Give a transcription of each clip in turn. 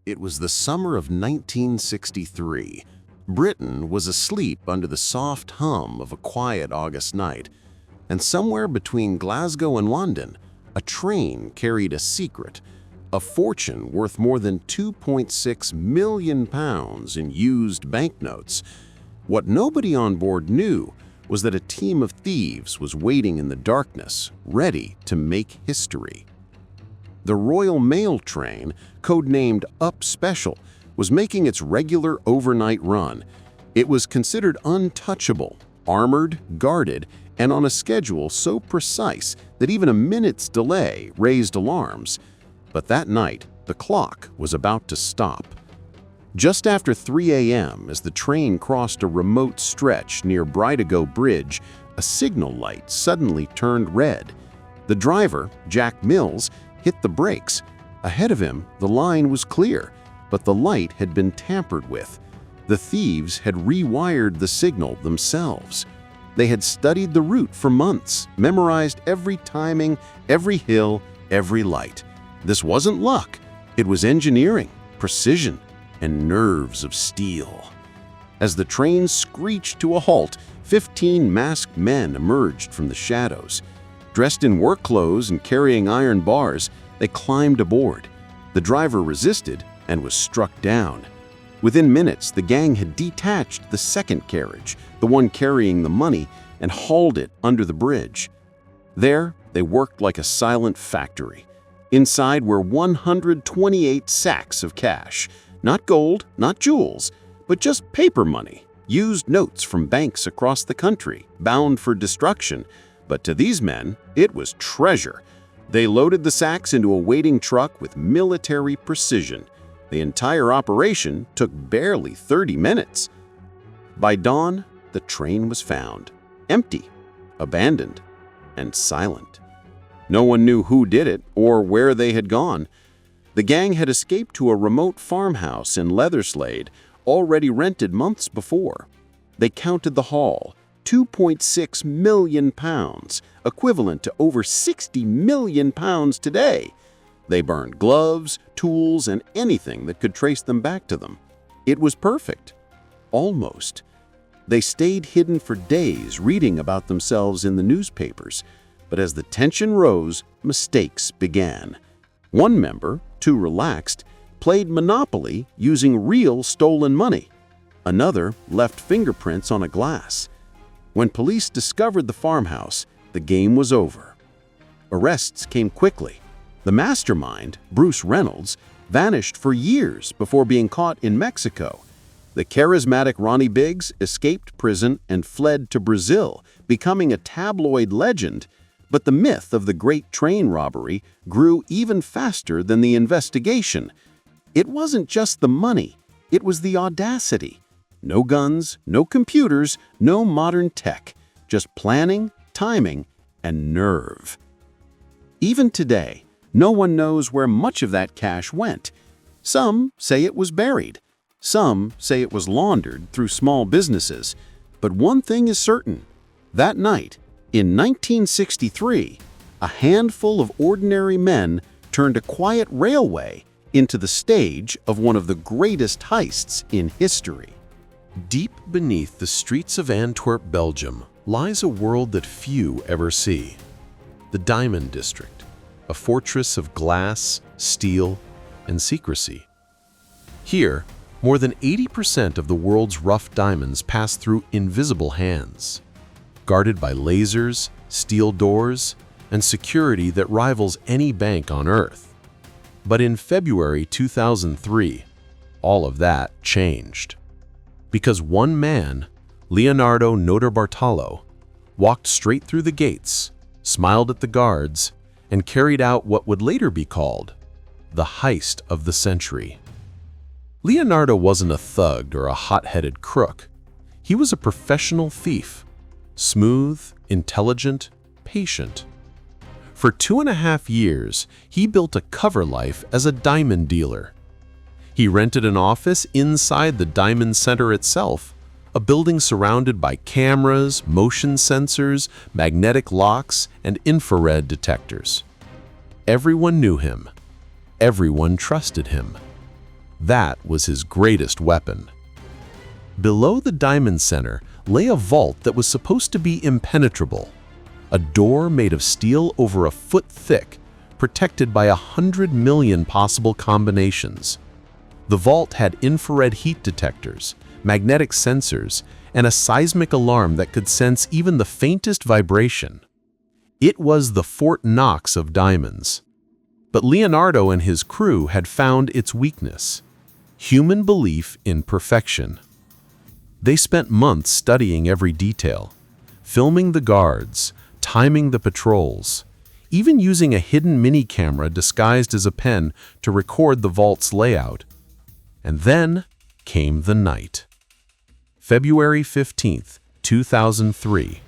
It was the summer of 1963. Britain was asleep under the soft hum of a quiet August night, and somewhere between Glasgow and London, a train carried a secret, a fortune worth more than £2.6 million in used banknotes. What nobody on board knew was that a team of thieves was waiting in the darkness, ready to make history. The Royal Mail train, codenamed Up Special, was making its regular overnight run. It was considered untouchable, armored, guarded, and on a schedule so precise that even a minute's delay raised alarms. But that night, the clock was about to stop. Just after 3 a.m., as the train crossed a remote stretch near Bridego Bridge, a signal light suddenly turned red. The driver, Jack Mills, hit the brakes. Ahead of him, the line was clear, but the light had been tampered with. The thieves had rewired the signal themselves. They had studied the route for months, memorized every timing, every hill, every light. This wasn't luck. It was engineering, precision, and nerves of steel. As the train screeched to a halt, 15 masked men emerged from the shadows. Dressed in work clothes and carrying iron bars, they climbed aboard. The driver resisted and was struck down. Within minutes, the gang had detached the second carriage, the one carrying the money, and hauled it under the bridge. There, they worked like a silent factory. Inside were 128 sacks of cash. Not gold, not jewels, but just paper money, used notes from banks across the country, bound for destruction. But to these men, it was treasure. They loaded the sacks into a waiting truck with military precision. The entire operation took barely 30 minutes. By dawn, the train was found, empty, abandoned, and silent. No one knew who did it or where they had gone. The gang had escaped to a remote farmhouse in Leatherslade, already rented months before. They counted the haul, £2.6 million, equivalent to over £60 million today. They burned gloves, tools, and anything that could trace them back to them. It was perfect. Almost. They stayed hidden for days, reading about themselves in the newspapers. But as the tension rose, mistakes began. One member, too relaxed, played Monopoly using real stolen money. Another left fingerprints on a glass. When police discovered the farmhouse, the game was over. Arrests came quickly. The mastermind, Bruce Reynolds, vanished for years before being caught in Mexico. The charismatic Ronnie Biggs escaped prison and fled to Brazil, becoming a tabloid legend. But the myth of the great train robbery grew even faster than the investigation. It wasn't just the money, it was the audacity. No guns, no computers, no modern tech, just planning, timing, and nerve. Even today, no one knows where much of that cash went. Some say it was buried. Some say it was laundered through small businesses. But one thing is certain. That night, in 1963, a handful of ordinary men turned a quiet railway into the stage of one of the greatest heists in history. Deep beneath the streets of Antwerp, Belgium, lies a world that few ever see. The Diamond District, a fortress of glass, steel, and secrecy. Here, more than 80% of the world's rough diamonds pass through invisible hands, guarded by lasers, steel doors, and security that rivals any bank on Earth. But in February 2003, all of that changed. Because one man, Leonardo Notarbartolo, walked straight through the gates, smiled at the guards, and carried out what would later be called the heist of the century. Leonardo wasn't a thug or a hot-headed crook. He was a professional thief. Smooth, intelligent, patient. For 2.5 years, he built a cover life as a diamond dealer. He rented an office inside the Diamond Center itself, a building surrounded by cameras, motion sensors, magnetic locks, and infrared detectors. Everyone knew him. Everyone trusted him. That was his greatest weapon. Below the diamond center lay a vault that was supposed to be impenetrable. A door made of steel over a foot thick, protected by 100 million possible combinations. The vault had infrared heat detectors, magnetic sensors, and a seismic alarm that could sense even the faintest vibration. It was the Fort Knox of diamonds. But Leonardo and his crew had found its weakness: human belief in perfection. They spent months studying every detail, filming the guards, timing the patrols, even using a hidden mini-camera disguised as a pen to record the vault's layout. And then came the night. February 15th, 2003.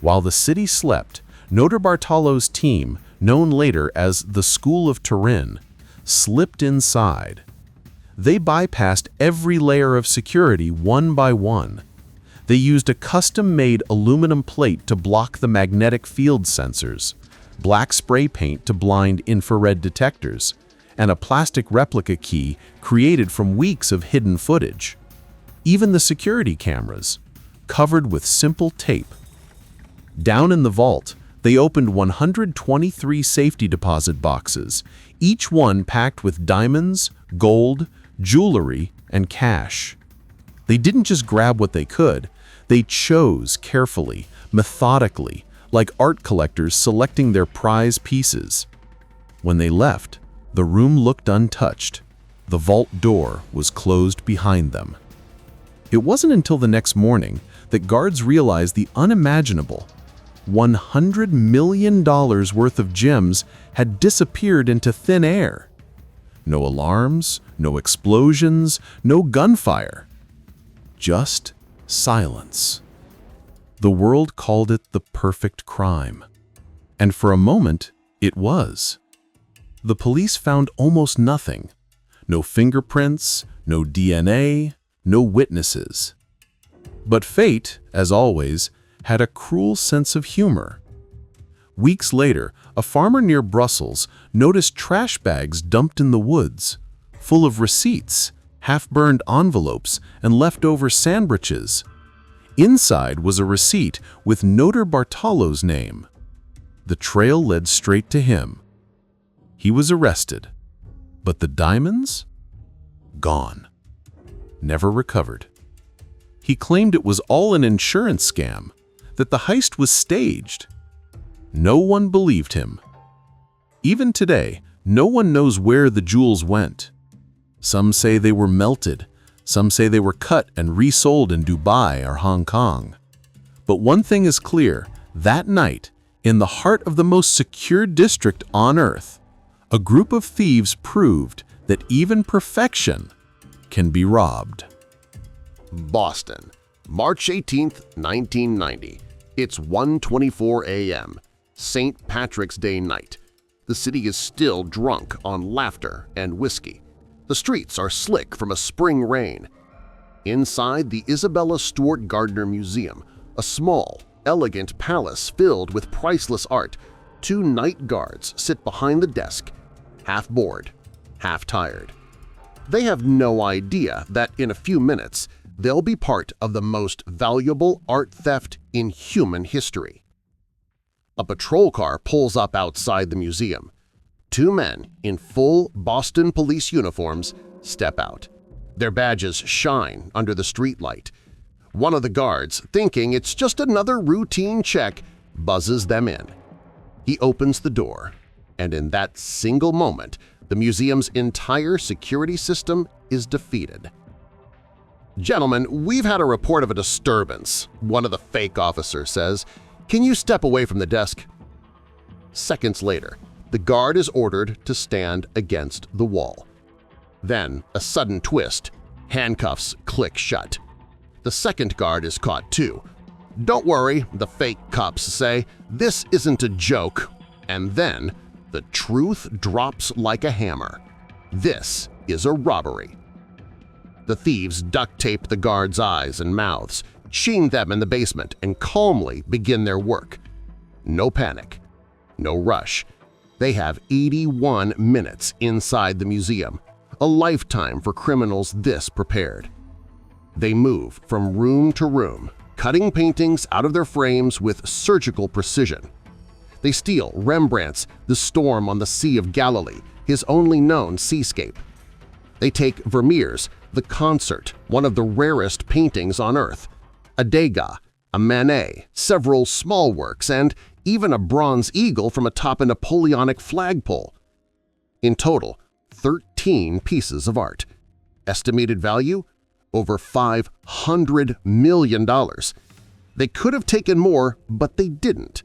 While the city slept, Notarbartolo's team, known later as the School of Turin, slipped inside. They bypassed every layer of security one by one. They used a custom-made aluminum plate to block the magnetic field sensors, black spray paint to blind infrared detectors, and a plastic replica key created from weeks of hidden footage. Even the security cameras, covered with simple tape. Down in the vault, they opened 123 safety deposit boxes, each one packed with diamonds, gold, jewelry, and cash. They didn't just grab what they could, they chose carefully, methodically, like art collectors selecting their prize pieces. When they left, the room looked untouched. The vault door was closed behind them. It wasn't until the next morning that guards realized the unimaginable. $100 million worth of gems had disappeared into thin air. No alarms, no explosions, no gunfire. Just silence. The world called it the perfect crime. And for a moment, it was. The police found almost nothing. No fingerprints, no DNA, no witnesses. But fate, as always, had a cruel sense of humor. Weeks later, a farmer near Brussels noticed trash bags dumped in the woods, full of receipts, half-burned envelopes, and leftover sandwiches. Inside was a receipt with Notarbartolo's name. The trail led straight to him. He was arrested, but the diamonds? Gone. Never recovered. He claimed it was all an insurance scam, that the heist was staged. No one believed him. Even today, no one knows where the jewels went. Some say they were melted, some say they were cut and resold in Dubai or Hong Kong. But one thing is clear: that night, in the heart of the most secure district on earth, a group of thieves proved that even perfection can be robbed. Boston, March 18th, 1990. It's 1:24 a.m., St. Patrick's Day night. The city is still drunk on laughter and whiskey. The streets are slick from a spring rain. Inside the Isabella Stewart Gardner Museum, a small, elegant palace filled with priceless art, two night guards sit behind the desk, half bored, half tired. They have no idea that in a few minutes they'll be part of the most valuable art theft in human history. A patrol car pulls up outside the museum. Two men in full Boston police uniforms step out. Their badges shine under the streetlight. One of the guards, thinking it's just another routine check, buzzes them in. He opens the door, and in that single moment, the museum's entire security system is defeated. "Gentlemen, we've had a report of a disturbance," one of the fake officers says. "Can you step away from the desk?" Seconds later, the guard is ordered to stand against the wall. Then, a sudden twist. Handcuffs click shut. The second guard is caught too. "Don't worry," the fake cops say, "this isn't a joke." And then, the truth drops like a hammer. This is a robbery. The thieves duct tape the guards' eyes and mouths, chain them in the basement, and calmly begin their work. No panic. No rush. They have 81 minutes inside the museum, a lifetime for criminals this prepared. They move from room to room, cutting paintings out of their frames with surgical precision. They steal Rembrandt's The Storm on the Sea of Galilee, his only known seascape. They take Vermeer's The Concert, one of the rarest paintings on Earth, a Degas, a Manet, several small works, and even a bronze eagle from atop a Napoleonic flagpole. In total, 13 pieces of art. Estimated value? Over $500 million. They could have taken more, but they didn't.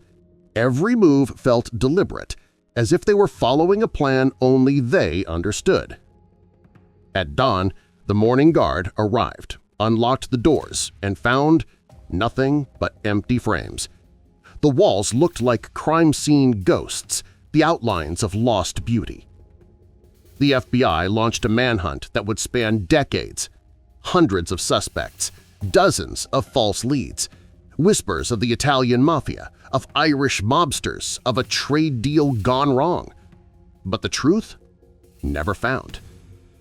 Every move felt deliberate, as if they were following a plan only they understood. At dawn, the morning guard arrived, unlocked the doors, and found nothing but empty frames. The walls looked like crime scene ghosts, the outlines of lost beauty. The FBI launched a manhunt that would span decades. Hundreds of suspects, dozens of false leads, whispers of the Italian mafia, of Irish mobsters, of a trade deal gone wrong. But the truth? Never found.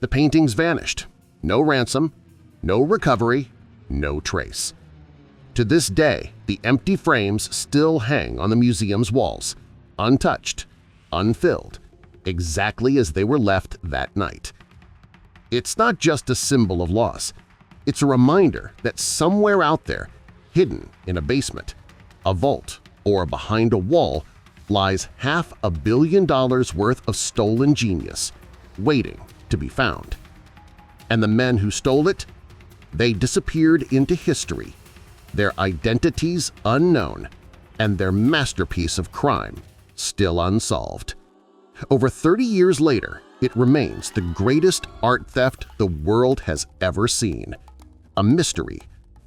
The paintings vanished. No ransom, no recovery, no trace. To this day, the empty frames still hang on the museum's walls, untouched, unfilled, exactly as they were left that night. It's not just a symbol of loss. It's a reminder that somewhere out there, hidden in a basement, a vault, or behind a wall, lies $500 million worth of stolen genius, waiting to be found. And the men who stole it? They disappeared into history, their identities unknown, and their masterpiece of crime still unsolved. Over 30 years later, it remains the greatest art theft the world has ever seen. A mystery,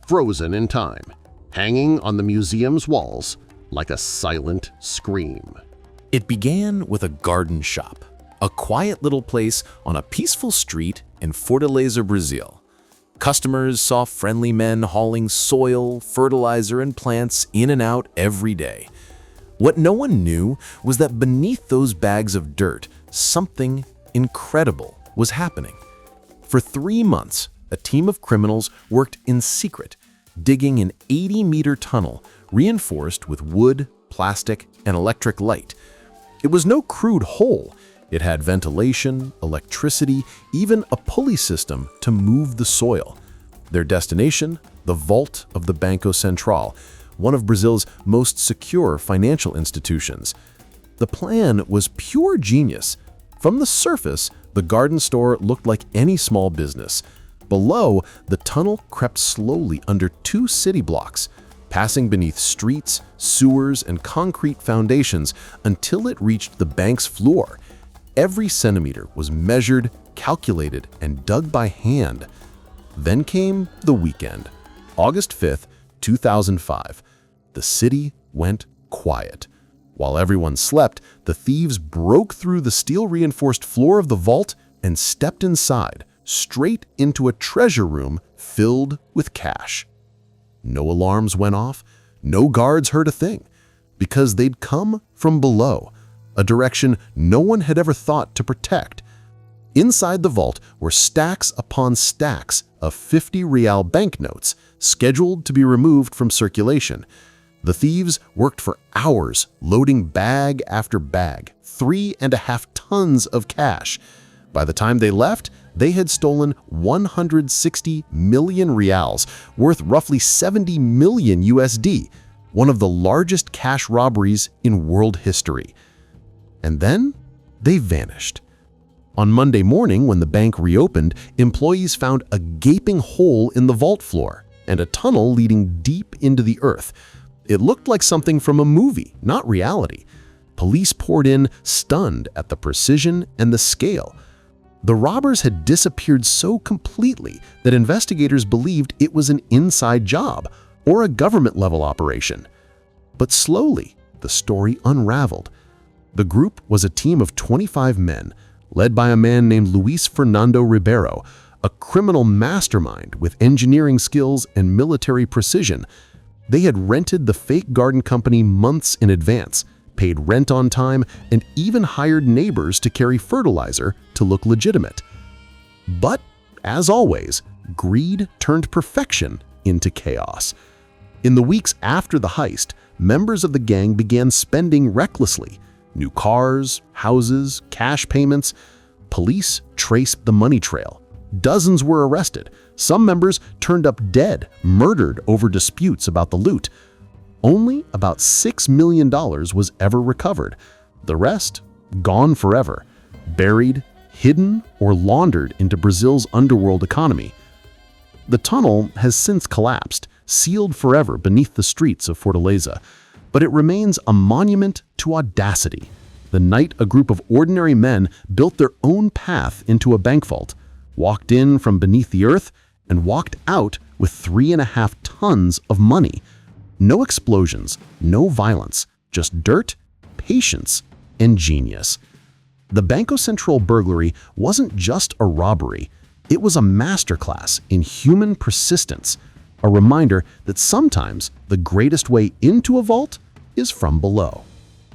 frozen in time, hanging on the museum's walls like a silent scream. It began with a garden shop, a quiet little place on a peaceful street in Fortaleza, Brazil. Customers saw friendly men hauling soil, fertilizer, and plants in and out every day. What no one knew was that beneath those bags of dirt, something incredible was happening. For 3 months, a team of criminals worked in secret, digging an 80-meter tunnel reinforced with wood, plastic, and electric light. It was no crude hole. It had ventilation, electricity, even a pulley system to move the soil. Their destination? The vault of the Banco Central, one of Brazil's most secure financial institutions. The plan was pure genius. From the surface, the garden store looked like any small business. Below, the tunnel crept slowly under 2 city blocks, passing beneath streets, sewers, and concrete foundations until it reached the bank's floor. Every centimeter was measured, calculated, and dug by hand. Then came the weekend, August 5th, 2005. The city went quiet. While everyone slept, the thieves broke through the steel-reinforced floor of the vault and stepped inside, straight into a treasure room filled with cash. No alarms went off, no guards heard a thing, because they'd come from below, a direction no one had ever thought to protect. Inside the vault were stacks upon stacks of 50 real banknotes scheduled to be removed from circulation. The thieves worked for hours, loading bag after bag, 3.5 tons of cash. By the time they left, they had stolen 160 million reals, worth roughly 70 million USD, one of the largest cash robberies in world history. And then they vanished. On Monday morning, when the bank reopened, employees found a gaping hole in the vault floor and a tunnel leading deep into the earth. It looked like something from a movie, not reality. Police poured in, stunned at the precision and the scale. The robbers had disappeared so completely that investigators believed it was an inside job or a government-level operation. But slowly, the story unraveled. The group was a team of 25 men, led by a man named Luis Fernando Ribeiro, a criminal mastermind with engineering skills and military precision. They had rented the fake garden company months in advance, paid rent on time, and even hired neighbors to carry fertilizer to look legitimate. But, as always, greed turned perfection into chaos. In the weeks after the heist, members of the gang began spending recklessly. New cars, houses, cash payments. Police traced the money trail. Dozens were arrested. Some members turned up dead, murdered over disputes about the loot. Only about $6 million was ever recovered. The rest, gone forever, buried, hidden, or laundered into Brazil's underworld economy. The tunnel has since collapsed, sealed forever beneath the streets of Fortaleza, but it remains a monument to audacity. The night a group of ordinary men built their own path into a bank vault, walked in from beneath the earth, and walked out with 3.5 tons of money. No explosions, no violence, just dirt, patience, and genius. The Banco Central burglary wasn't just a robbery. It was a masterclass in human persistence, a reminder that sometimes the greatest way into a vault is from below.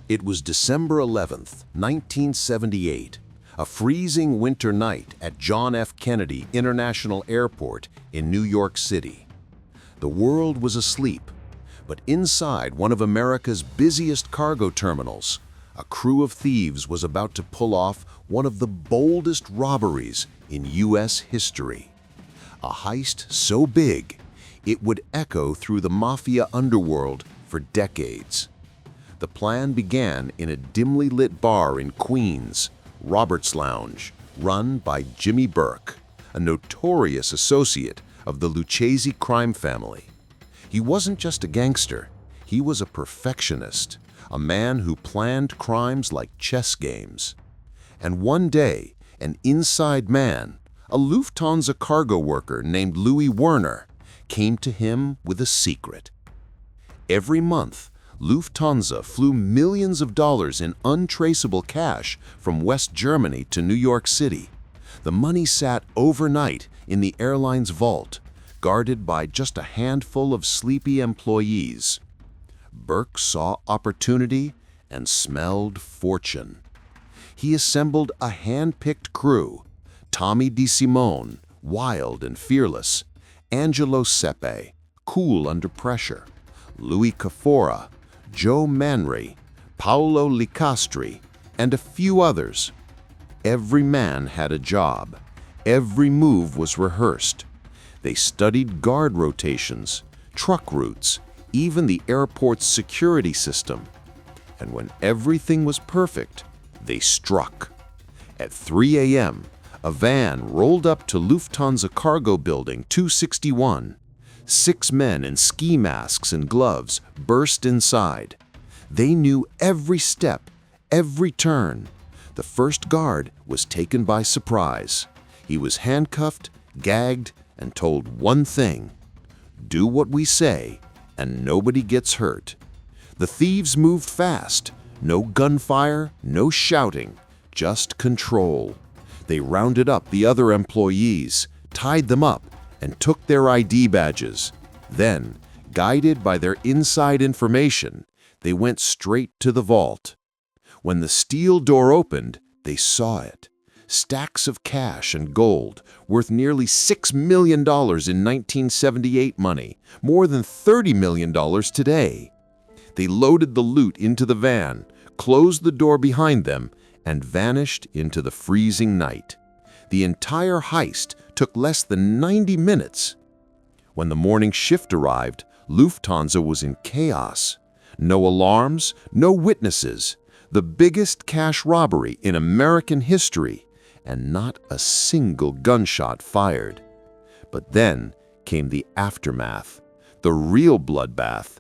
It was December 11th, 1978, a freezing winter night at John F. Kennedy International Airport in New York City. The world was asleep, but inside one of America's busiest cargo terminals, a crew of thieves was about to pull off one of the boldest robberies in U.S. history. A heist so big, it would echo through the mafia underworld for decades. The plan began in a dimly lit bar in Queens, Robert's Lounge, run by Jimmy Burke, a notorious associate of the Lucchese crime family. He wasn't just a gangster, he was a perfectionist, a man who planned crimes like chess games. And one day, an inside man, a Lufthansa cargo worker named Louis Werner, came to him with a secret. Every month, Lufthansa flew millions of dollars in untraceable cash from West Germany to New York City. The money sat overnight in the airline's vault, guarded by just a handful of sleepy employees. Burke saw opportunity and smelled fortune. He assembled a hand-picked crew: Tommy DeSimone, wild and fearless; Angelo Sepe, cool under pressure; Louis Cafora, Joe Manri, Paolo Licastri, and a few others. Every man had a job. Every move was rehearsed. They studied guard rotations, truck routes, even the airport's security system. And when everything was perfect, they struck. At 3 a.m., a van rolled up to Lufthansa Cargo Building 261. 6 men in ski masks and gloves burst inside. They knew every step, every turn. The first guard was taken by surprise. He was handcuffed, gagged, and told one thing: do what we say, and nobody gets hurt. The thieves moved fast. No gunfire, no shouting, just control. They rounded up the other employees, tied them up, and took their ID badges. Then, guided by their inside information, they went straight to the vault. When the steel door opened, they saw it. Stacks of cash and gold, worth nearly $6 million in 1978 money, more than $30 million today. They loaded the loot into the van, closed the door behind them, and vanished into the freezing night. The entire heist took less than 90 minutes. When the morning shift arrived, Lufthansa was in chaos. No alarms, no witnesses. The biggest cash robbery in American history, and not a single gunshot fired. But then came the aftermath, the real bloodbath.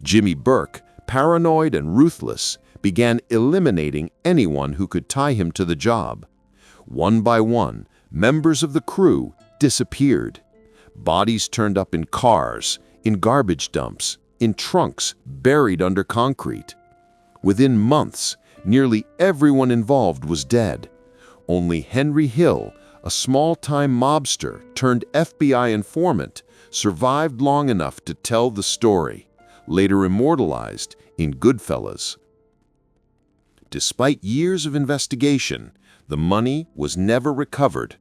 Jimmy Burke, paranoid and ruthless, began eliminating anyone who could tie him to the job. One by one, members of the crew disappeared. Bodies turned up in cars, in garbage dumps, in trunks buried under concrete. Within months, nearly everyone involved was dead. Only Henry Hill, a small-time mobster turned FBI informant, survived long enough to tell the story, later immortalized in Goodfellas. Despite years of investigation, the money was never recovered.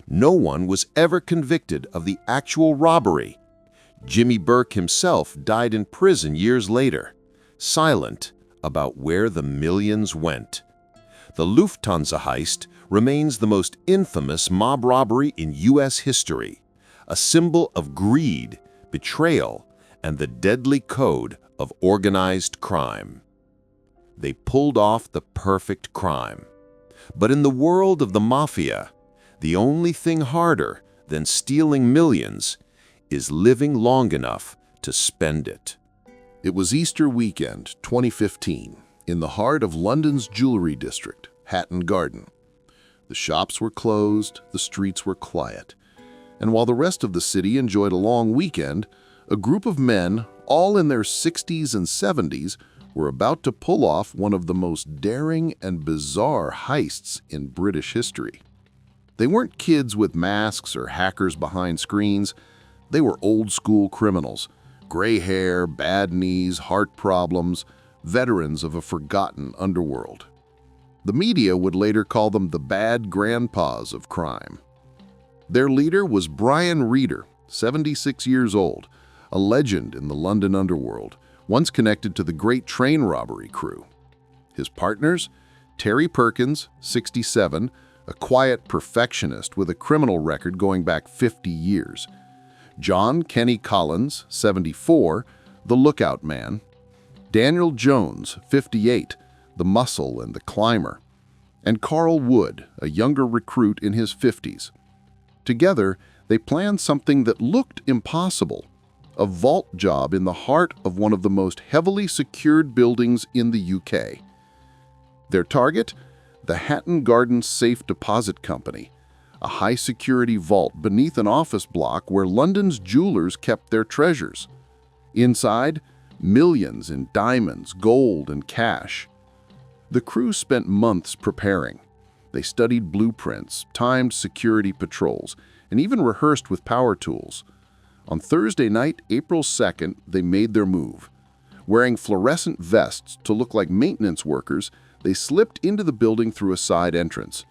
no one was ever convicted of the actual robbery. Jimmy Burke himself died in prison years later, silent about where the millions went. The Lufthansa heist remains the most infamous mob robbery in U.S. history, a symbol of greed, betrayal, and the deadly code of organized crime. They pulled off the perfect crime. But in the world of the mafia, the only thing harder than stealing millions is living long enough to spend it. It was Easter weekend, 2015, in the heart of London's jewelry district, Hatton Garden. The shops were closed, the streets were quiet, and while the rest of the city enjoyed a long weekend, a group of men, all in their 60s and 70s, were about to pull off one of the most daring and bizarre heists in British history. They weren't kids with masks or hackers behind screens. They were old-school criminals, gray hair, bad knees, heart problems, veterans of a forgotten underworld. The media would later call them the bad grandpas of crime. Their leader was Brian Reader, 76 years old, a legend in the London underworld, once connected to the Great Train Robbery crew. His partners, Terry Perkins, 67, a quiet perfectionist with a criminal record going back 50 years. John Kenny Collins, 74, the lookout man. Daniel Jones, 58, the muscle and the climber. And Carl Wood, a younger recruit in his 50s. Together, they planned something that looked impossible, a vault job in the heart of one of the most heavily secured buildings in the UK. Their target? The Hatton Garden Safe Deposit Company, a high-security vault beneath an office block where London's jewelers kept their treasures. Inside, millions in diamonds, gold, and cash. The crew spent months preparing. They studied blueprints, timed security patrols, and even rehearsed with power tools. On Thursday night, April 2nd, they made their move. Wearing fluorescent vests to look like maintenance workers, they slipped into the building through a side entrance.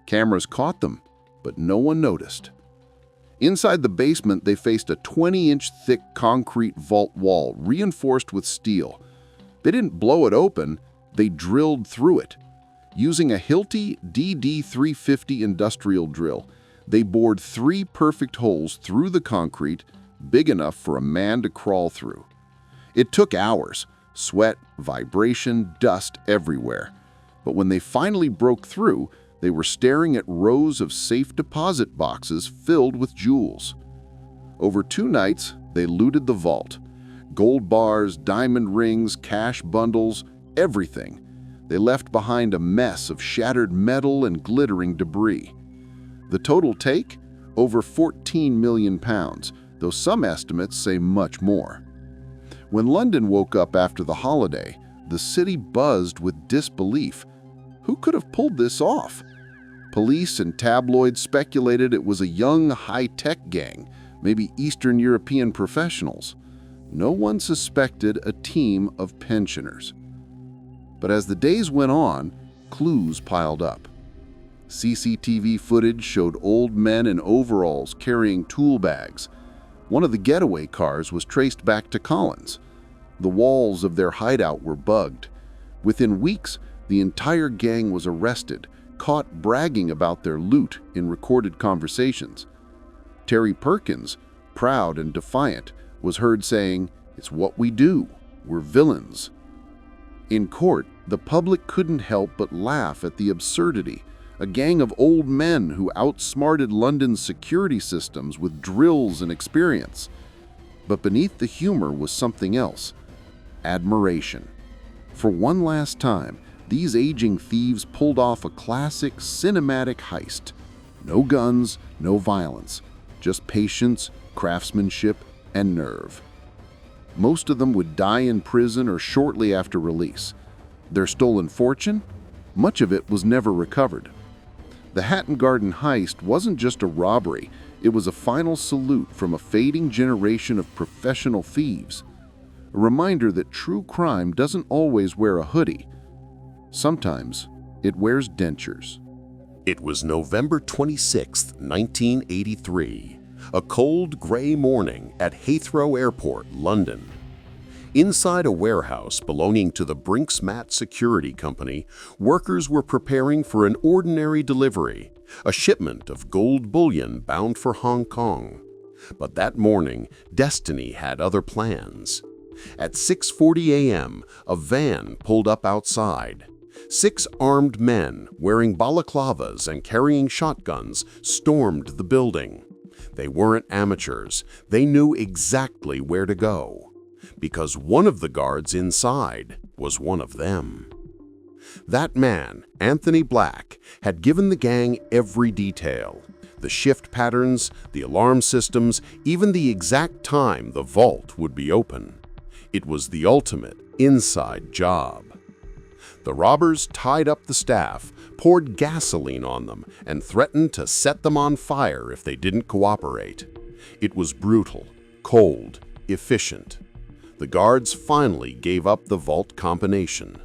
Cameras caught them, but no one noticed. Inside the basement, they faced a 20-inch thick concrete vault wall reinforced with steel. They didn't blow it open, they drilled through it. Using a Hilti DD350 industrial drill, they bored 3 perfect holes through the concrete, big enough for a man to crawl through. It took hours, sweat, vibration, dust everywhere. But when they finally broke through, they were staring at rows of safe deposit boxes filled with jewels. Over 2 nights, they looted the vault. Gold bars, diamond rings, cash bundles, everything. They left behind a mess of shattered metal and glittering debris. The total take? Over £14 million, though some estimates say much more. When London woke up after the holiday, the city buzzed with disbelief. Who could have pulled this off? Police and tabloids speculated it was a young, high-tech gang, maybe Eastern European professionals. No one suspected a team of pensioners. But as the days went on, clues piled up. CCTV footage showed old men in overalls carrying tool bags. One of the getaway cars was traced back to Collins. The walls of their hideout were bugged. Within weeks, the entire gang was arrested, caught bragging about their loot in recorded conversations. Terry Perkins, proud and defiant, was heard saying, "It's what we do. We're villains." In court, the public couldn't help but laugh at the absurdity. A gang of old men who outsmarted London's security systems with drills and experience. But beneath the humor was something else: admiration. For one last time, these aging thieves pulled off a classic cinematic heist. No guns, no violence, just patience, craftsmanship, and nerve. Most of them would die in prison or shortly after release. Their stolen fortune? Much of it was never recovered. The Hatton Garden heist wasn't just a robbery, it was a final salute from a fading generation of professional thieves. A reminder that true crime doesn't always wear a hoodie. Sometimes it wears dentures. It was November 26, 1983, a cold gray morning at Heathrow Airport, London. Inside a warehouse belonging to the Brinksmat Security Company, workers were preparing for an ordinary delivery, a shipment of gold bullion bound for Hong Kong. But that morning, destiny had other plans. At 6:40 a.m., a van pulled up outside. 6 armed men, wearing balaclavas and carrying shotguns, stormed the building. They weren't amateurs. They knew exactly where to go, because one of the guards inside was one of them. That man, Anthony Black, had given the gang every detail: the shift patterns, the alarm systems, even the exact time the vault would be open. It was the ultimate inside job. The robbers tied up the staff, poured gasoline on them, and threatened to set them on fire if they didn't cooperate. It was brutal, cold, efficient. The guards finally gave up the vault combination.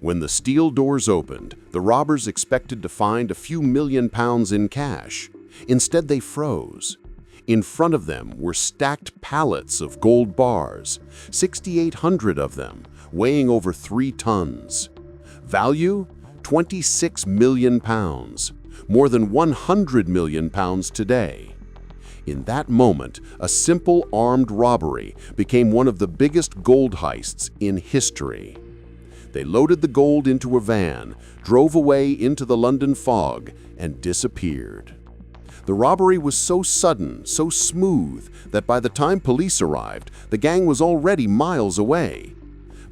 When the steel doors opened, the robbers expected to find a few £1,000,000 in cash. Instead, they froze. In front of them were stacked pallets of gold bars, 6,800 of them, weighing over 3 tons. Value? £26 million, more than £100 million today. In that moment, a simple armed robbery became one of the biggest gold heists in history. They loaded the gold into a van, drove away into the London fog, and disappeared. The robbery was so sudden, so smooth, that by the time police arrived, the gang was already miles away.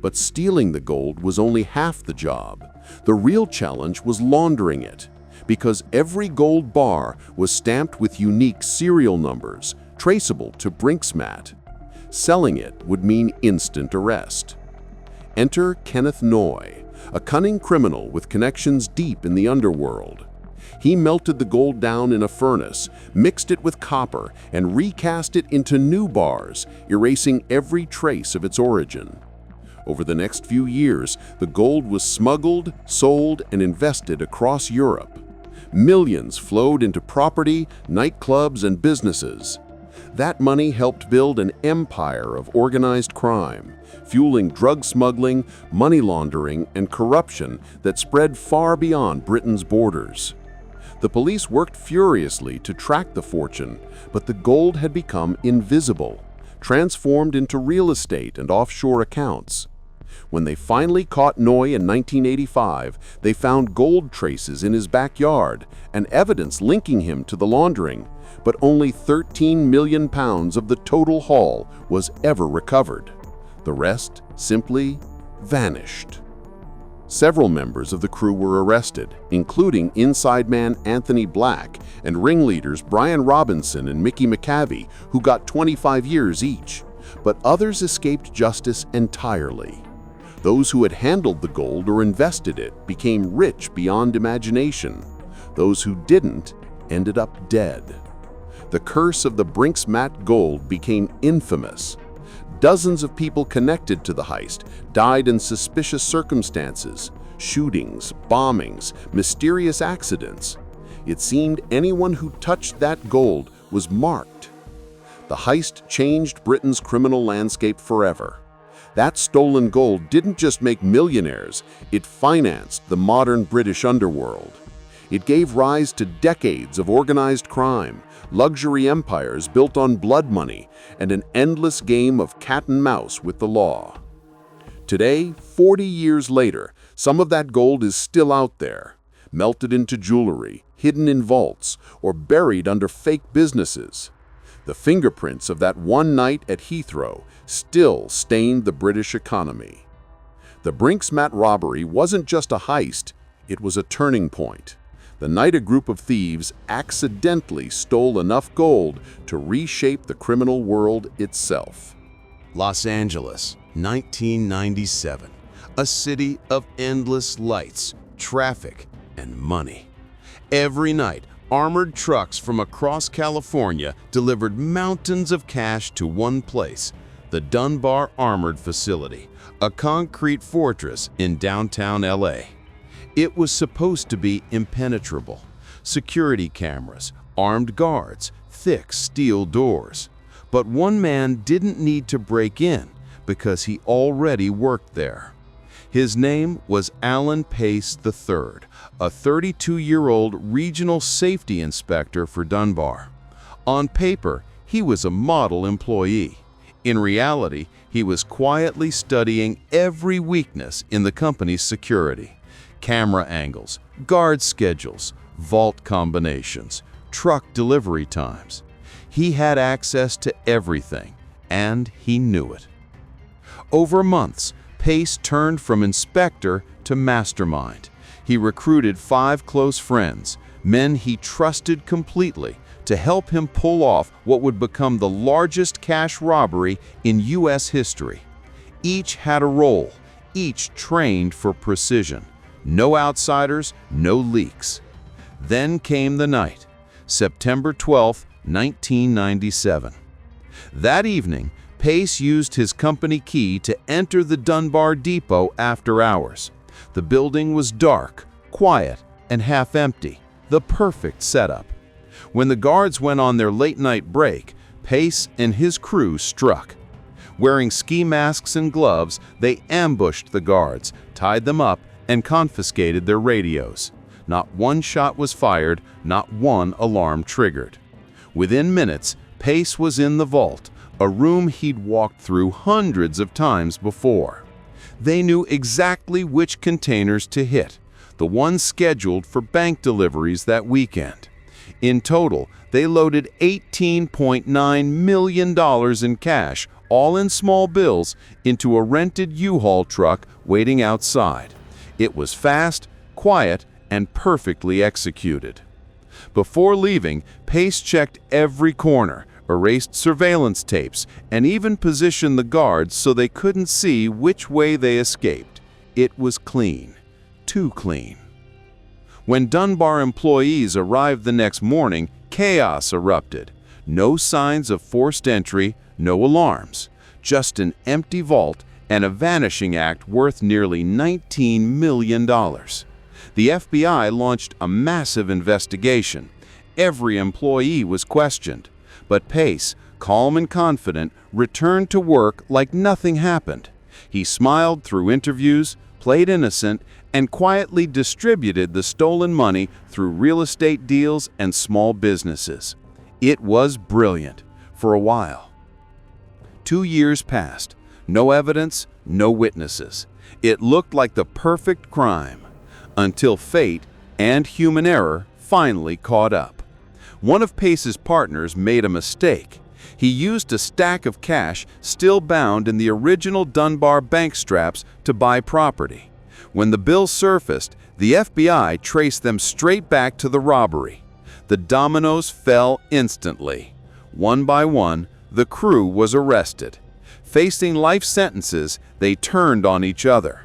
But stealing the gold was only half the job. The real challenge was laundering it, because every gold bar was stamped with unique serial numbers, traceable to Brinksmat. Selling it would mean instant arrest. Enter Kenneth Noy, a cunning criminal with connections deep in the underworld. He melted the gold down in a furnace, mixed it with copper, and recast it into new bars, erasing every trace of its origin. Over the next few years, the gold was smuggled, sold, and invested across Europe. Millions flowed into property, nightclubs, and businesses. That money helped build an empire of organized crime, fueling drug smuggling, money laundering, and corruption that spread far beyond Britain's borders. The police worked furiously to track the fortune, but the gold had become invisible, transformed into real estate and offshore accounts. When they finally caught Noy in 1985, they found gold traces in his backyard and evidence linking him to the laundering, but only £13 million of the total haul was ever recovered. The rest simply vanished. Several members of the crew were arrested, including inside man Anthony Black and ringleaders Brian Robinson and Mickey McCavey, who got 25 years each. But others escaped justice entirely. Those who had handled the gold or invested it became rich beyond imagination. Those who didn't ended up dead. The curse of the Brinksmat gold became infamous. Dozens of people connected to the heist died in suspicious circumstances: shootings, bombings, mysterious accidents. It seemed anyone who touched that gold was marked. The heist changed Britain's criminal landscape forever. That stolen gold didn't just make millionaires, it financed the modern British underworld. It gave rise to decades of organized crime, luxury empires built on blood money, and an endless game of cat and mouse with the law. Today, 40 years later, some of that gold is still out there, melted into jewelry, hidden in vaults, or buried under fake businesses. The fingerprints of that one night at Heathrow still stained the British economy. The Brinksmat robbery wasn't just a heist, it was a turning point. The night a group of thieves accidentally stole enough gold to reshape the criminal world itself. Los Angeles, 1997. A city of endless lights, traffic, and money. Every night, armored trucks from across California delivered mountains of cash to one place, the Dunbar Armored Facility, a concrete fortress in downtown LA. It was supposed to be impenetrable. Security cameras, armed guards, thick steel doors. But one man didn't need to break in because he already worked there. His name was Alan Pace III, a 32-year-old regional safety inspector for Dunbar. On paper, he was a model employee. In reality, he was quietly studying every weakness in the company's security. Camera angles, guard schedules, vault combinations, truck delivery times. He had access to everything, and he knew it. Over months, Pace turned from inspector to mastermind. He recruited 5 close friends, men he trusted completely, to help him pull off what would become the largest cash robbery in U.S. history. Each had a role, each trained for precision. No outsiders, no leaks. Then came the night, September 12, 1997. That evening, Pace used his company key to enter the Dunbar depot after hours. The building was dark, quiet, and half empty, the perfect setup. When the guards went on their late-night break, Pace and his crew struck. Wearing ski masks and gloves, they ambushed the guards, tied them up, and confiscated their radios. Not one shot was fired, not one alarm triggered. Within minutes, Pace was in the vault, a room he'd walked through hundreds of times before. They knew exactly which containers to hit, the ones scheduled for bank deliveries that weekend. In total, they loaded $18.9 million in cash, all in small bills, into a rented U-Haul truck waiting outside. It was fast, quiet, and perfectly executed. Before leaving, Pace checked every corner, erased surveillance tapes, and even positioned the guards so they couldn't see which way they escaped. It was clean. Too clean. When Dunbar employees arrived the next morning, chaos erupted. No signs of forced entry, no alarms. Just an empty vault and a vanishing act worth nearly $19 million. The FBI launched a massive investigation. Every employee was questioned. But Pace, calm and confident, returned to work like nothing happened. He smiled through interviews, played innocent, and quietly distributed the stolen money through real estate deals and small businesses. It was brilliant, for a while. 2 years passed. No evidence, no witnesses. It looked like the perfect crime, until fate and human error finally caught up. One of Pace's partners made a mistake. He used a stack of cash still bound in the original Dunbar bank straps to buy property. When the bill surfaced, the FBI traced them straight back to the robbery. The dominoes fell instantly. One by one, the crew was arrested. Facing life sentences, they turned on each other.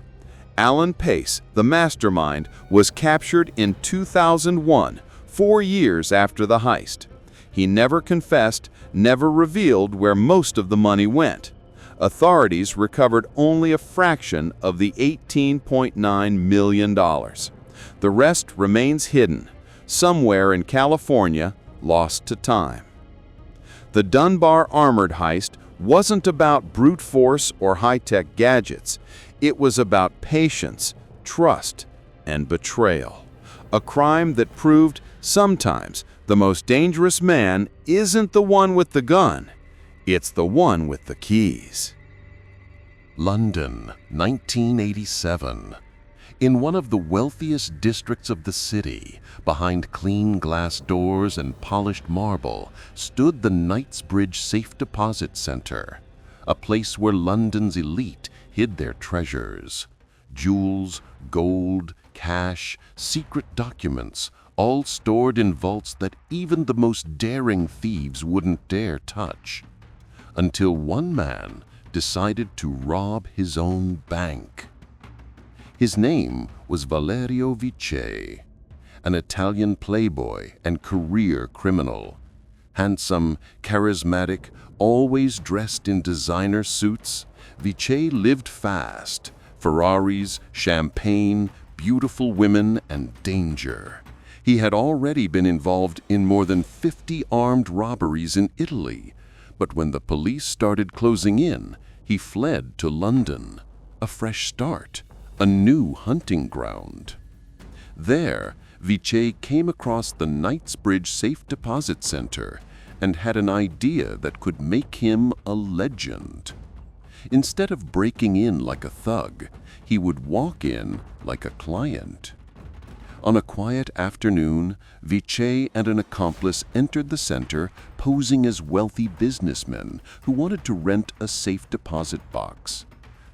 Alan Pace, the mastermind, was captured in 2001, 4 years after the heist. He never confessed, never revealed where most of the money went. Authorities recovered only a fraction of the $18.9 million. The rest remains hidden, somewhere in California, lost to time. The Dunbar armored heist wasn't about brute force or high-tech gadgets. It was about patience, trust, and betrayal. A crime that proved sometimes the most dangerous man isn't the one with the gun. It's the one with the keys. London, 1987. In one of the wealthiest districts of the city, behind clean glass doors and polished marble, stood the Knightsbridge Safe Deposit Center, a place where London's elite hid their treasures. Jewels, gold, cash, secret documents, all stored in vaults that even the most daring thieves wouldn't dare touch. Until one man decided to rob his own bank. His name was Valerio Vice, an Italian playboy and career criminal. Handsome, charismatic, always dressed in designer suits, Vice lived fast. Ferraris, champagne, beautiful women and danger. He had already been involved in more than 50 armed robberies in Italy, but when the police started closing in, he fled to London. A fresh start, a new hunting ground. There, Vice came across the Knightsbridge Safe Deposit Center and had an idea that could make him a legend. Instead of breaking in like a thug, he would walk in like a client. On a quiet afternoon, Vice and an accomplice entered the center posing as wealthy businessmen who wanted to rent a safe deposit box.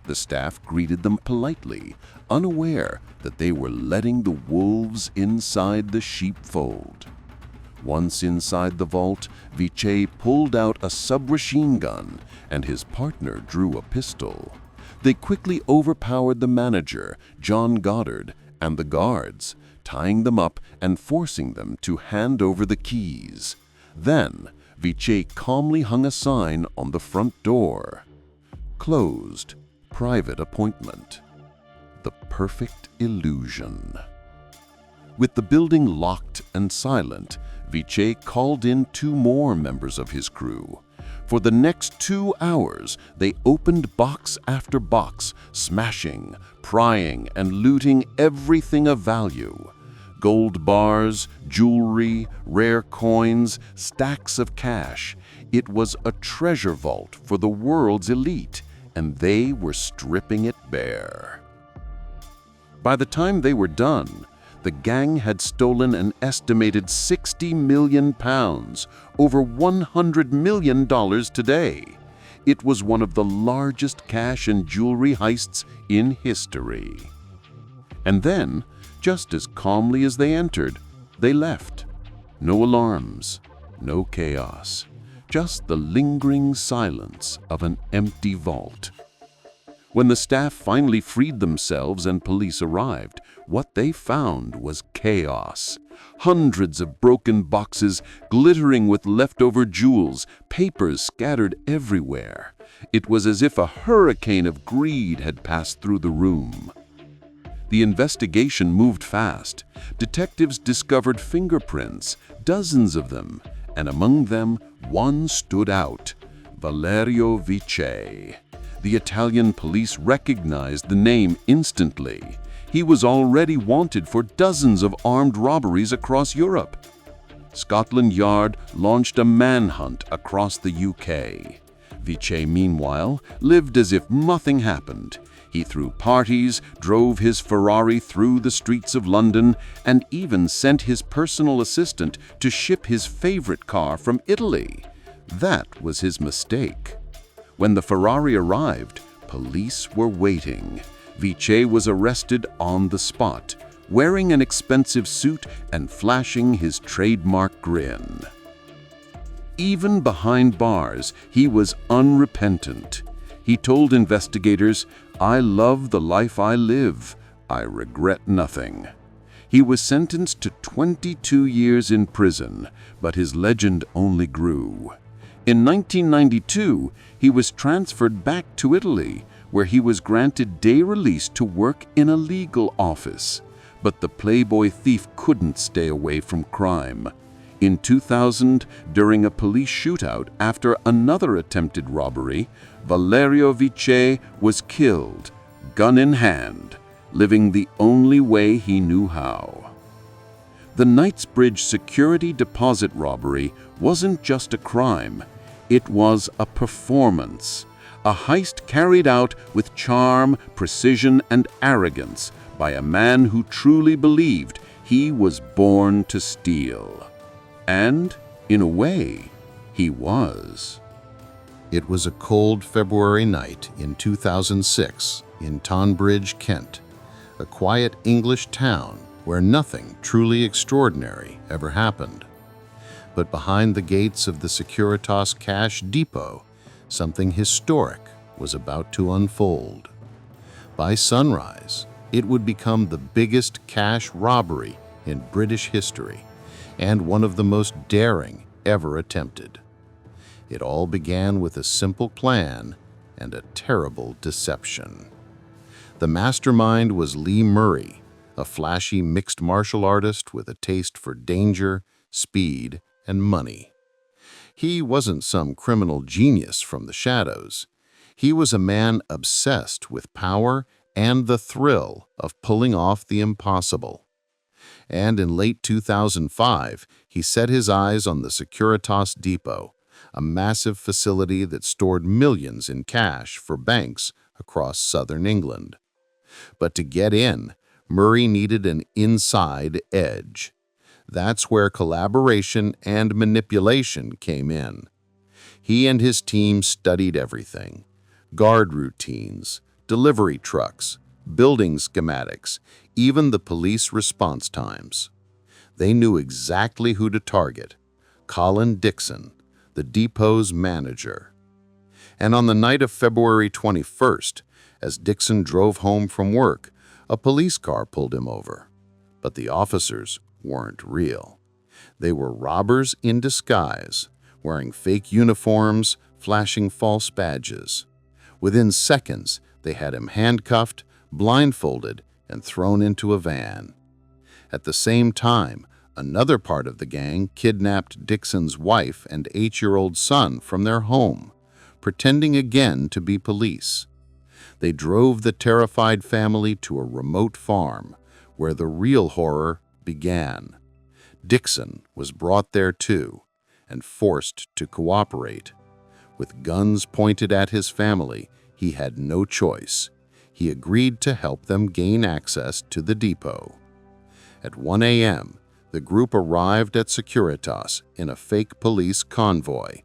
The staff greeted them politely, unaware that they were letting the wolves inside the sheepfold. Once inside the vault, Vice pulled out a submachine gun and his partner drew a pistol. They quickly overpowered the manager, John Goddard, and the guards, tying them up and forcing them to hand over the keys. Then, Vice calmly hung a sign on the front door. Closed. Private appointment. The perfect illusion. With the building locked and silent, Vice called in 2 more members of his crew. For the next 2 hours, they opened box after box, smashing, prying, and looting everything of value. Gold bars, jewelry, rare coins, stacks of cash. It was a treasure vault for the world's elite, and they were stripping it bare. By the time they were done, the gang had stolen an estimated £60 million, over $100 million today. It was one of the largest cash and jewelry heists in history. And then, just as calmly as they entered, they left. No alarms, no chaos, just the lingering silence of an empty vault. When the staff finally freed themselves and police arrived, what they found was chaos. Hundreds of broken boxes glittering with leftover jewels, papers scattered everywhere. It was as if a hurricane of greed had passed through the room. The investigation moved fast. Detectives discovered fingerprints, dozens of them, and among them, one stood out: Valerio Vice. The Italian police recognized the name instantly. He was already wanted for dozens of armed robberies across Europe. Scotland Yard launched a manhunt across the UK. Vice, meanwhile, lived as if nothing happened. He threw parties, drove his Ferrari through the streets of London, and even sent his personal assistant to ship his favorite car from Italy. That was his mistake. When the Ferrari arrived, police were waiting. Vice was arrested on the spot, wearing an expensive suit and flashing his trademark grin. Even behind bars, he was unrepentant. He told investigators, "I love the life I live. I regret nothing." He was sentenced to 22 years in prison, but his legend only grew. In 1992, he was transferred back to Italy, where he was granted day release to work in a legal office. But the Playboy thief couldn't stay away from crime. In 2000, during a police shootout after another attempted robbery, Valerio Vice was killed, gun in hand, living the only way he knew how. The Knightsbridge security deposit robbery wasn't just a crime, it was a performance. A heist carried out with charm, precision, and arrogance by a man who truly believed he was born to steal. And, in a way, he was. It was a cold February night in 2006 in Tonbridge, Kent, a quiet English town where nothing truly extraordinary ever happened. But behind the gates of the Securitas Cash Depot, something historic was about to unfold. By sunrise, it would become the biggest cash robbery in British history and one of the most daring ever attempted. It all began with a simple plan and a terrible deception. The mastermind was Lee Murray, a flashy mixed martial artist with a taste for danger, speed, and money. He wasn't some criminal genius from the shadows. He was a man obsessed with power and the thrill of pulling off the impossible. And in late 2005, he set his eyes on the Securitas Depot, a massive facility that stored millions in cash for banks across southern England. But to get in, Murray needed an inside edge. That's where collaboration and manipulation came in. He and his team studied everything: guard routines, delivery trucks, building schematics, even the police response times. They knew exactly who to target: Colin Dixon, the depot's manager. And on the night of February 21st, as Dixon drove home from work, a police car pulled him over. But the officers weren't real. They were robbers in disguise, wearing fake uniforms, flashing false badges. Within seconds, they had him handcuffed, blindfolded, and thrown into a van. At the same time, another part of the gang kidnapped Dixon's wife and 8-year-old son from their home, pretending again to be police. They drove the terrified family to a remote farm, where the real horror began. Dixon was brought there too, and forced to cooperate. With guns pointed at his family, he had no choice. He agreed to help them gain access to the depot. At 1 a.m., the group arrived at Securitas in a fake police convoy.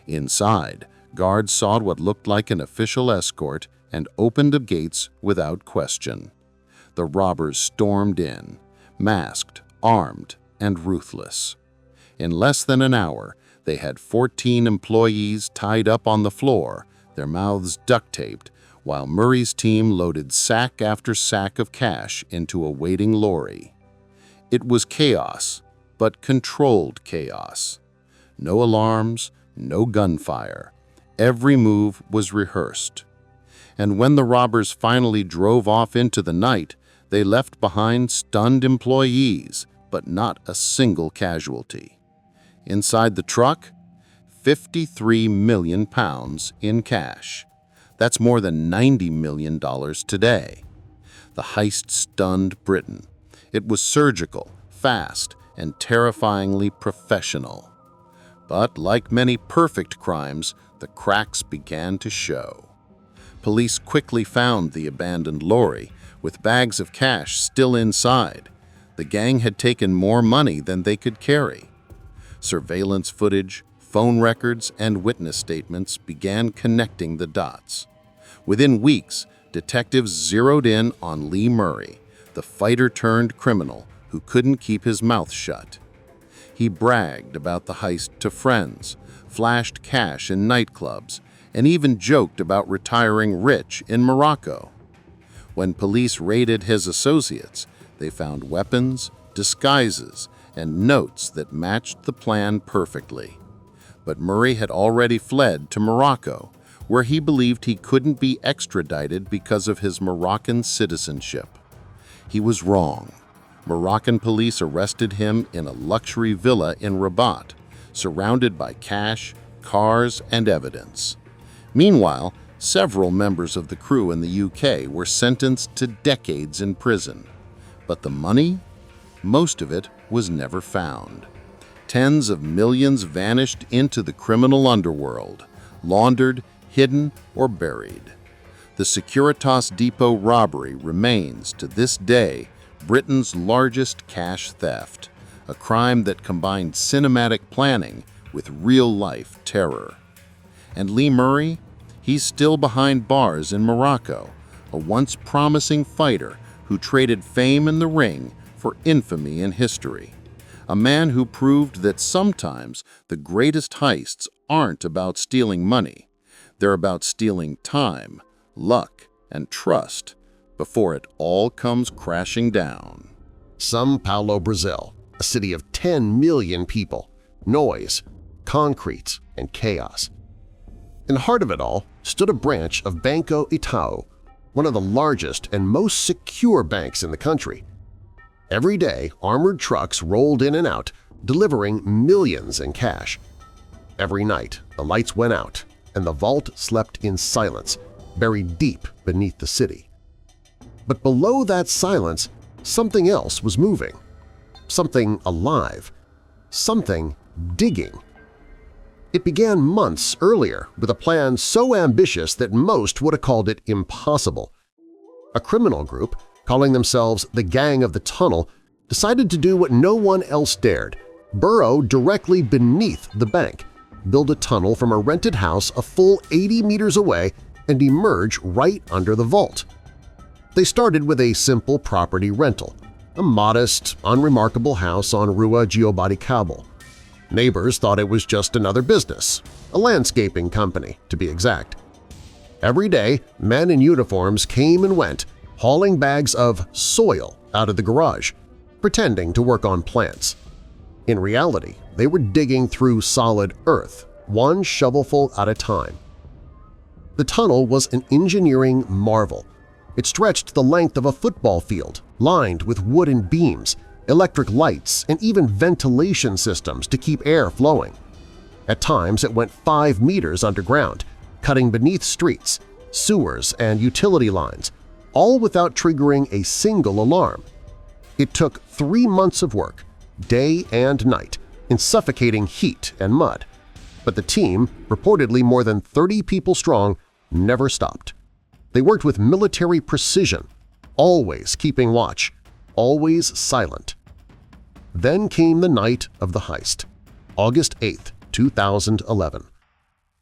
Inside, guards saw what looked like an official escort and opened the gates without question. The robbers stormed in, masked, armed, and ruthless. In less than an hour, they had 14 employees tied up on the floor, their mouths duct-taped, while Murray's team loaded sack after sack of cash into a waiting lorry. It was chaos, but controlled chaos. No alarms, no gunfire. Every move was rehearsed. And when the robbers finally drove off into the night, they left behind stunned employees, but not a single casualty. Inside the truck, £53 million in cash. That's more than $90 million today. The heist stunned Britain. It was surgical, fast, and terrifyingly professional. But like many perfect crimes, the cracks began to show. Police quickly found the abandoned lorry, with bags of cash still inside. The gang had taken more money than they could carry. Surveillance footage, phone records, and witness statements began connecting the dots. Within weeks, detectives zeroed in on Lee Murray, the fighter-turned-criminal who couldn't keep his mouth shut. He bragged about the heist to friends, flashed cash in nightclubs, and even joked about retiring rich in Morocco. When police raided his associates, they found weapons, disguises, and notes that matched the plan perfectly. But Murray had already fled to Morocco, where he believed he couldn't be extradited because of his Moroccan citizenship. He was wrong. Moroccan police arrested him in a luxury villa in Rabat, surrounded by cash, cars, and evidence. Meanwhile, several members of the crew in the UK were sentenced to decades in prison. But the money? Most of it was never found. Tens of millions vanished into the criminal underworld, laundered, hidden, or buried. The Securitas Depot robbery remains, to this day, Britain's largest cash theft, a crime that combined cinematic planning with real-life terror. And Lee Murray? He's still behind bars in Morocco, a once promising fighter who traded fame in the ring for infamy in history. A man who proved that sometimes the greatest heists aren't about stealing money. They're about stealing time, luck, and trust before it all comes crashing down. São Paulo, Brazil, a city of 10 million people, noise, concrete, and chaos. In the heart of it all stood a branch of Banco Itau, one of the largest and most secure banks in the country, Every day, armored trucks rolled in and out, delivering millions in cash. Every night, the lights went out, and the vault slept in silence, buried deep beneath the city. But below that silence, something else was moving. Something alive. Something digging. It began months earlier with a plan so ambitious that most would have called it impossible. A criminal group, calling themselves the Gang of the Tunnel, decided to do what no one else dared – burrow directly beneath the bank, build a tunnel from a rented house a full 80 meters away, and emerge right under the vault. They started with a simple property rental, a modest, unremarkable house on Rua Giobadi-Cabal. Neighbors thought it was just another business, a landscaping company, to be exact. Every day, men in uniforms came and went, hauling bags of soil out of the garage, pretending to work on plants. In reality, they were digging through solid earth, one shovelful at a time. The tunnel was an engineering marvel. It stretched the length of a football field, lined with wooden beams, electric lights, and even ventilation systems to keep air flowing. At times it went 5 meters underground, cutting beneath streets, sewers, and utility lines, all without triggering a single alarm. It took 3 months of work, day and night, in suffocating heat and mud. But the team, reportedly more than 30 people strong, never stopped. They worked with military precision, always keeping watch, always silent. Then came the night of the heist, August 8, 2011.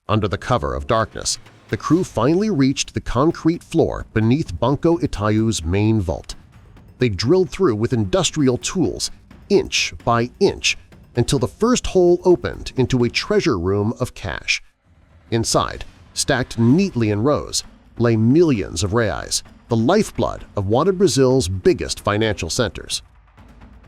Under the cover of darkness, the crew finally reached the concrete floor beneath Banco Itau's main vault. They drilled through with industrial tools, inch by inch, until the first hole opened into a treasure room of cash. Inside, stacked neatly in rows, lay millions of reais, the lifeblood of one of Brazil's biggest financial centers.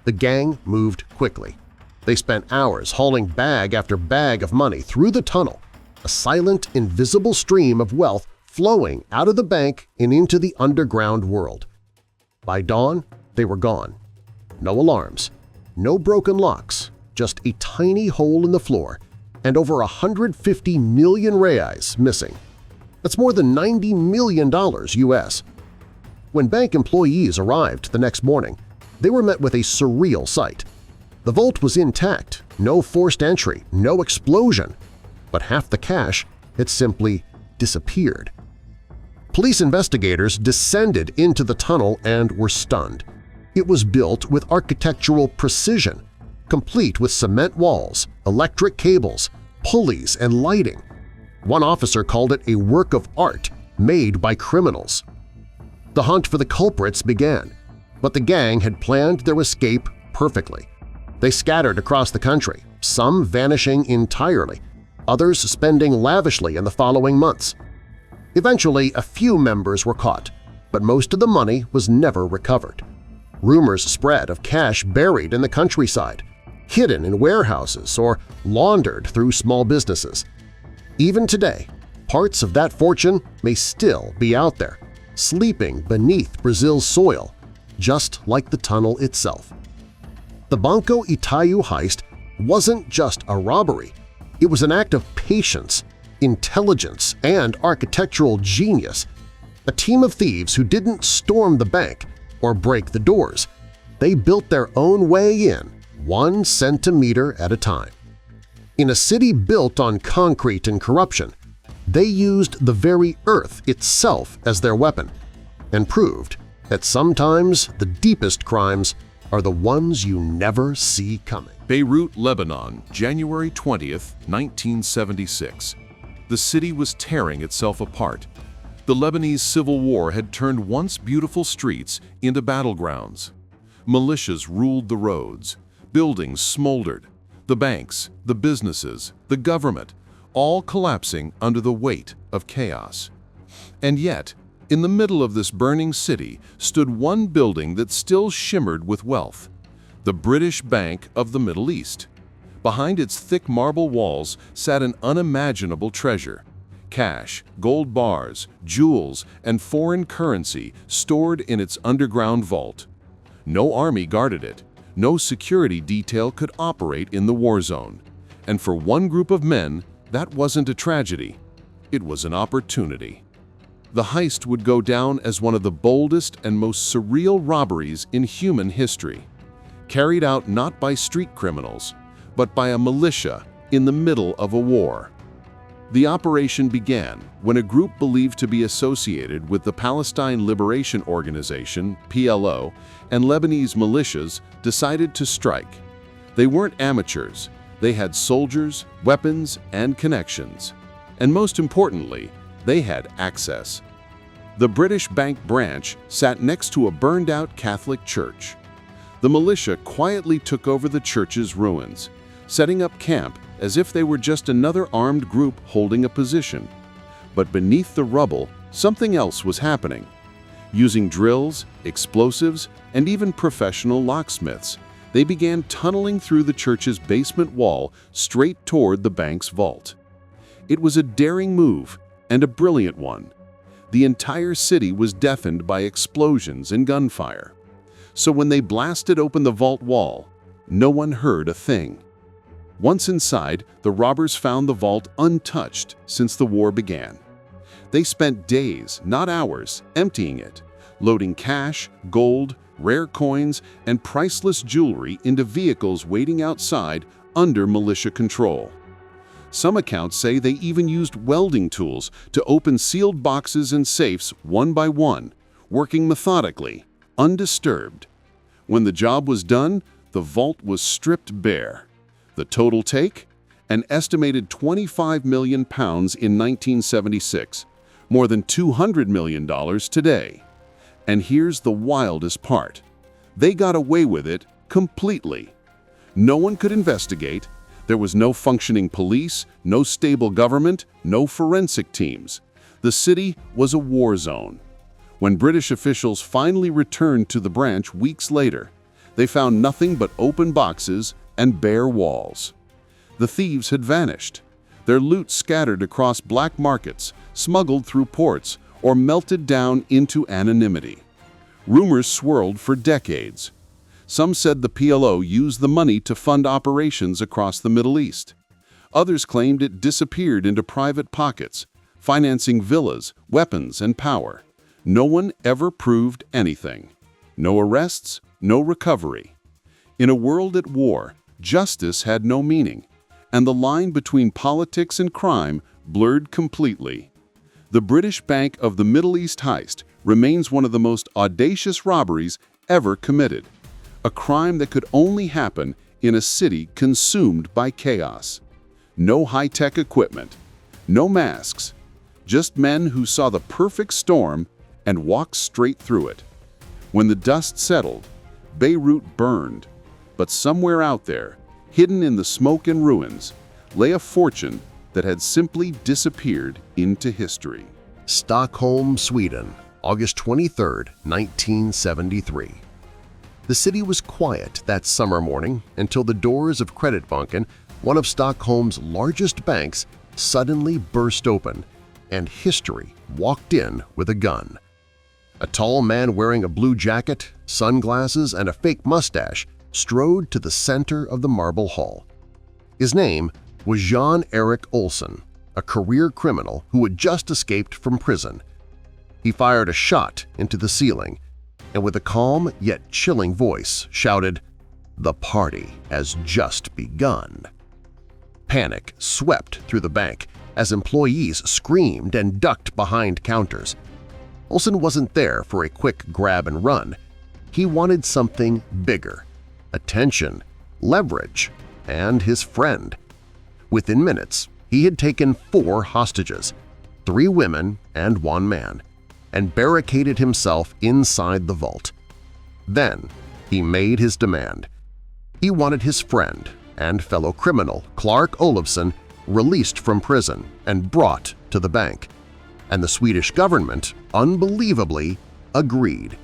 The gang moved quickly. They spent hours hauling bag after bag of money through the tunnel, a silent, invisible stream of wealth flowing out of the bank and into the underground world. By dawn, they were gone. No alarms, no broken locks, just a tiny hole in the floor and over 150 million reais missing. That's more than $90 million US. When bank employees arrived the next morning, they were met with a surreal sight. The vault was intact, no forced entry, no explosion, but half the cash had simply disappeared. Police investigators descended into the tunnel and were stunned. It was built with architectural precision, complete with cement walls, electric cables, pulleys, and lighting. One officer called it a work of art made by criminals. The hunt for the culprits began, but the gang had planned their escape perfectly. They scattered across the country, some vanishing entirely, others spending lavishly in the following months. Eventually, a few members were caught, but most of the money was never recovered. Rumors spread of cash buried in the countryside, hidden in warehouses or laundered through small businesses. Even today, parts of that fortune may still be out there, sleeping beneath Brazil's soil, just like the tunnel itself. The Banco Itau heist wasn't just a robbery. It was an act of patience, intelligence, and architectural genius. A team of thieves who didn't storm the bank or break the doors. They built their own way in, 1 centimeter at a time. In a city built on concrete and corruption, they used the very earth itself as their weapon and proved that sometimes the deepest crimes are the ones you never see coming. Beirut, Lebanon, January 20th, 1976. The city was tearing itself apart. The Lebanese civil war had turned once beautiful streets into battlegrounds. Militias ruled the roads. Buildings smoldered. The banks, the businesses, the government, all collapsing under the weight of chaos. And yet, in the middle of this burning city stood one building that still shimmered with wealth, the British Bank of the Middle East. Behind its thick marble walls sat an unimaginable treasure: cash, gold bars, jewels, and foreign currency stored in its underground vault. No army guarded it. No security detail could operate in the war zone. And for one group of men, that wasn't a tragedy. It was an opportunity. The heist would go down as one of the boldest and most surreal robberies in human history, carried out not by street criminals, but by a militia in the middle of a war. The operation began when a group believed to be associated with the Palestine Liberation Organization, PLO, and Lebanese militias decided to strike. They weren't amateurs. They had soldiers, weapons, and connections. And most importantly, they had access. The British bank branch sat next to a burned-out Catholic church. The militia quietly took over the church's ruins, setting up camp as if they were just another armed group holding a position. But beneath the rubble, something else was happening. Using drills, explosives, and even professional locksmiths, they began tunneling through the church's basement wall straight toward the bank's vault. It was a daring move and a brilliant one. The entire city was deafened by explosions and gunfire. So when they blasted open the vault wall, no one heard a thing. Once inside, the robbers found the vault untouched since the war began. They spent days, not hours, emptying it, loading cash, gold, rare coins, and priceless jewelry into vehicles waiting outside under militia control. Some accounts say they even used welding tools to open sealed boxes and safes one by one, working methodically, undisturbed. When the job was done, the vault was stripped bare. The total take? An estimated £25 million in 1976, more than $200 million today. And here's the wildest part. They got away with it completely. No one could investigate. There was no functioning police, no stable government, no forensic teams. The city was a war zone. When British officials finally returned to the branch weeks later, they found nothing but open boxes and bare walls. The thieves had vanished. Their loot scattered across black markets, smuggled through ports, or melted down into anonymity. Rumors swirled for decades. Some said the PLO used the money to fund operations across the Middle East. Others claimed it disappeared into private pockets, financing villas, weapons, and power. No one ever proved anything. No arrests, no recovery. In a world at war, justice had no meaning, and the line between politics and crime blurred completely. The British Bank of the Middle East heist remains one of the most audacious robberies ever committed, a crime that could only happen in a city consumed by chaos. No high-tech equipment, no masks, just men who saw the perfect storm and walked straight through it. When the dust settled, Beirut burned, but somewhere out there, hidden in the smoke and ruins, lay a fortune that had simply disappeared into history. Stockholm, Sweden, August 23, 1973. The city was quiet that summer morning until the doors of Kreditbanken, one of Stockholm's largest banks, suddenly burst open, and history walked in with a gun. A tall man wearing a blue jacket, sunglasses, and a fake mustache strode to the center of the marble hall. His name was Jan-Erik Olsson, a career criminal who had just escaped from prison. He fired a shot into the ceiling and with a calm yet chilling voice shouted, "The party has just begun." Panic swept through the bank as employees screamed and ducked behind counters. Olsson wasn't there for a quick grab and run. He wanted something bigger: attention, leverage, and his friend. Within minutes, he had taken 4 hostages, 3 women and 1 man, and barricaded himself inside the vault. Then he made his demand. He wanted his friend and fellow criminal Clark Olofsson released from prison and brought to the bank, and the Swedish government, unbelievably, agreed.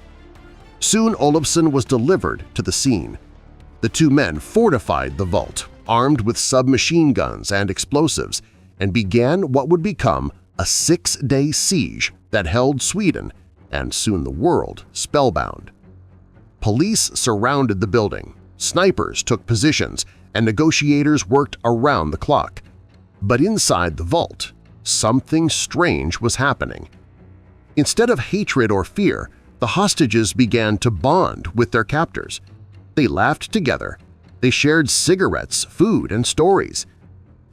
Soon Olofsson was delivered to the scene. The 2 men fortified the vault, armed with submachine guns and explosives, and began what would become a 6-day siege that held Sweden and soon the world spellbound. Police surrounded the building, snipers took positions, and negotiators worked around the clock. But inside the vault, something strange was happening. Instead of hatred or fear, the hostages began to bond with their captors. They laughed together. They shared cigarettes, food, and stories.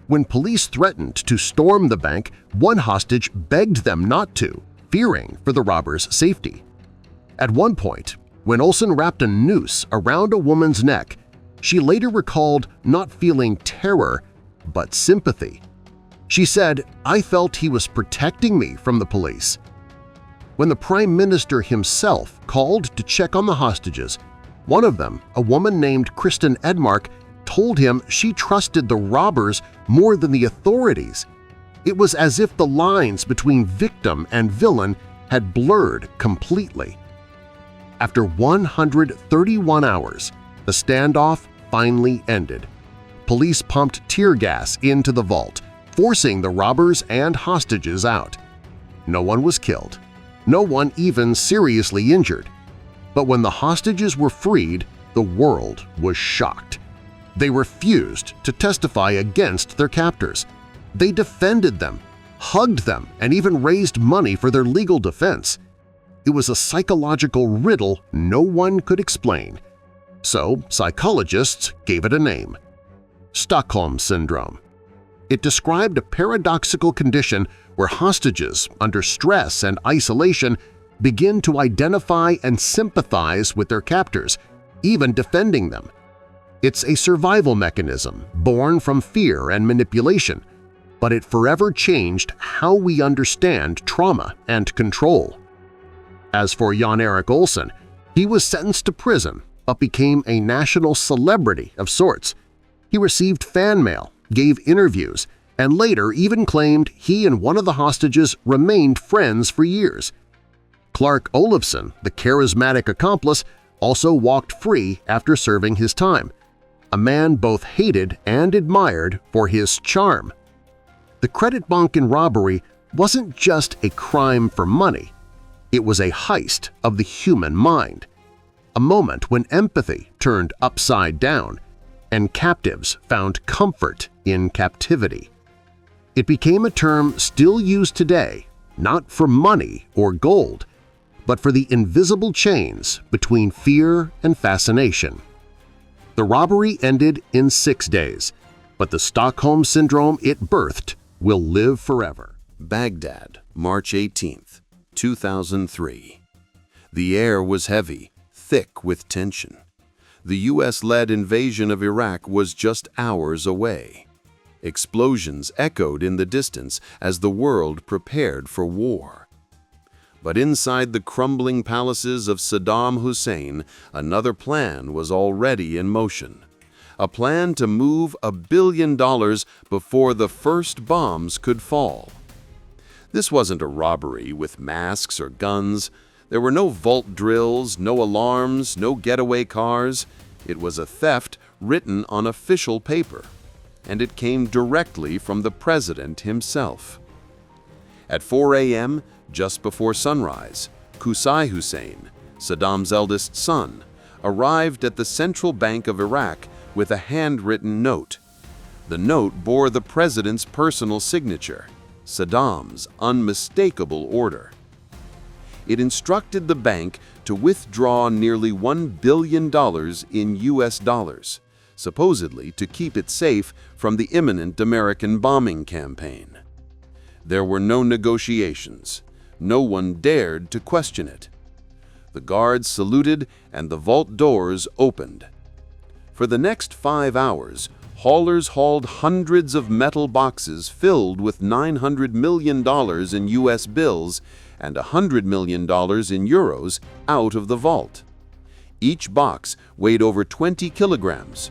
When police threatened to storm the bank, one hostage begged them not to, fearing for the robbers' safety. At one point, when Olsen wrapped a noose around a woman's neck, she later recalled not feeling terror, but sympathy. She said, "I felt he was protecting me from the police." When the Prime Minister himself called to check on the hostages, one of them, a woman named Kristen Edmark, told him she trusted the robbers more than the authorities. It was as if the lines between victim and villain had blurred completely. After 131 hours, the standoff finally ended. Police pumped tear gas into the vault, forcing the robbers and hostages out. No one was killed. No one even seriously injured. But when the hostages were freed, the world was shocked. They refused to testify against their captors. They defended them, hugged them, and even raised money for their legal defense. It was a psychological riddle no one could explain. So psychologists gave it a name – Stockholm Syndrome. It described a paradoxical condition where hostages, under stress and isolation, begin to identify and sympathize with their captors, even defending them. It's a survival mechanism born from fear and manipulation, but it forever changed how we understand trauma and control. As for Jan Erik Olsen, he was sentenced to prison but became a national celebrity of sorts. He received fan mail, gave interviews, and later even claimed he and one of the hostages remained friends for years. Clark Olofsson, the charismatic accomplice, also walked free after serving his time, a man both hated and admired for his charm. The Kreditbanken robbery wasn't just a crime for money. It was a heist of the human mind, a moment when empathy turned upside down and captives found comfort in captivity. It became a term still used today, not for money or gold, but for the invisible chains between fear and fascination. The robbery ended in 6 days, but the Stockholm Syndrome it birthed will live forever. Baghdad, March 18, 2003. The air was heavy, thick with tension. The U.S.-led invasion of Iraq was just hours away. Explosions echoed in the distance as the world prepared for war. But inside the crumbling palaces of Saddam Hussein, another plan was already in motion. A plan to move $1 billion before the first bombs could fall. This wasn't a robbery with masks or guns. There were no vault drills, no alarms, no getaway cars. It was a theft written on official paper, and it came directly from the president himself. At 4 a.m., just before sunrise, Qusay Hussein, Saddam's eldest son, arrived at the Central Bank of Iraq with a handwritten note. The note bore the president's personal signature, Saddam's unmistakable order. It instructed the bank to withdraw nearly $1 billion in U.S. dollars, supposedly to keep it safe from the imminent American bombing campaign. There were no negotiations. No one dared to question it. The guards saluted and the vault doors opened. For the next 5 hours, haulers hauled hundreds of metal boxes filled with $900 million in U.S. bills and $100 million in euros out of the vault. Each box weighed over 20 kilograms.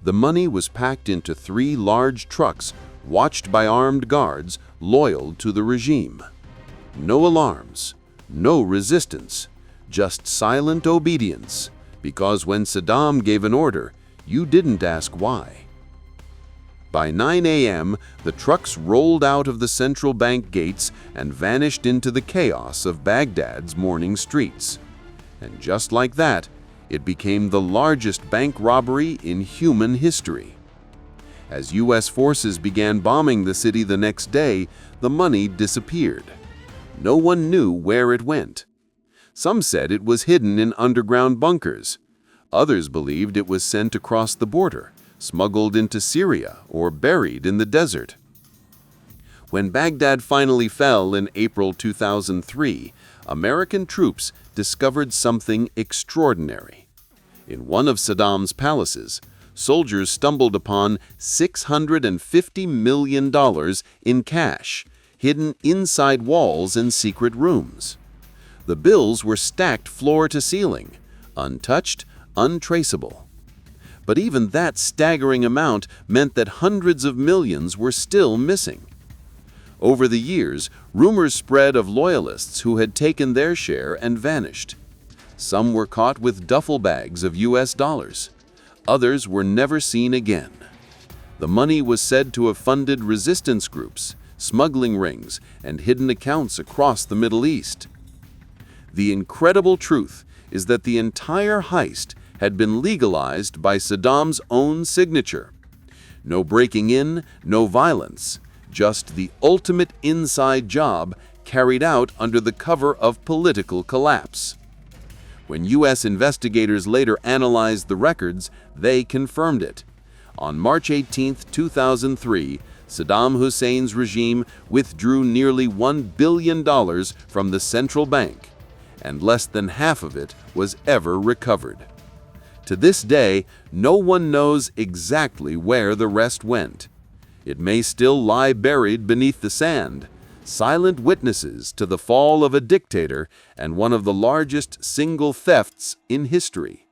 The money was packed into 3 large trucks watched by armed guards loyal to the regime. No alarms, no resistance, just silent obedience, because when Saddam gave an order, you didn't ask why. By 9 a.m., the trucks rolled out of the central bank gates and vanished into the chaos of Baghdad's morning streets. And just like that, It became the largest bank robbery in human history. As U.S. forces began bombing the city the next day, the money disappeared. No one knew where it went. Some said it was hidden in underground bunkers. Others believed it was sent across the border, smuggled into Syria, or buried in the desert. When Baghdad finally fell in April 2003, American troops discovered something extraordinary. In one of Saddam's palaces, soldiers stumbled upon $650 million in cash, hidden inside walls and secret rooms. The bills were stacked floor to ceiling, untouched, untraceable. But even that staggering amount meant that hundreds of millions were still missing. Over the years, rumors spread of loyalists who had taken their share and vanished. Some were caught with duffel bags of US dollars. Others were never seen again. The money was said to have funded resistance groups, smuggling rings, and hidden accounts across the Middle East. The incredible truth is that the entire heist had been legalized by Saddam's own signature. No breaking in, no violence, just the ultimate inside job carried out under the cover of political collapse. When U.S. investigators later analyzed the records, they confirmed it. On March 18, 2003, Saddam Hussein's regime withdrew nearly $1 billion from the central bank, and less than half of it was ever recovered. To this day, no one knows exactly where the rest went. It may still lie buried beneath the sand, silent witnesses to the fall of a dictator and one of the largest single thefts in history.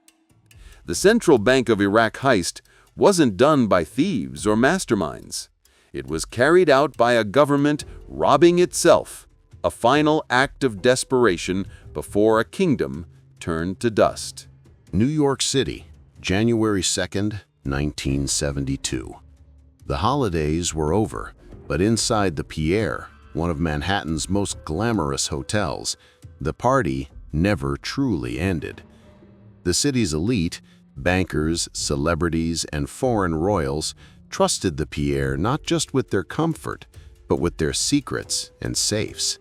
The Central Bank of Iraq heist wasn't done by thieves or masterminds. It was carried out by a government robbing itself, a final act of desperation before a kingdom turned to dust. New York City, January 2nd, 1972. The holidays were over, but inside the Pierre, one of Manhattan's most glamorous hotels, the party never truly ended. The city's elite, bankers, celebrities, and foreign royals trusted the Pierre not just with their comfort, but with their secrets and safes.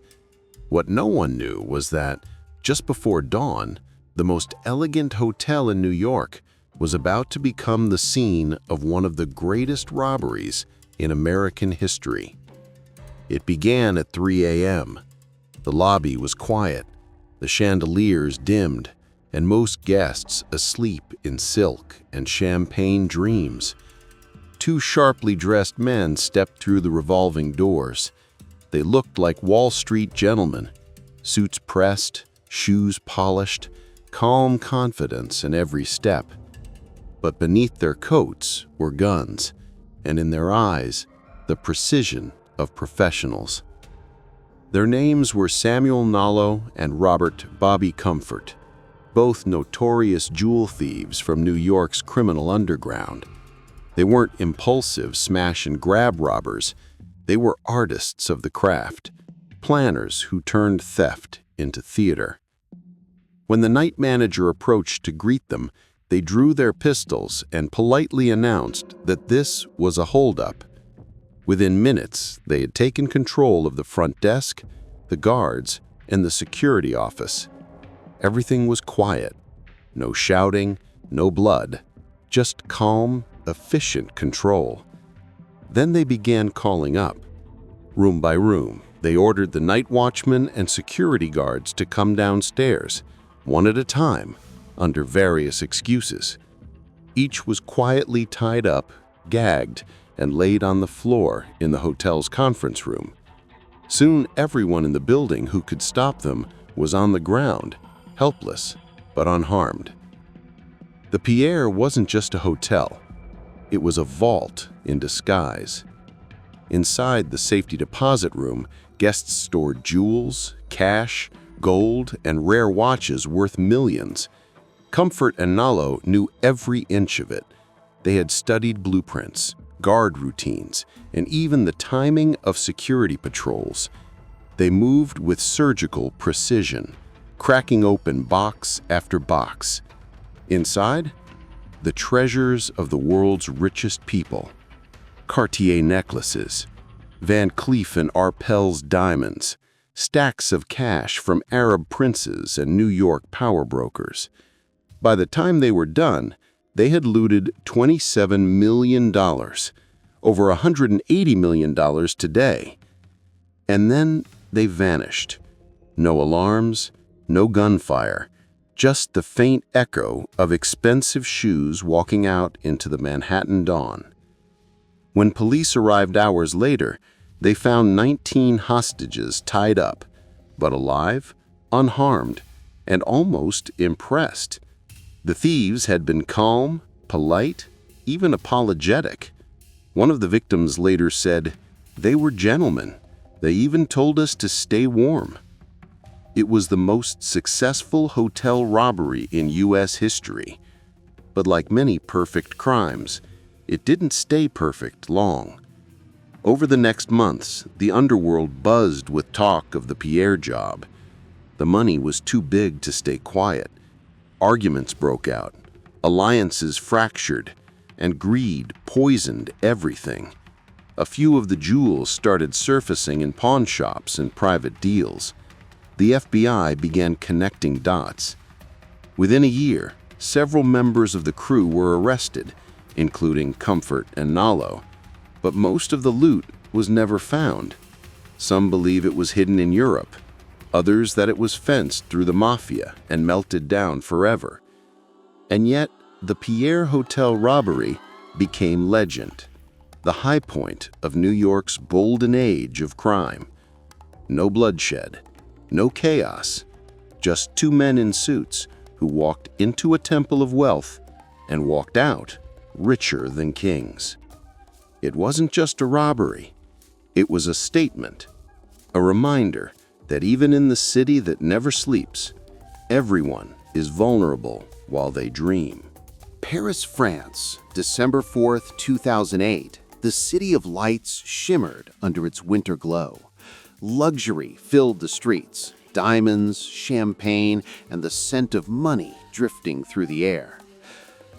What no one knew was that, just before dawn, the most elegant hotel in New York was about to become the scene of one of the greatest robberies in American history. It began at 3 a.m. The lobby was quiet, the chandeliers dimmed, and most guests asleep in silk and champagne dreams. Two sharply dressed men stepped through the revolving doors. They looked like Wall Street gentlemen, suits pressed, shoes polished, calm confidence in every step. But beneath their coats were guns, and in their eyes, the precision of professionals. Their names were Samuel Nallo and Robert Bobby Comfort, both notorious jewel thieves from New York's criminal underground. They weren't impulsive smash-and-grab robbers. They were artists of the craft, planners who turned theft into theater. When the night manager approached to greet them, they drew their pistols and politely announced that this was a holdup. Within minutes, they had taken control of the front desk, the guards, and the security office. Everything was quiet. No shouting, no blood, just calm, efficient control. Then they began calling up. Room by room, they ordered the night watchman and security guards to come downstairs, one at a time, under various excuses. Each was quietly tied up, gagged, and laid on the floor in the hotel's conference room. Soon everyone in the building who could stop them was on the ground, helpless but unharmed. The Pierre wasn't just a hotel. It was a vault in disguise. Inside the safety deposit room, guests stored jewels, cash, gold, and rare watches worth millions. Comfort and Nallo knew every inch of it. They had studied blueprints, guard routines, and even the timing of security patrols. They moved with surgical precision, cracking open box after box. Inside, the treasures of the world's richest people. Cartier necklaces, Van Cleef & Arpels diamonds, stacks of cash from Arab princes and New York power brokers. By the time they were done, they had looted $27 million, over $180 million today. And then they vanished. No alarms, no gunfire, just the faint echo of expensive shoes walking out into the Manhattan dawn. When police arrived hours later, they found 19 hostages tied up, but alive, unharmed, and almost impressed. The thieves had been calm, polite, even apologetic. One of the victims later said, "They were gentlemen. They even told us to stay warm." It was the most successful hotel robbery in U.S. history. But like many perfect crimes, it didn't stay perfect long. Over the next months, the underworld buzzed with talk of the Pierre job. The money was too big to stay quiet. Arguments broke out, alliances fractured, and greed poisoned everything. A few of the jewels started surfacing in pawn shops and private deals. The FBI began connecting dots. Within a year, several members of the crew were arrested, including Comfort and Nalo, but most of the loot was never found. Some believe it was hidden in Europe, others that it was fenced through the mafia and melted down forever. And yet, the Pierre Hotel robbery became legend, the high point of New York's golden age of crime. No bloodshed, no chaos, just two men in suits who walked into a temple of wealth and walked out richer than kings. It wasn't just a robbery, it was a statement, a reminder that even in the city that never sleeps, everyone is vulnerable while they dream. Paris, France, December 4th, 2008. The city of lights shimmered under its winter glow. Luxury filled the streets, diamonds, champagne, and the scent of money drifting through the air.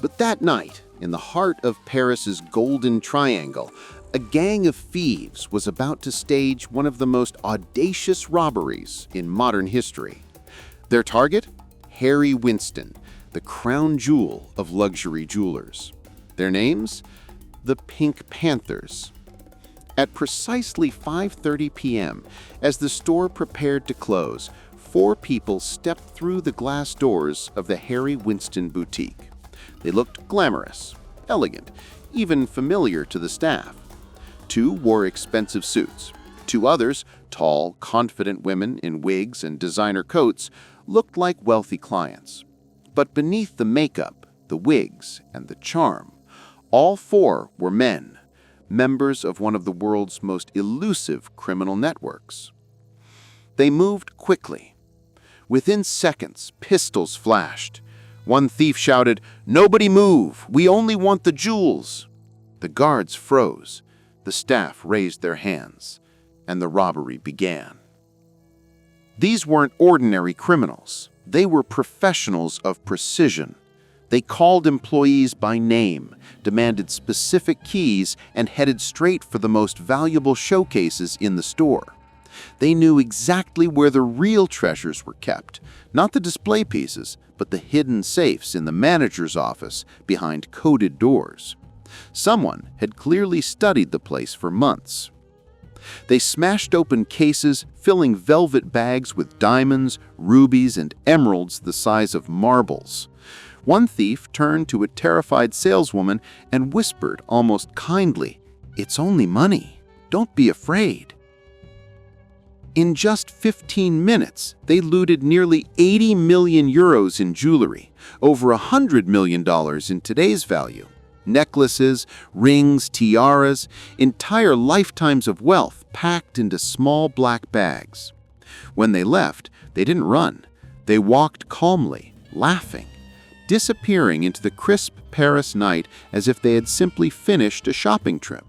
But that night, in the heart of Paris's Golden Triangle, a gang of thieves was about to stage one of the most audacious robberies in modern history. Their target? Harry Winston, the crown jewel of luxury jewelers. Their names? The Pink Panthers. At precisely 5:30 p.m., as the store prepared to close, 4 people stepped through the glass doors of the Harry Winston boutique. They looked glamorous, elegant, even familiar to the staff. 2 wore expensive suits. 2 others, tall, confident women in wigs and designer coats, looked like wealthy clients. But beneath the makeup, the wigs, and the charm, all 4 were men, members of one of the world's most elusive criminal networks. They moved quickly. Within seconds, pistols flashed. One thief shouted, "Nobody move! We only want the jewels!" The guards froze. The staff raised their hands, and the robbery began. These weren't ordinary criminals. They were professionals of precision. They called employees by name, demanded specific keys, and headed straight for the most valuable showcases in the store. They knew exactly where the real treasures were kept, not the display pieces, but the hidden safes in the manager's office behind coded doors. Someone had clearly studied the place for months. They smashed open cases, filling velvet bags with diamonds, rubies, and emeralds the size of marbles. One thief turned to a terrified saleswoman and whispered almost kindly, "It's only money. Don't be afraid." In just 15 minutes, they looted nearly 80 million euros in jewelry, over $100 million in today's value. Necklaces, rings, tiaras, entire lifetimes of wealth packed into small black bags. When they left, they didn't run. They walked calmly, laughing, disappearing into the crisp Paris night as if they had simply finished a shopping trip.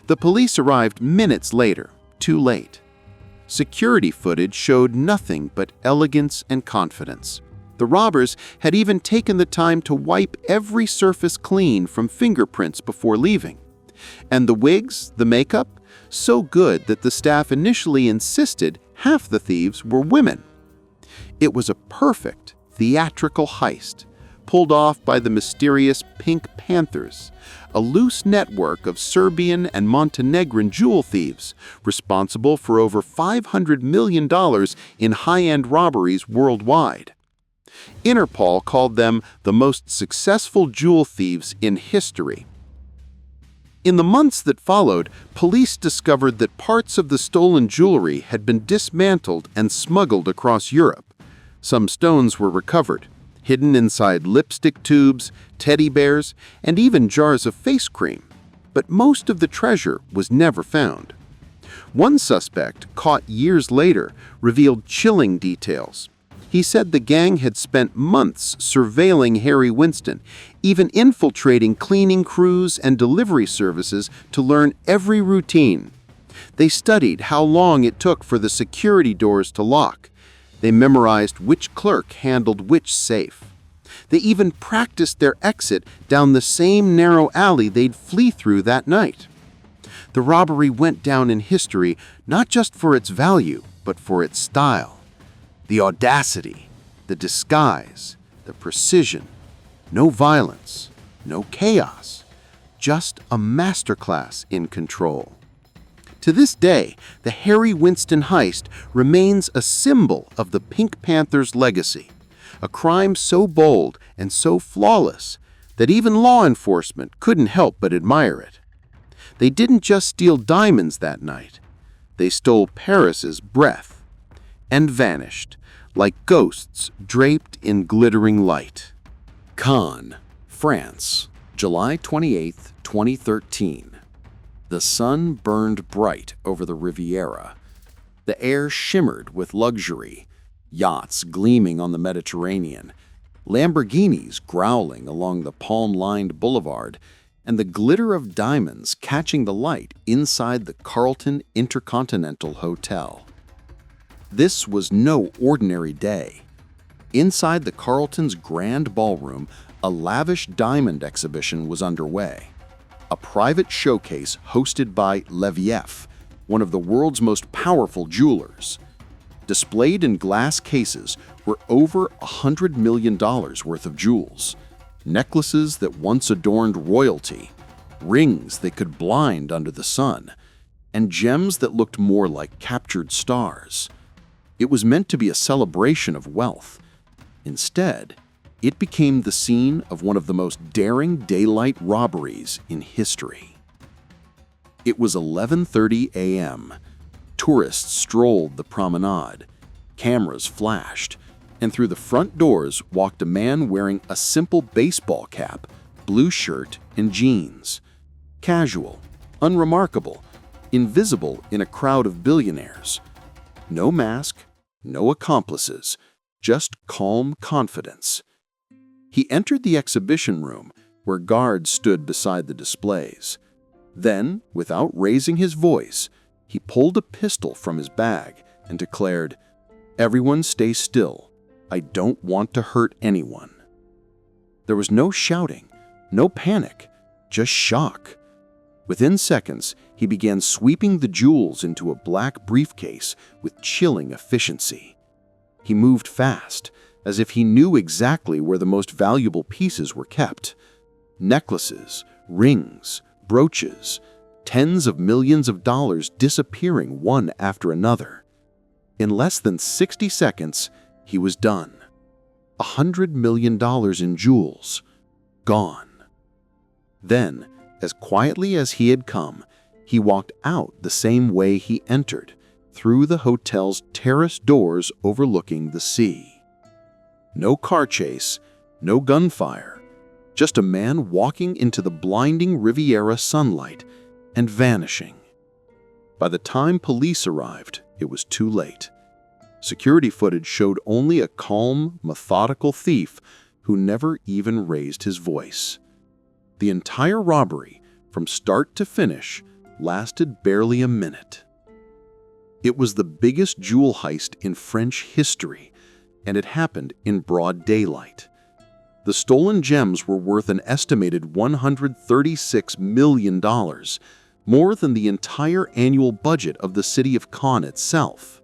The police arrived minutes later, too late. Security footage showed nothing but elegance and confidence. The robbers had even taken the time to wipe every surface clean from fingerprints before leaving. And the wigs, the makeup, so good that the staff initially insisted half the thieves were women. It was a perfect theatrical heist, pulled off by the mysterious Pink Panthers, a loose network of Serbian and Montenegrin jewel thieves responsible for over $500 million in high-end robberies worldwide. Interpol called them the most successful jewel thieves in history. In the months that followed, police discovered that parts of the stolen jewelry had been dismantled and smuggled across Europe. Some stones were recovered, hidden inside lipstick tubes, teddy bears, and even jars of face cream. But most of the treasure was never found. One suspect, caught years later, revealed chilling details. He said the gang had spent months surveilling Harry Winston, even infiltrating cleaning crews and delivery services to learn every routine. They studied how long it took for the security doors to lock. They memorized which clerk handled which safe. They even practiced their exit down the same narrow alley they'd flee through that night. The robbery went down in history not just for its value, but for its style. The audacity, the disguise, the precision. No violence, no chaos, just a masterclass in control. To this day, the Harry Winston heist remains a symbol of the Pink Panthers' legacy, a crime so bold and so flawless that even law enforcement couldn't help but admire it. They didn't just steal diamonds that night. They stole Paris's breath and vanished like ghosts draped in glittering light. Cannes, France, July 28, 2013. The sun burned bright over the Riviera. The air shimmered with luxury, yachts gleaming on the Mediterranean, Lamborghinis growling along the palm-lined boulevard, and the glitter of diamonds catching the light inside the Carlton Intercontinental Hotel. This was no ordinary day. Inside the Carlton's grand ballroom, a lavish diamond exhibition was underway. A private showcase hosted by Leviev, one of the world's most powerful jewelers. Displayed in glass cases were over $100 million worth of jewels, necklaces that once adorned royalty, rings that could blind under the sun, and gems that looked more like captured stars. It was meant to be a celebration of wealth. Instead, it became the scene of one of the most daring daylight robberies in history. It was 11:30 a.m. Tourists strolled the promenade. Cameras flashed, and through the front doors walked a man wearing a simple baseball cap, blue shirt, and jeans. Casual, unremarkable, invisible in a crowd of billionaires. No mask, no accomplices, just calm confidence. He entered the exhibition room, where guards stood beside the displays. Then, without raising his voice, he pulled a pistol from his bag and declared, "Everyone stay still. I don't want to hurt anyone." There was no shouting, no panic, just shock. Within seconds, he began sweeping the jewels into a black briefcase with chilling efficiency. He moved fast, as if he knew exactly where the most valuable pieces were kept. Necklaces, rings, brooches, tens of millions of dollars disappearing one after another. In less than 60 seconds, he was done. $100 million in jewels, gone. Then, as quietly as he had come, he walked out the same way he entered, through the hotel's terrace doors overlooking the sea. No car chase, no gunfire, just a man walking into the blinding Riviera sunlight and vanishing. By the time police arrived, it was too late. Security footage showed only a calm, methodical thief who never even raised his voice. The entire robbery, from start to finish, lasted barely a minute. It was the biggest jewel heist in French history, and it happened in broad daylight. The stolen gems were worth an estimated $136 million, more than the entire annual budget of the city of Cannes itself.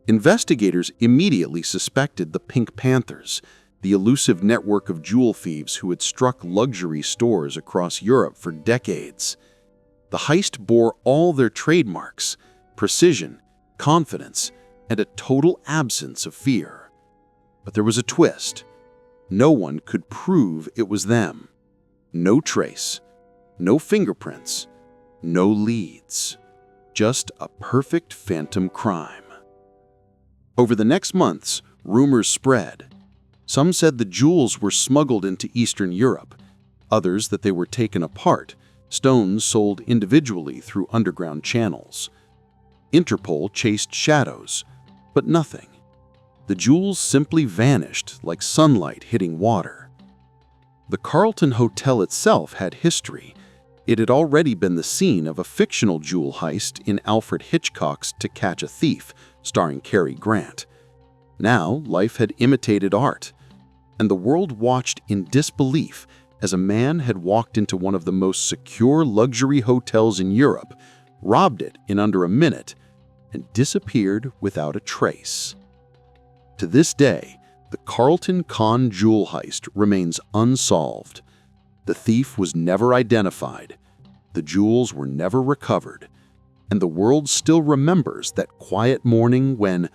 Investigators immediately suspected the Pink Panthers, the elusive network of jewel thieves who had struck luxury stores across Europe for decades. The heist bore all their trademarks: precision, confidence, and a total absence of fear. But there was a twist. No one could prove it was them. No trace, no fingerprints, no leads. Just a perfect phantom crime. Over the next months, rumors spread. Some said the jewels were smuggled into Eastern Europe, others that they were taken apart, stones sold individually through underground channels. Interpol chased shadows, but nothing. The jewels simply vanished like sunlight hitting water. The Carlton Hotel itself had history. It had already been the scene of a fictional jewel heist in Alfred Hitchcock's To Catch a Thief, starring Cary Grant. Now, life had imitated art, and the world watched in disbelief as a man had walked into one of the most secure luxury hotels in Europe, robbed it in under a minute, and disappeared without a trace. To this day, the Carlton Cannes jewel heist remains unsolved. The thief was never identified, the jewels were never recovered, and the world still remembers that quiet morning when,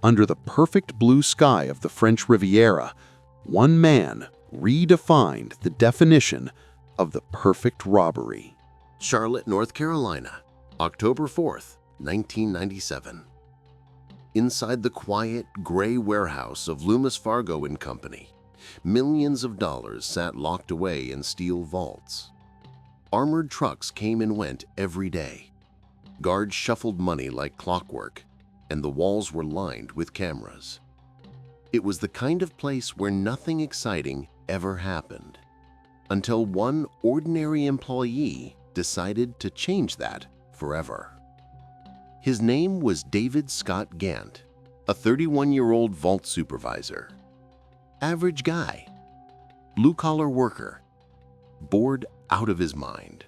under the perfect blue sky of the French Riviera, one man redefined the definition of the perfect robbery. Charlotte, North Carolina, October 4th, 1997. Inside the quiet, gray warehouse of Loomis, Fargo and Company, millions of dollars sat locked away in steel vaults. Armored trucks came and went every day. Guards shuffled money like clockwork, and the walls were lined with cameras. It was the kind of place where nothing exciting ever happened, until one ordinary employee decided to change that forever. His name was David Scott Gant, a 31-year-old vault supervisor. Average guy, blue-collar worker, bored out of his mind.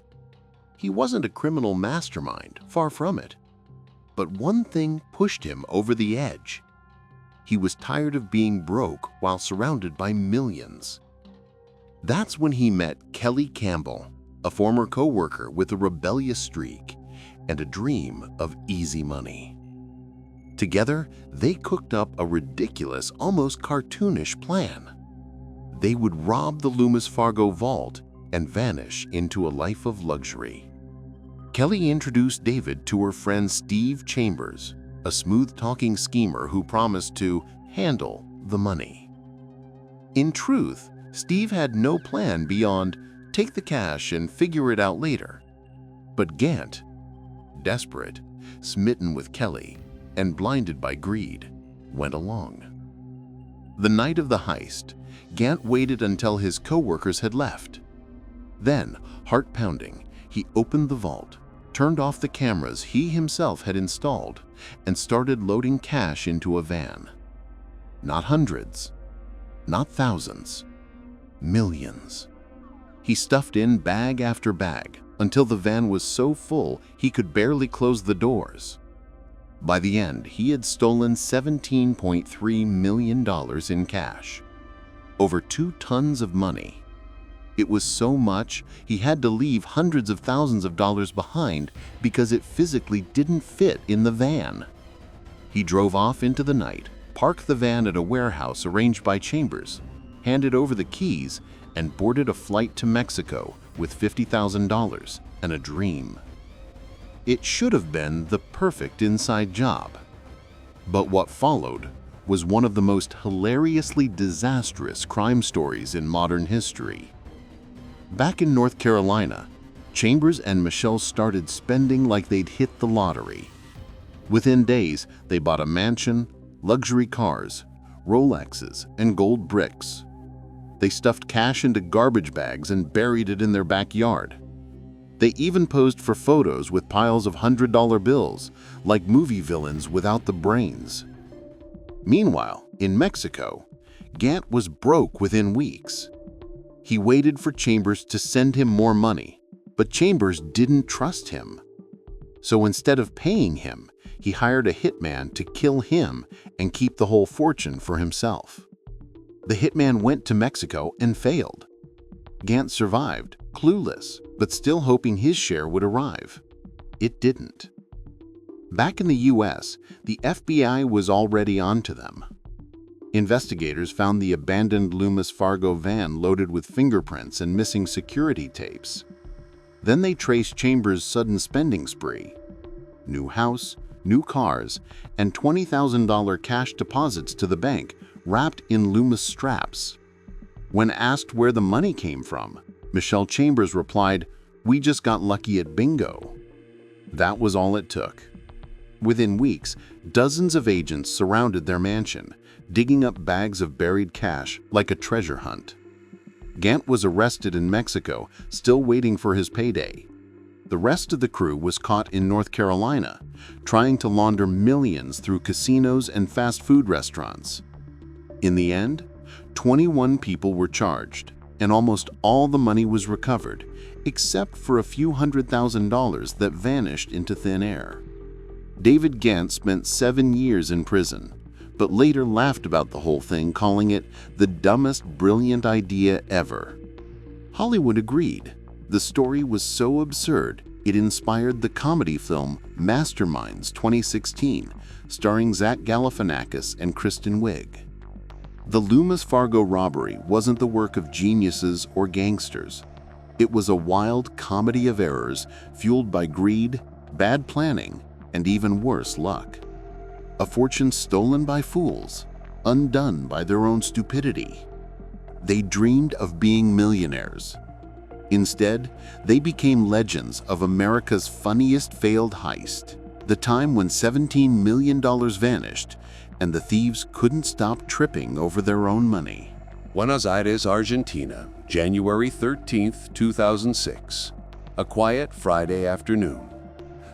He wasn't a criminal mastermind, far from it. But one thing pushed him over the edge. He was tired of being broke while surrounded by millions. That's when he met Kelly Campbell, a former co-worker with a rebellious streak and a dream of easy money. Together, they cooked up a ridiculous, almost cartoonish plan. They would rob the Loomis Fargo vault and vanish into a life of luxury. Kelly introduced David to her friend Steve Chambers, a smooth-talking schemer who promised to handle the money. In truth, Steve had no plan beyond take the cash and figure it out later. But Gant, desperate, smitten with Kelly, and blinded by greed, went along. The night of the heist, Gant waited until his co-workers had left. Then, heart-pounding, he opened the vault, turned off the cameras he himself had installed, and started loading cash into a van. Not hundreds, not thousands, millions. He stuffed in bag after bag until the van was so full he could barely close the doors. By the end, he had stolen $17.3 million in cash, over 2 tons of money. It was so much, he had to leave hundreds of thousands of dollars behind because it physically didn't fit in the van. He drove off into the night, parked the van at a warehouse arranged by Chambers, handed over the keys, and boarded a flight to Mexico with $50,000 and a dream. It should have been the perfect inside job. But what followed was one of the most hilariously disastrous crime stories in modern history. Back in North Carolina, Chambers and Michelle started spending like they'd hit the lottery. Within days, they bought a mansion, luxury cars, Rolexes, and gold bricks. They stuffed cash into garbage bags and buried it in their backyard. They even posed for photos with piles of $100 bills, like movie villains without the brains. Meanwhile, In Mexico, Gant was broke within weeks. He waited for Chambers to send him more money, but Chambers didn't trust him. So instead of paying him, he hired a hitman to kill him and keep the whole fortune for himself. The hitman went to Mexico and failed. Gant survived, clueless, but still hoping his share would arrive. It didn't. Back in the US, the FBI was already onto them. Investigators found the abandoned Loomis Fargo van loaded with fingerprints and missing security tapes. Then they traced Chambers' sudden spending spree. New house, new cars, and $20,000 cash deposits to the bank wrapped in Loomis straps. When asked where the money came from, Michelle Chambers replied, "We just got lucky at bingo." That was all it took. Within weeks, dozens of agents surrounded their mansion, digging up bags of buried cash like a treasure hunt. Gant was arrested in Mexico, still waiting for his payday. The rest of the crew was caught in North Carolina, trying to launder millions through casinos and fast food restaurants. In the end, 21 people were charged, and almost all the money was recovered, except for a few $100,000 that vanished into thin air. David Gant spent 7 years in prison, but later laughed about the whole thing, calling it the dumbest, brilliant idea ever. Hollywood agreed. The story was so absurd, it inspired the comedy film Masterminds 2016, starring Zach Galifianakis and Kristen Wiig. The Loomis Fargo robbery wasn't the work of geniuses or gangsters. It was a wild comedy of errors fueled by greed, bad planning, and even worse luck. A fortune stolen by fools, undone by their own stupidity. They dreamed of being millionaires. Instead, they became legends of America's funniest failed heist, the time when $17 million vanished and the thieves couldn't stop tripping over their own money. Buenos Aires, Argentina, January 13, 2006. A quiet Friday afternoon.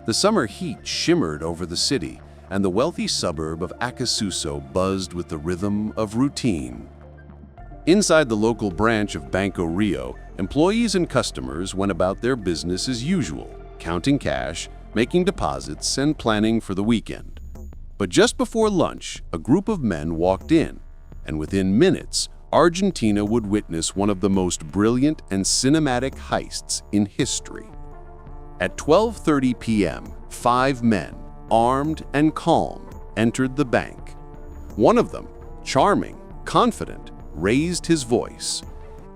The summer heat shimmered over the city, and the wealthy suburb of Acasuso buzzed with the rhythm of routine. Inside the local branch of Banco Rio, employees and customers went about their business as usual, counting cash, making deposits, and planning for the weekend. But just before lunch, a group of men walked in, and within minutes, Argentina would witness one of the most brilliant and cinematic heists in history. At 12:30 p.m., 5 men, armed and calm, entered the bank. One of them, charming, confident, raised his voice.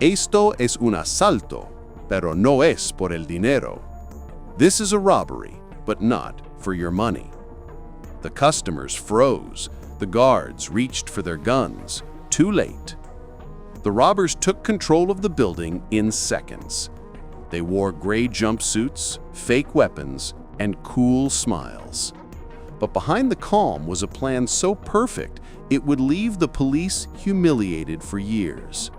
"Esto es un asalto, pero no es por el dinero." This is a robbery, but not for your money. The customers froze. The guards reached for their guns. Too late. The robbers took control of the building in seconds. They wore gray jumpsuits, fake weapons, and cool smiles. But behind the calm was a plan so perfect it would leave the police humiliated for years.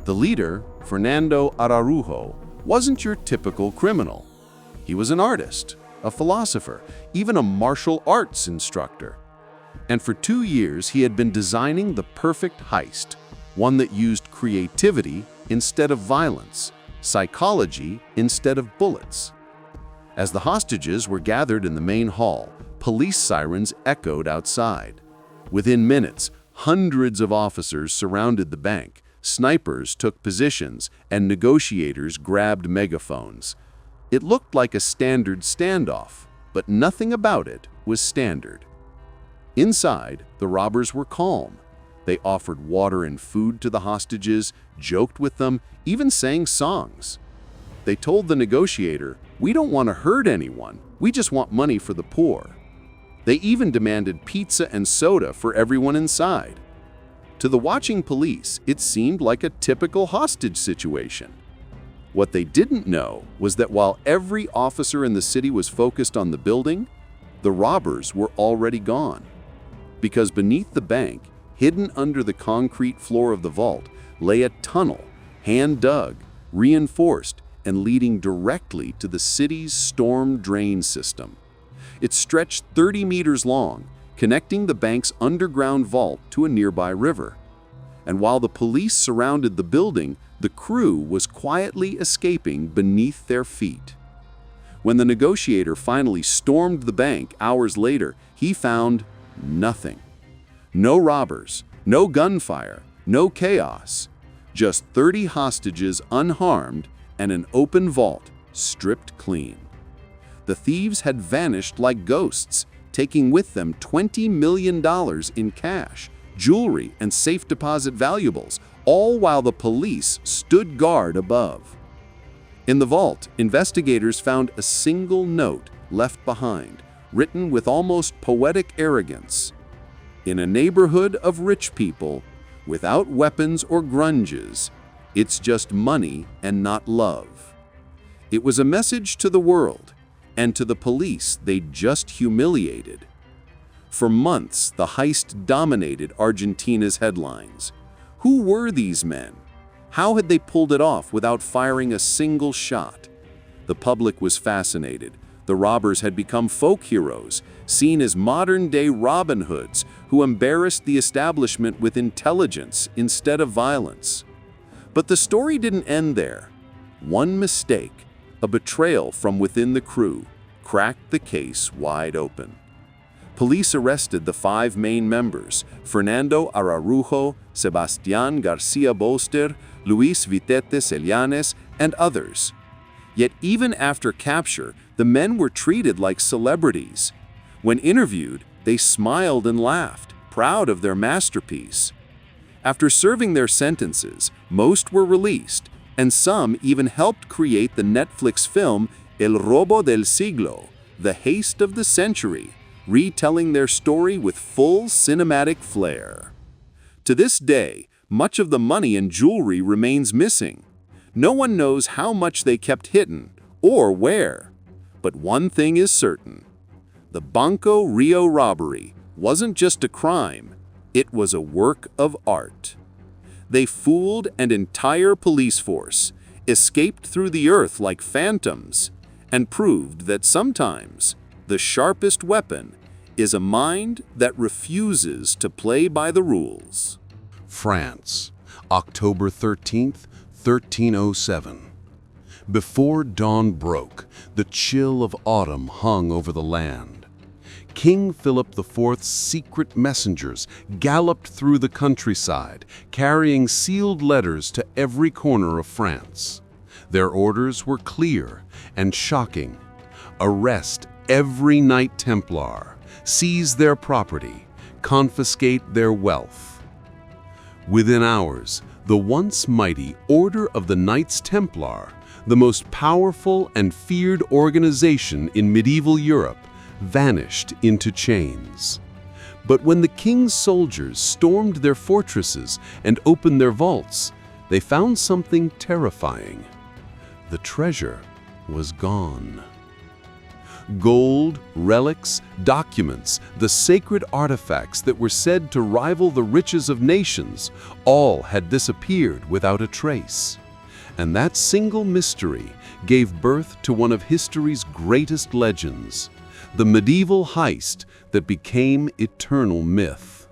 The leader, Fernando Araujo, wasn't your typical criminal. He was an artist, a philosopher, even a martial arts instructor. And for 2 years he had been designing the perfect heist, one that used creativity instead of violence, psychology instead of bullets. As the hostages were gathered in the main hall, police sirens echoed outside. Within minutes, hundreds of officers surrounded the bank, snipers took positions, and negotiators grabbed megaphones. It looked like a standard standoff, but nothing about it was standard. Inside, the robbers were calm. They offered water and food to the hostages, joked with them, even sang songs. They told the negotiator, "We don't want to hurt anyone, we just want money for the poor." They even demanded pizza and soda for everyone inside. To the watching police, it seemed like a typical hostage situation. What they didn't know was that while every officer in the city was focused on the building, the robbers were already gone. Because beneath the bank, hidden under the concrete floor of the vault, lay a tunnel, hand-dug, reinforced, and leading directly to the city's storm drain system. It stretched 30 meters long, connecting the bank's underground vault to a nearby river. And while the police surrounded the building, the crew was quietly escaping beneath their feet. When the negotiator finally stormed the bank hours later, he found nothing. No robbers, no gunfire, no chaos. Just 30 hostages unharmed and an open vault stripped clean. The thieves had vanished like ghosts, taking with them $20 million in cash, jewelry, and safe deposit valuables, all while the police stood guard above. In the vault, investigators found a single note left behind, written with almost poetic arrogance. In a neighborhood of rich people, without weapons or grudges, it's just money and not love. It was a message to the world, and to the police they'd just humiliated. For months, the heist dominated Argentina's headlines. Who were these men? How had they pulled it off without firing a single shot? The public was fascinated. The robbers had become folk heroes, seen as modern-day Robin Hoods who embarrassed the establishment with intelligence instead of violence. But the story didn't end there. One mistake, a betrayal from within the crew, cracked the case wide open. Police arrested the 5 main members, Fernando Araujo, Sebastián García Bolster, Luis Vitete Cellanes, and others. Yet even after capture, the men were treated like celebrities. When interviewed, they smiled and laughed, proud of their masterpiece. After serving their sentences, most were released, and some even helped create the Netflix film El Robo del Siglo, The Heist of the Century, retelling their story with full cinematic flair. To this day, much of the money and jewelry remains missing. No one knows how much they kept hidden or where. But one thing is certain. The Banco Rio robbery wasn't just a crime, it was a work of art. They fooled an entire police force, escaped through the earth like phantoms, and proved that sometimes the sharpest weapon is a mind that refuses to play by the rules. France, October 13th, 1307. Before dawn broke, the chill of autumn hung over the land. King Philip IV's secret messengers galloped through the countryside, carrying sealed letters to every corner of France. Their orders were clear and shocking. Arrest every Knight Templar, seize their property, confiscate their wealth. Within hours, the once mighty Order of the Knights Templar, the most powerful and feared organization in medieval Europe, vanished into chains. But when the king's soldiers stormed their fortresses and opened their vaults, they found something terrifying. The treasure was gone. Gold, relics, documents, the sacred artifacts that were said to rival the riches of nations, all had disappeared without a trace. And that single mystery gave birth to one of history's greatest legends, the medieval heist that became eternal myth.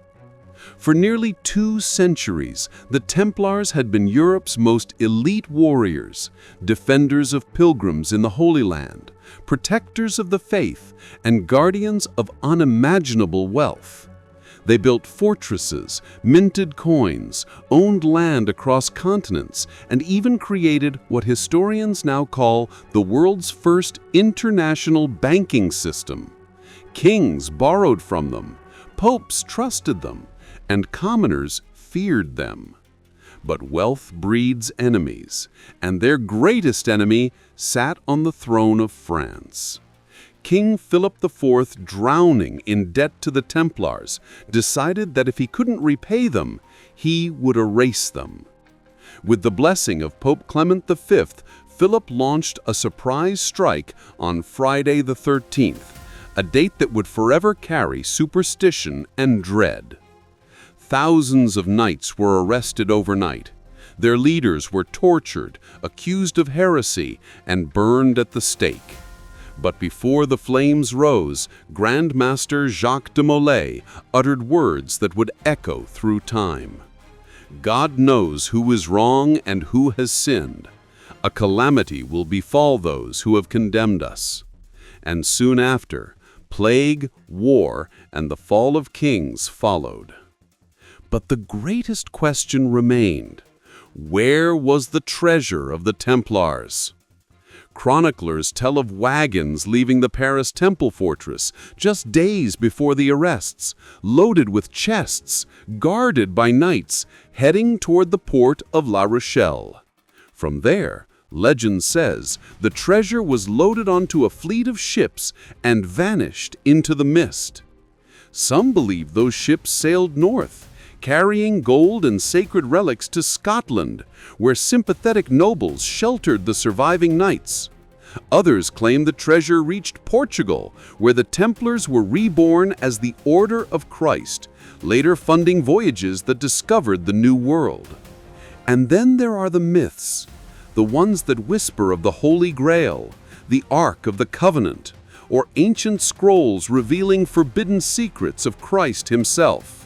For nearly 2 centuries, the Templars had been Europe's most elite warriors, defenders of pilgrims in the Holy Land, protectors of the faith, and guardians of unimaginable wealth. They built fortresses, minted coins, owned land across continents, and even created what historians now call the world's first international banking system. Kings borrowed from them, popes trusted them, and commoners feared them. But wealth breeds enemies, and their greatest enemy sat on the throne of France. King Philip IV, drowning in debt to the Templars, decided that if he couldn't repay them, he would erase them. With the blessing of Pope Clement V, Philip launched a surprise strike on Friday the 13th, a date that would forever carry superstition and dread. Thousands of knights were arrested overnight. Their leaders were tortured, accused of heresy, and burned at the stake. But before the flames rose, Grand Master Jacques de Molay uttered words that would echo through time. God knows who is wrong and who has sinned. A calamity will befall those who have condemned us. And soon after, plague, war, and the fall of kings followed. But the greatest question remained. Where was the treasure of the Templars? Chroniclers tell of wagons leaving the Paris Temple fortress just days before the arrests, loaded with chests, guarded by knights, heading toward the port of La Rochelle. From there, legend says, the treasure was loaded onto a fleet of ships and vanished into the mist. Some believe those ships sailed north, carrying gold and sacred relics to Scotland, where sympathetic nobles sheltered the surviving knights. Others claim the treasure reached Portugal, where the Templars were reborn as the Order of Christ, later funding voyages that discovered the New World. And then there are the myths, the ones that whisper of the Holy Grail, the Ark of the Covenant, or ancient scrolls revealing forbidden secrets of Christ himself.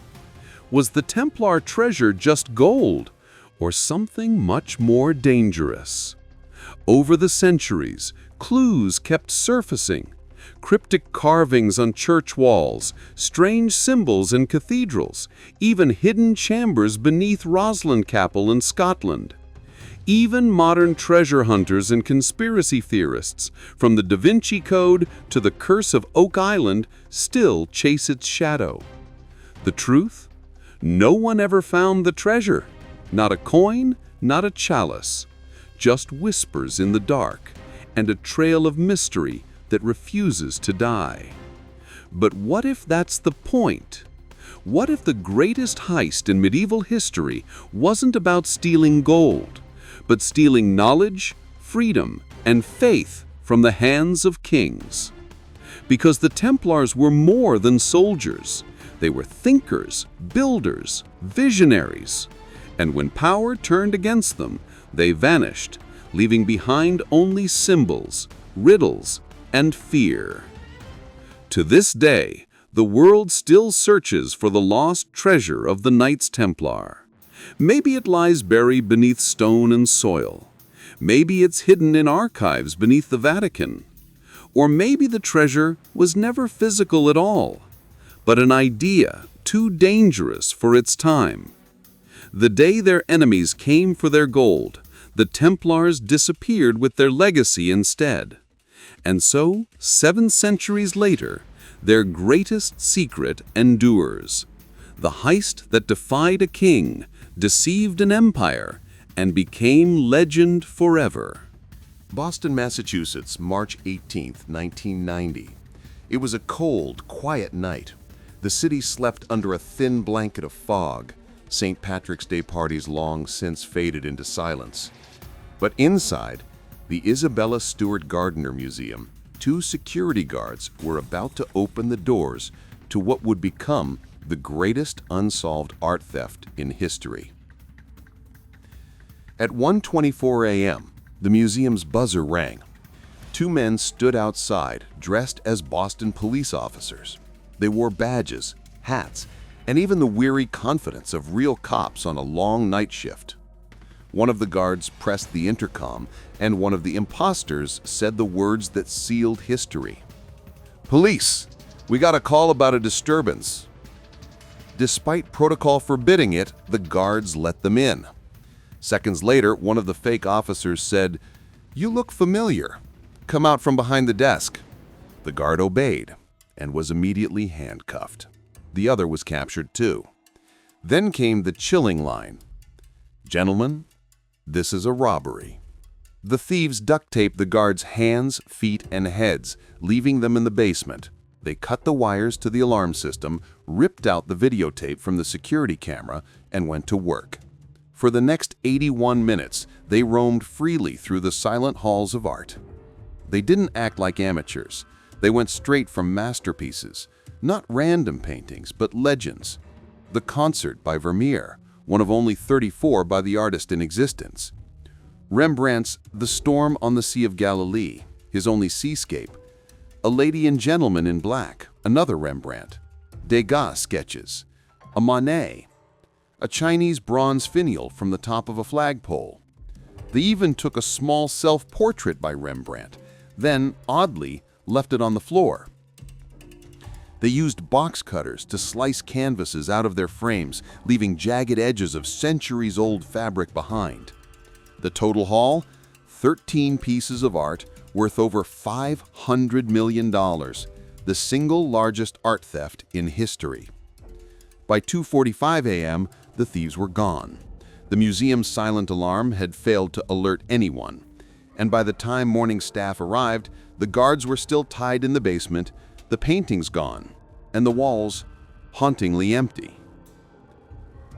Was the Templar treasure just gold, or something much more dangerous? Over the centuries, clues kept surfacing. Cryptic carvings on church walls, strange symbols in cathedrals, even hidden chambers beneath Roslin-Capel in Scotland. Even modern treasure hunters and conspiracy theorists, from the Da Vinci Code to the Curse of Oak Island, still chase its shadow. The truth? No one ever found the treasure. Not a coin, not a chalice. Just whispers in the dark, and a trail of mystery that refuses to die. But what if that's the point? What if the greatest heist in medieval history wasn't about stealing gold, but stealing knowledge, freedom, and faith from the hands of kings? Because the Templars were more than soldiers. They were thinkers, builders, visionaries. And when power turned against them, they vanished, leaving behind only symbols, riddles, and fear. To this day, the world still searches for the lost treasure of the Knights Templar. Maybe it lies buried beneath stone and soil. Maybe it's hidden in archives beneath the Vatican. Or maybe the treasure was never physical at all, but an idea too dangerous for its time. The day their enemies came for their gold, the Templars disappeared with their legacy instead. And so, 7 centuries later, their greatest secret endures. The heist that defied a king, deceived an empire, and became legend forever. Boston, Massachusetts, March 18, 1990. It was a cold, quiet night. The city slept under a thin blanket of fog. St. Patrick's Day parties long since faded into silence. But inside, the Isabella Stewart Gardner Museum, 2 security guards were about to open the doors to what would become the greatest unsolved art theft in history. At 1:24 a.m., the museum's buzzer rang. 2 men stood outside, dressed as Boston police officers. They wore badges, hats, and even the weary confidence of real cops on a long night shift. One of the guards pressed the intercom, and one of the imposters said the words that sealed history. "Police, we got a call about a disturbance." Despite protocol forbidding it, the guards let them in. Seconds later, one of the fake officers said, "You look familiar. Come out from behind the desk." The guard obeyed and was immediately handcuffed. The other was captured too. Then came the chilling line. "Gentlemen, this is a robbery." The thieves duct taped the guards' hands, feet, and heads, leaving them in the basement. They cut the wires to the alarm system, ripped out the videotape from the security camera, and went to work. For the next 81 minutes, they roamed freely through the silent halls of art. They didn't act like amateurs. They went straight from masterpieces, not random paintings, but legends. The Concert by Vermeer, one of only 34 by the artist in existence. Rembrandt's The Storm on the Sea of Galilee, his only seascape, A Lady and Gentleman in Black, another Rembrandt, Degas sketches, a Monet, a Chinese bronze finial from the top of a flagpole. They even took a small self-portrait by Rembrandt, then, oddly, left it on the floor. They used box cutters to slice canvases out of their frames, leaving jagged edges of centuries-old fabric behind. The total haul? 13 pieces of art worth over $500 million, the single largest art theft in history. By 2:45 a.m., the thieves were gone. The museum's silent alarm had failed to alert anyone, and by the time morning staff arrived, the guards were still tied in the basement, the paintings gone, and the walls hauntingly empty.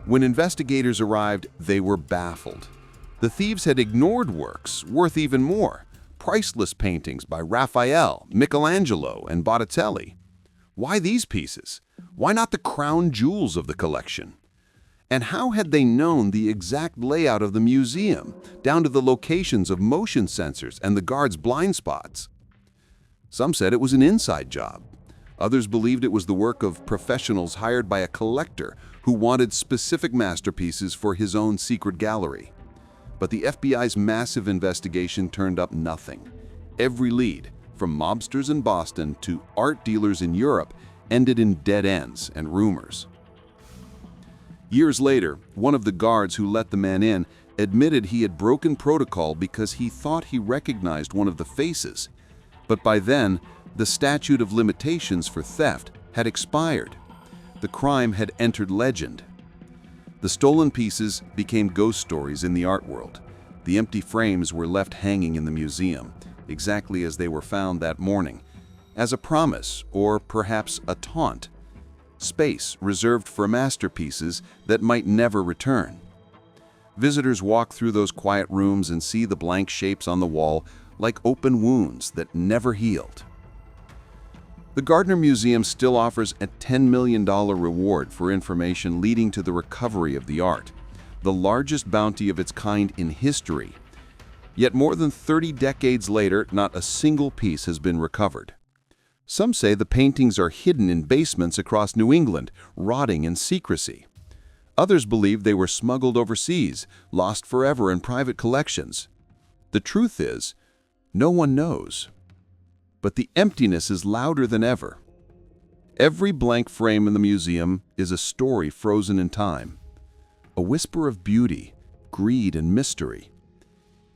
When investigators arrived, they were baffled. The thieves had ignored works worth even more, priceless paintings by Raphael, Michelangelo, and Botticelli. Why these pieces? Why not the crown jewels of the collection? And how had they known the exact layout of the museum, down to the locations of motion sensors and the guards' blind spots? Some said it was an inside job. Others believed it was the work of professionals hired by a collector who wanted specific masterpieces for his own secret gallery. But the FBI's massive investigation turned up nothing. Every lead, from mobsters in Boston to art dealers in Europe, ended in dead ends and rumors. Years later, one of the guards who let the man in admitted he had broken protocol because he thought he recognized one of the faces. But by then, the statute of limitations for theft had expired. The crime had entered legend. The stolen pieces became ghost stories in the art world. The empty frames were left hanging in the museum, exactly as they were found that morning, as a promise or perhaps a taunt. Space reserved for masterpieces that might never return. Visitors walk through those quiet rooms and see the blank shapes on the wall like open wounds that never healed. The Gardner Museum still offers a $10 million reward for information leading to the recovery of the art, the largest bounty of its kind in history. Yet more than 30 decades later, not a single piece has been recovered. Some say the paintings are hidden in basements across New England, rotting in secrecy. Others believe they were smuggled overseas, lost forever in private collections. The truth is, no one knows. But the emptiness is louder than ever. Every blank frame in the museum is a story frozen in time, a whisper of beauty, greed, and mystery.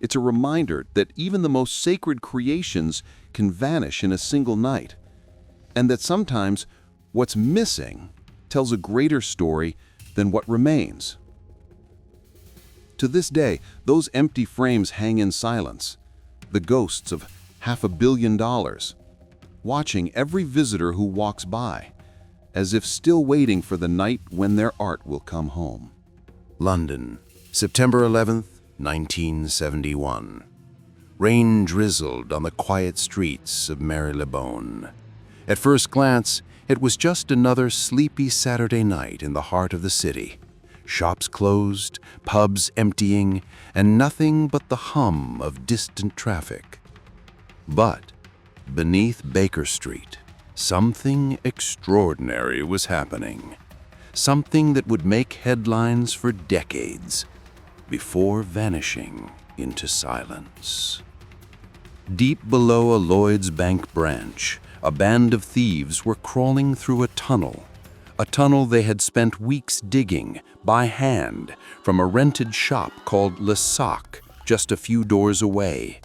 It's a reminder that even the most sacred creations can vanish in a single night, and that sometimes what's missing tells a greater story than what remains. To this day, those empty frames hang in silence, the ghosts of $500 million, watching every visitor who walks by, as if still waiting for the night when their art will come home. London, September 11th, 1971. Rain drizzled on the quiet streets of Marylebone. At first glance, it was just another sleepy Saturday night in the heart of the city. Shops closed, pubs emptying, and nothing but the hum of distant traffic. But beneath Baker Street, something extraordinary was happening. Something that would make headlines for decades, before vanishing into silence. Deep below a Lloyd's Bank branch, a band of thieves were crawling through a tunnel they had spent weeks digging by hand from a rented shop called Le Sac, just a few doors away.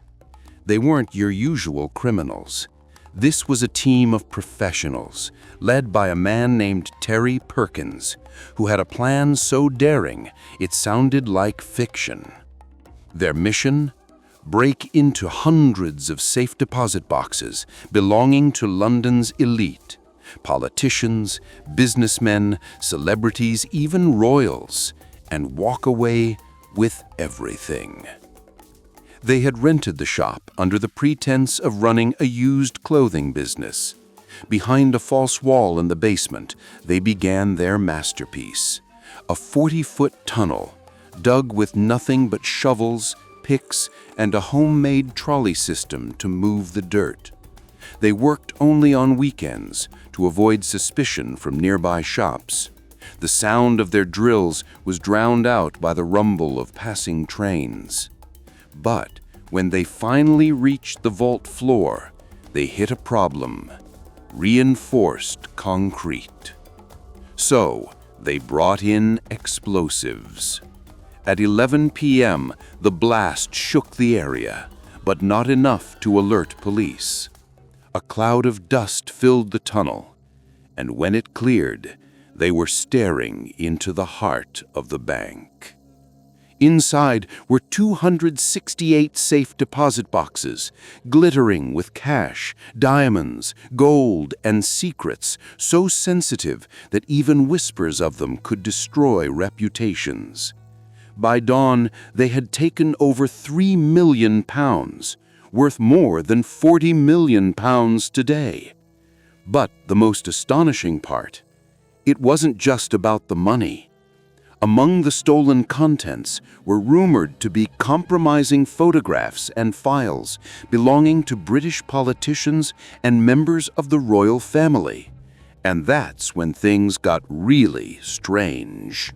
They weren't your usual criminals. This was a team of professionals, led by a man named Terry Perkins, who had a plan so daring it sounded like fiction. Their mission? Break into hundreds of safe deposit boxes belonging to London's elite. Politicians, businessmen, celebrities, even royals, and walk away with everything. They had rented the shop under the pretense of running a used clothing business. Behind a false wall in the basement, they began their masterpiece, a 40-foot tunnel dug with nothing but shovels, picks, and a homemade trolley system to move the dirt. They worked only on weekends to avoid suspicion from nearby shops. The sound of their drills was drowned out by the rumble of passing trains. But when they finally reached the vault floor, they hit a problem: reinforced concrete. So they brought in explosives. At 11 p.m., the blast shook the area, but not enough to alert police. A cloud of dust filled the tunnel, and when it cleared, they were staring into the heart of the bank. Inside were 268 safe deposit boxes, glittering with cash, diamonds, gold, and secrets so sensitive that even whispers of them could destroy reputations. By dawn, they had taken over £3 million, worth more than £40 million today. But the most astonishing part, it wasn't just about the money. Among the stolen contents were rumored to be compromising photographs and files belonging to British politicians and members of the royal family. And that's when things got really strange.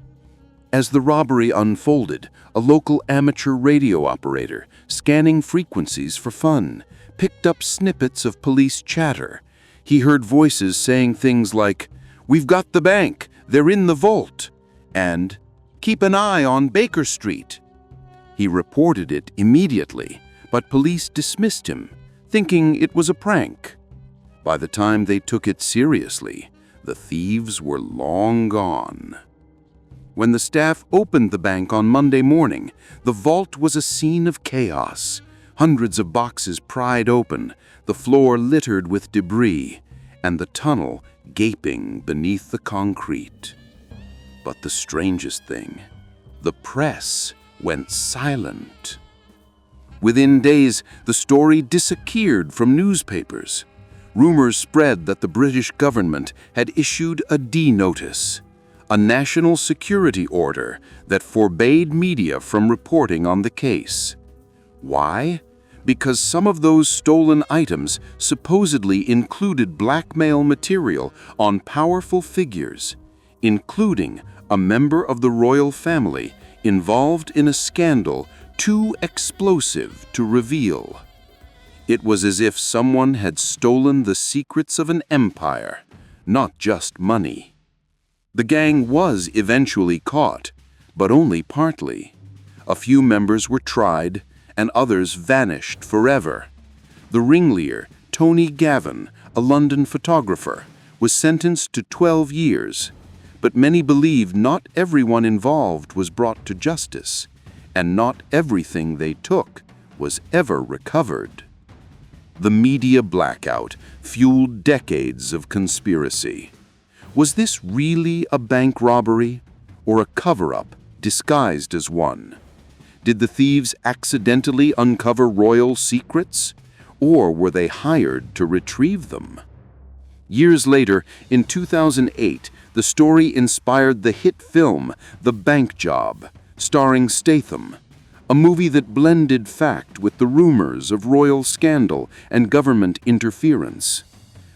As the robbery unfolded, a local amateur radio operator, scanning frequencies for fun, picked up snippets of police chatter. He heard voices saying things like, "We've got the bank, they're in the vault," and "Keep an eye on Baker Street." He reported it immediately, but police dismissed him, thinking it was a prank. By the time they took it seriously, the thieves were long gone. When the staff opened the bank on Monday morning, the vault was a scene of chaos. Hundreds of boxes pried open, the floor littered with debris, and the tunnel gaping beneath the concrete. But the strangest thing, the press went silent. Within days, the story disappeared from newspapers. Rumors spread that the British government had issued a D-notice, a national security order that forbade media from reporting on the case. Why? Because some of those stolen items supposedly included blackmail material on powerful figures, including a member of the royal family involved in a scandal too explosive to reveal. It was as if someone had stolen the secrets of an empire, not just money. The gang was eventually caught, but only partly. A few members were tried, and others vanished forever. The ringleader, Tony Gavin, a London photographer, was sentenced to 12 years, but many believe not everyone involved was brought to justice, and not everything they took was ever recovered. The media blackout fueled decades of conspiracy. Was this really a bank robbery, or a cover-up disguised as one? Did the thieves accidentally uncover royal secrets, or were they hired to retrieve them? Years later, in 2008, the story inspired the hit film The Bank Job, starring Statham, a movie that blended fact with the rumors of royal scandal and government interference.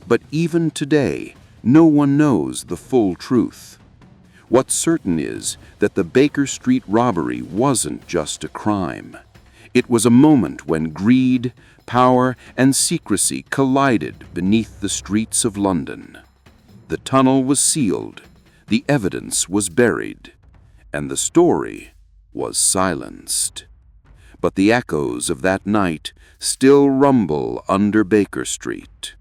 But even today, no one knows the full truth. What's certain is that the Baker Street robbery wasn't just a crime. It was a moment when greed, power, and secrecy collided beneath the streets of London. The tunnel was sealed, the evidence was buried, and the story was silenced. But the echoes of that night still rumble under Baker Street,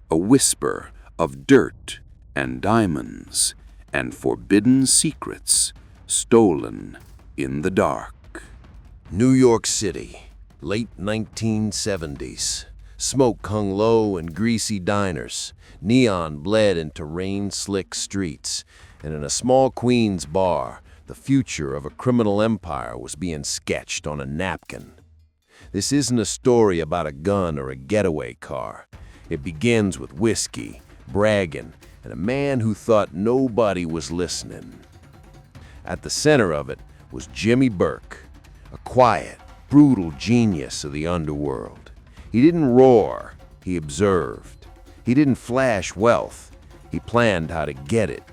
a whisper of dirt and diamonds and forbidden secrets stolen in the dark. New York City, late 1970s. Smoke hung low in greasy diners. Neon bled into rain-slick streets. And in a small Queens bar, the future of a criminal empire was being sketched on a napkin. This isn't a story about a gun or a getaway car. It begins with whiskey, bragging, and a man who thought nobody was listening. At the center of it was Jimmy Burke, a quiet, brutal genius of the underworld. He didn't roar, He observed. He didn't flash wealth. He planned how to get it.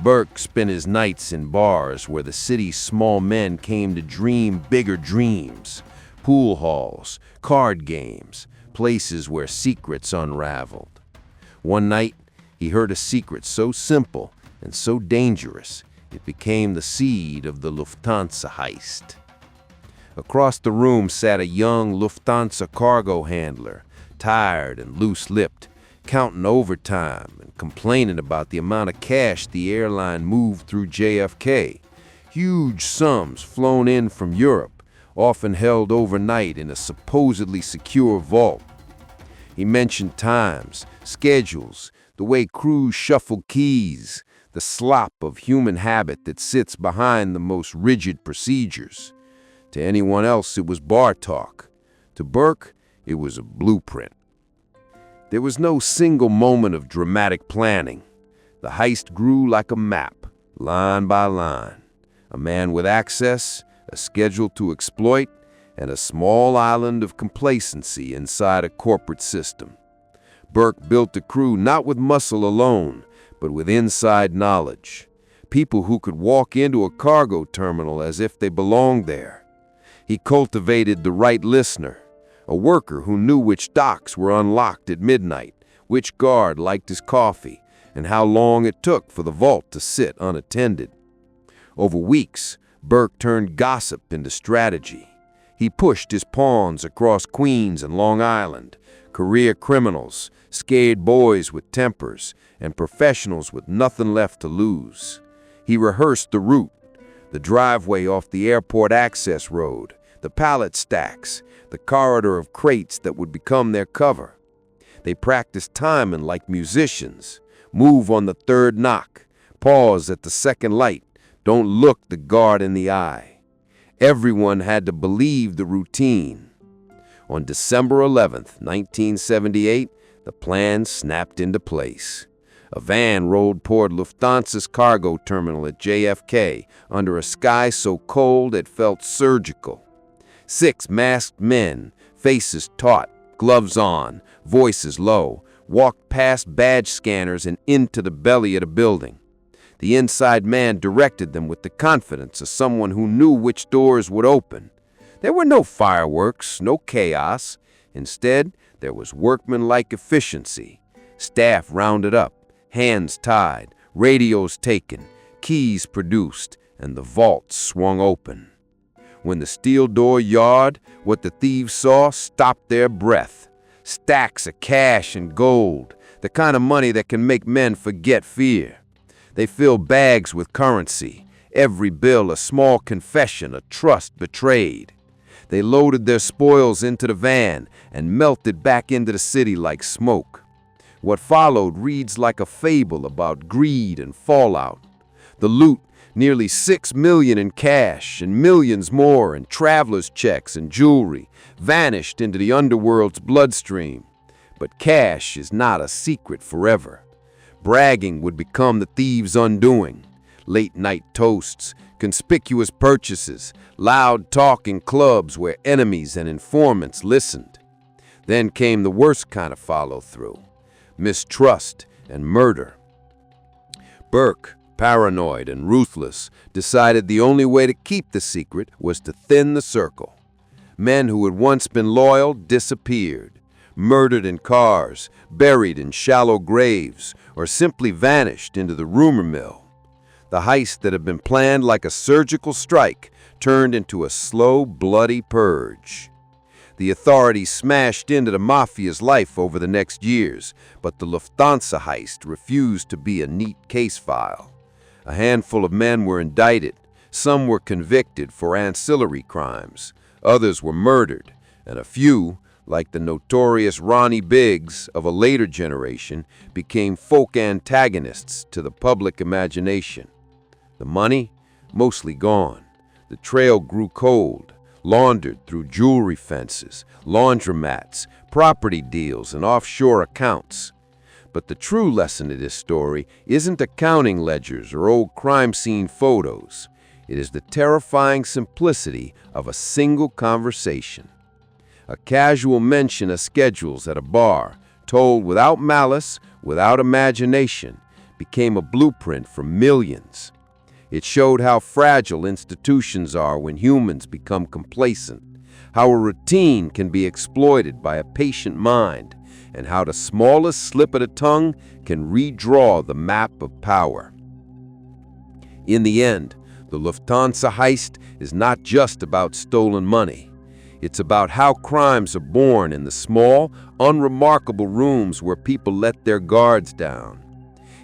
Burke spent his nights in bars where the city's small men came to dream bigger dreams. Pool halls, card games, places where secrets unraveled. One night, he heard a secret so simple and so dangerous, it became the seed of the Lufthansa heist. Across the room sat a young Lufthansa cargo handler, tired and loose-lipped, counting overtime and complaining about the amount of cash the airline moved through JFK. Huge sums flown in from Europe, often held overnight in a supposedly secure vault. He mentioned times, schedules, the way crews shuffle keys, the slop of human habit that sits behind the most rigid procedures. To anyone else, it was bar talk. To Burke, it was a blueprint. There was no single moment of dramatic planning. The heist grew like a map, line by line. A man with access, a schedule to exploit, and a small island of complacency inside a corporate system. Burke built a crew not with muscle alone, but with inside knowledge. People who could walk into a cargo terminal as if they belonged there. He cultivated the right listener, a worker who knew which docks were unlocked at midnight, which guard liked his coffee, and how long it took for the vault to sit unattended. Over weeks, Burke turned gossip into strategy. He pushed his pawns across Queens and Long Island, career criminals, scared boys with tempers, and professionals with nothing left to lose. He rehearsed the route, the driveway off the airport access road, the pallet stacks, the corridor of crates that would become their cover. They practiced timing like musicians. Move on the third knock, pause at the second light, don't look the guard in the eye. Everyone had to believe the routine. On December 11th, 1978, the plan snapped into place. A van rolled toward Lufthansa's cargo terminal at JFK under a sky so cold it felt surgical. 6 masked men, faces taut, gloves on, voices low, walked past badge scanners and into the belly of the building. The inside man directed them with the confidence of someone who knew which doors would open. There were no fireworks, no chaos. Instead, there was workmanlike efficiency. Staff rounded up, hands tied, radios taken, keys produced, and the vault swung open. When the steel door yawned, what the thieves saw stopped their breath. Stacks of cash and gold, the kind of money that can make men forget fear. They filled bags with currency, every bill a small confession, a trust betrayed. They loaded their spoils into the van and melted back into the city like smoke. What followed reads like a fable about greed and fallout. The loot, nearly $6 million in cash and millions more in traveler's checks and jewelry, vanished into the underworld's bloodstream. But cash is not a secret forever. Bragging would become the thieves' undoing. Late-night toasts, conspicuous purchases, loud talk in clubs where enemies and informants listened. Then came the worst kind of follow-through, mistrust and murder. Burke, paranoid and ruthless, decided the only way to keep the secret was to thin the circle. Men who had once been loyal disappeared, murdered in cars, buried in shallow graves, or simply vanished into the rumor mill. The heist that had been planned like a surgical strike turned into a slow, bloody purge. The authorities smashed into the mafia's life over the next years, but the Lufthansa heist refused to be a neat case file. A handful of men were indicted, some were convicted for ancillary crimes, others were murdered, and a few, like the notorious Ronnie Biggs of a later generation, became folk antagonists to the public imagination. The money? Mostly gone. The trail grew cold, laundered through jewelry fences, laundromats, property deals, and offshore accounts. But the true lesson of this story isn't accounting ledgers or old crime scene photos. It is the terrifying simplicity of a single conversation. A casual mention of schedules at a bar, told without malice, without imagination, became a blueprint for millions. It showed how fragile institutions are when humans become complacent, how a routine can be exploited by a patient mind, and how the smallest slip of the tongue can redraw the map of power. In the end, the Lufthansa heist is not just about stolen money. It's about how crimes are born in the small, unremarkable rooms where people let their guards down.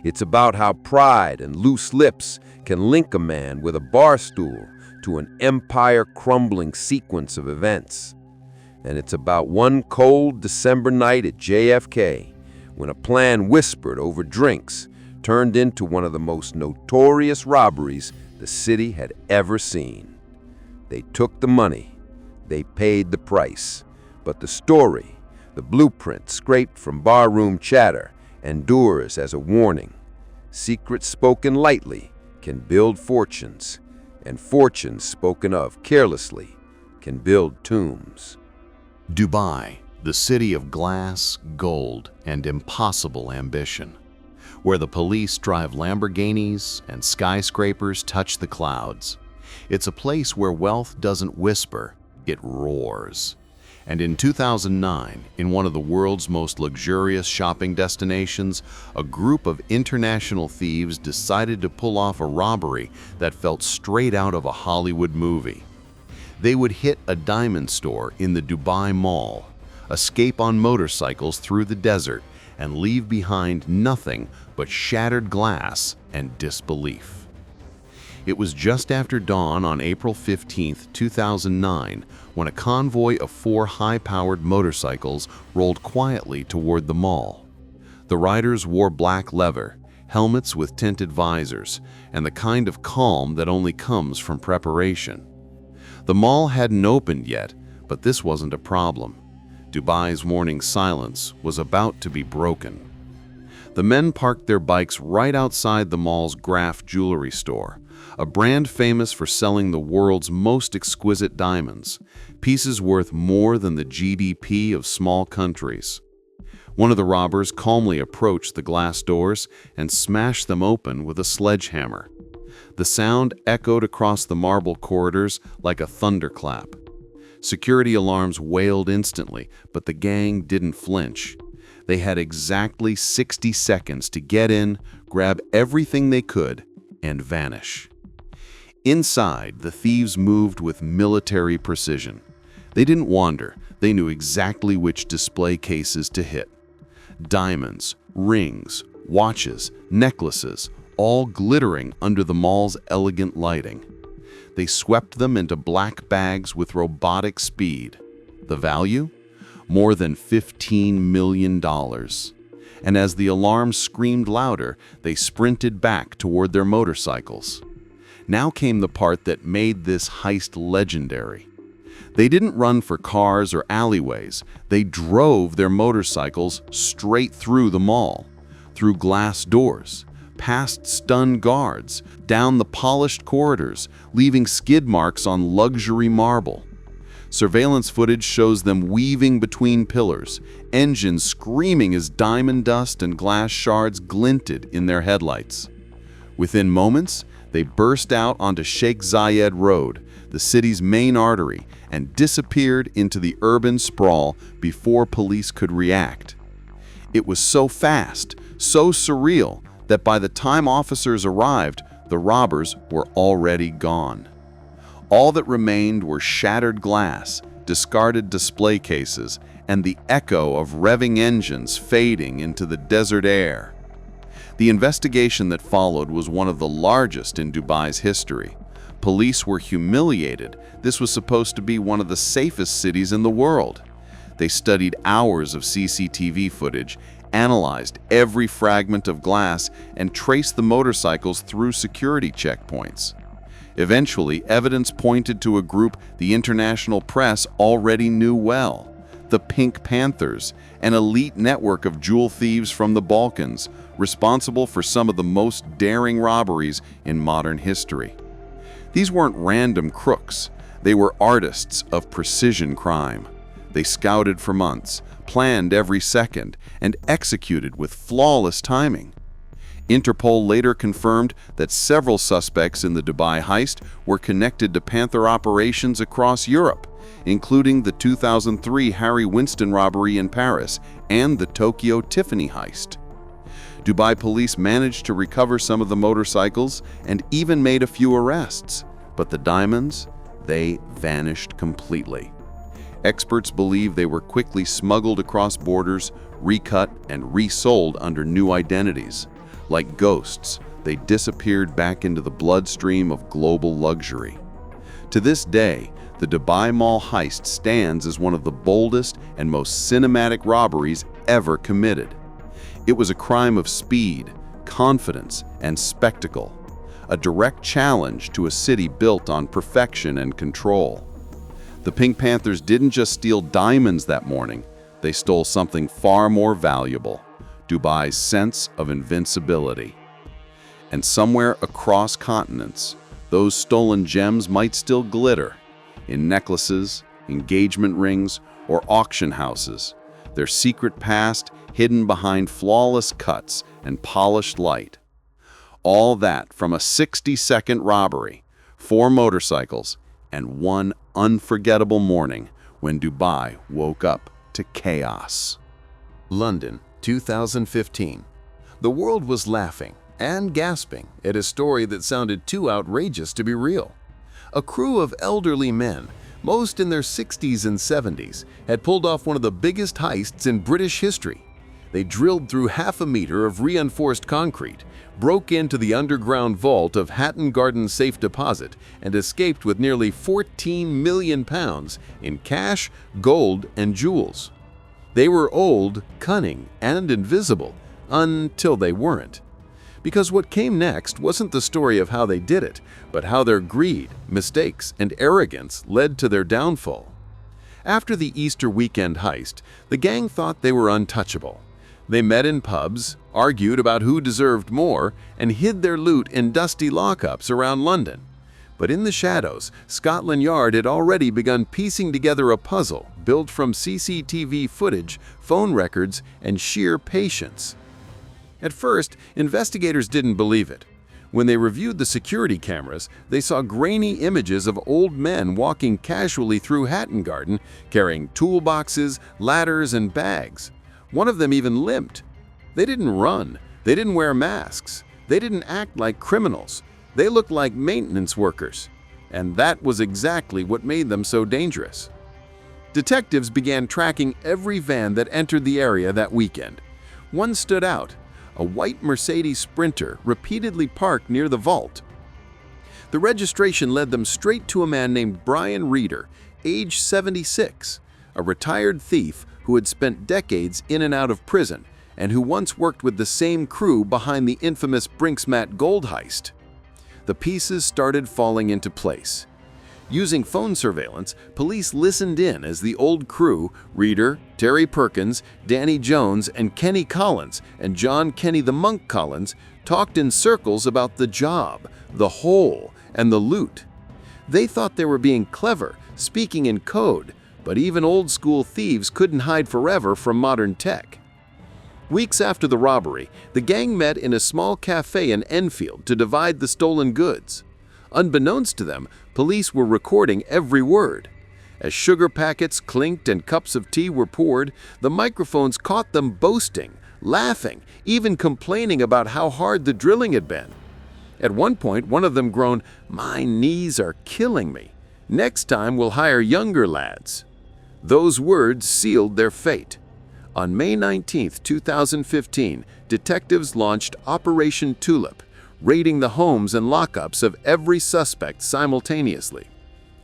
It's about how pride and loose lips can link a man with a bar stool to an empire-crumbling sequence of events. And it's about one cold December night at JFK, when a plan whispered over drinks turned into one of the most notorious robberies the city had ever seen. They took the money, they paid the price, but the story, the blueprint scraped from barroom chatter, endures as a warning. Secrets spoken lightly can build fortunes, and fortunes spoken of carelessly can build tombs. Dubai, the city of glass, gold, and impossible ambition, where the police drive Lamborghinis and skyscrapers touch the clouds. It's a place where wealth doesn't whisper, it roars. And in 2009, in one of the world's most luxurious shopping destinations, a group of international thieves decided to pull off a robbery that felt straight out of a Hollywood movie. They would hit a diamond store in the Dubai Mall, escape on motorcycles through the desert, and leave behind nothing but shattered glass and disbelief. It was just after dawn on April 15, 2009, when a convoy of 4 high-powered motorcycles rolled quietly toward the mall. The riders wore black leather, helmets with tinted visors, and the kind of calm that only comes from preparation. The mall hadn't opened yet, but this wasn't a problem. Dubai's morning silence was about to be broken. The men parked their bikes right outside the mall's Graf jewelry store, a brand famous for selling the world's most exquisite diamonds, pieces worth more than the GDP of small countries. One of the robbers calmly approached the glass doors and smashed them open with a sledgehammer. The sound echoed across the marble corridors like a thunderclap. Security alarms wailed instantly, but the gang didn't flinch. They had exactly 60 seconds to get in, grab everything they could, and vanish. Inside, the thieves moved with military precision. They didn't wander. They knew exactly which display cases to hit. Diamonds, rings, watches, necklaces, all glittering under the mall's elegant lighting. They swept them into black bags with robotic speed. The value? More than $15 million. And as the alarm screamed louder, they sprinted back toward their motorcycles. Now came the part that made this heist legendary. They didn't run for cars or alleyways. They drove their motorcycles straight through the mall, through glass doors, past stunned guards, down the polished corridors, leaving skid marks on luxury marble. Surveillance footage shows them weaving between pillars, engines screaming as diamond dust and glass shards glinted in their headlights. Within moments, they burst out onto Sheikh Zayed Road, the city's main artery, and disappeared into the urban sprawl before police could react. It was so fast, so surreal, that by the time officers arrived, the robbers were already gone. All that remained were shattered glass, discarded display cases, and the echo of revving engines fading into the desert air. The investigation that followed was one of the largest in Dubai's history. Police were humiliated. This was supposed to be one of the safest cities in the world. They studied hours of CCTV footage, analyzed every fragment of glass, and traced the motorcycles through security checkpoints. Eventually, evidence pointed to a group the international press already knew well: the Pink Panthers, an elite network of jewel thieves from the Balkans, responsible for some of the most daring robberies in modern history. These weren't random crooks. They were artists of precision crime. They scouted for months, planned every second, and executed with flawless timing. Interpol later confirmed that several suspects in the Dubai heist were connected to Panther operations across Europe, including the 2003 Harry Winston robbery in Paris and the Tokyo Tiffany heist. Dubai police managed to recover some of the motorcycles and even made a few arrests, but the diamonds, they vanished completely. Experts believe they were quickly smuggled across borders, recut, and resold under new identities. Like ghosts, they disappeared back into the bloodstream of global luxury. To this day, the Dubai Mall heist stands as one of the boldest and most cinematic robberies ever committed. It was a crime of speed, confidence, and spectacle, a direct challenge to a city built on perfection and control. The Pink Panthers didn't just steal diamonds that morning, they stole something far more valuable: Dubai's sense of invincibility. And somewhere across continents, those stolen gems might still glitter in necklaces, engagement rings, or auction houses, their secret past hidden behind flawless cuts and polished light. All that from a 60-second robbery, 4 motorcycles, and one unforgettable morning when Dubai woke up to chaos. London, 2015. The world was laughing and gasping at a story that sounded too outrageous to be real. A crew of elderly men, most in their 60s and 70s, had pulled off one of the biggest heists in British history. They drilled through half a meter of reinforced concrete, broke into the underground vault of Hatton Garden safe deposit, and escaped with nearly £14 million in cash, gold, and jewels. They were old, cunning, and invisible, until they weren't. Because what came next wasn't the story of how they did it, but how their greed, mistakes, and arrogance led to their downfall. After the Easter weekend heist, the gang thought they were untouchable. They met in pubs, argued about who deserved more, and hid their loot in dusty lockups around London. But in the shadows, Scotland Yard had already begun piecing together a puzzle built from CCTV footage, phone records, and sheer patience. At first, investigators didn't believe it. When they reviewed the security cameras, they saw grainy images of old men walking casually through Hatton Garden, carrying toolboxes, ladders, and bags. One of them even limped. They didn't run. They didn't wear masks. They didn't act like criminals. They looked like maintenance workers. And that was exactly what made them so dangerous. Detectives began tracking every van that entered the area that weekend. One stood out: a white Mercedes Sprinter repeatedly parked near the vault. The registration led them straight to a man named Brian Reeder, age 76, a retired thief who had spent decades in and out of prison and who once worked with the same crew behind the infamous Brinksmat gold heist. The pieces started falling into place. Using phone surveillance, police listened in as the old crew, Reeder, Terry Perkins, Danny Jones, and Kenny Collins, and John Kenny the Monk Collins, talked in circles about the job, the hole, and the loot. They thought they were being clever, speaking in code, but even old-school thieves couldn't hide forever from modern tech. Weeks after the robbery, the gang met in a small cafe in Enfield to divide the stolen goods. Unbeknownst to them, police were recording every word. As sugar packets clinked and cups of tea were poured, the microphones caught them boasting, laughing, even complaining about how hard the drilling had been. At one point, one of them groaned, "My knees are killing me. Next time we'll hire younger lads." Those words sealed their fate. On May 19, 2015, detectives launched Operation Tulip, raiding the homes and lockups of every suspect simultaneously.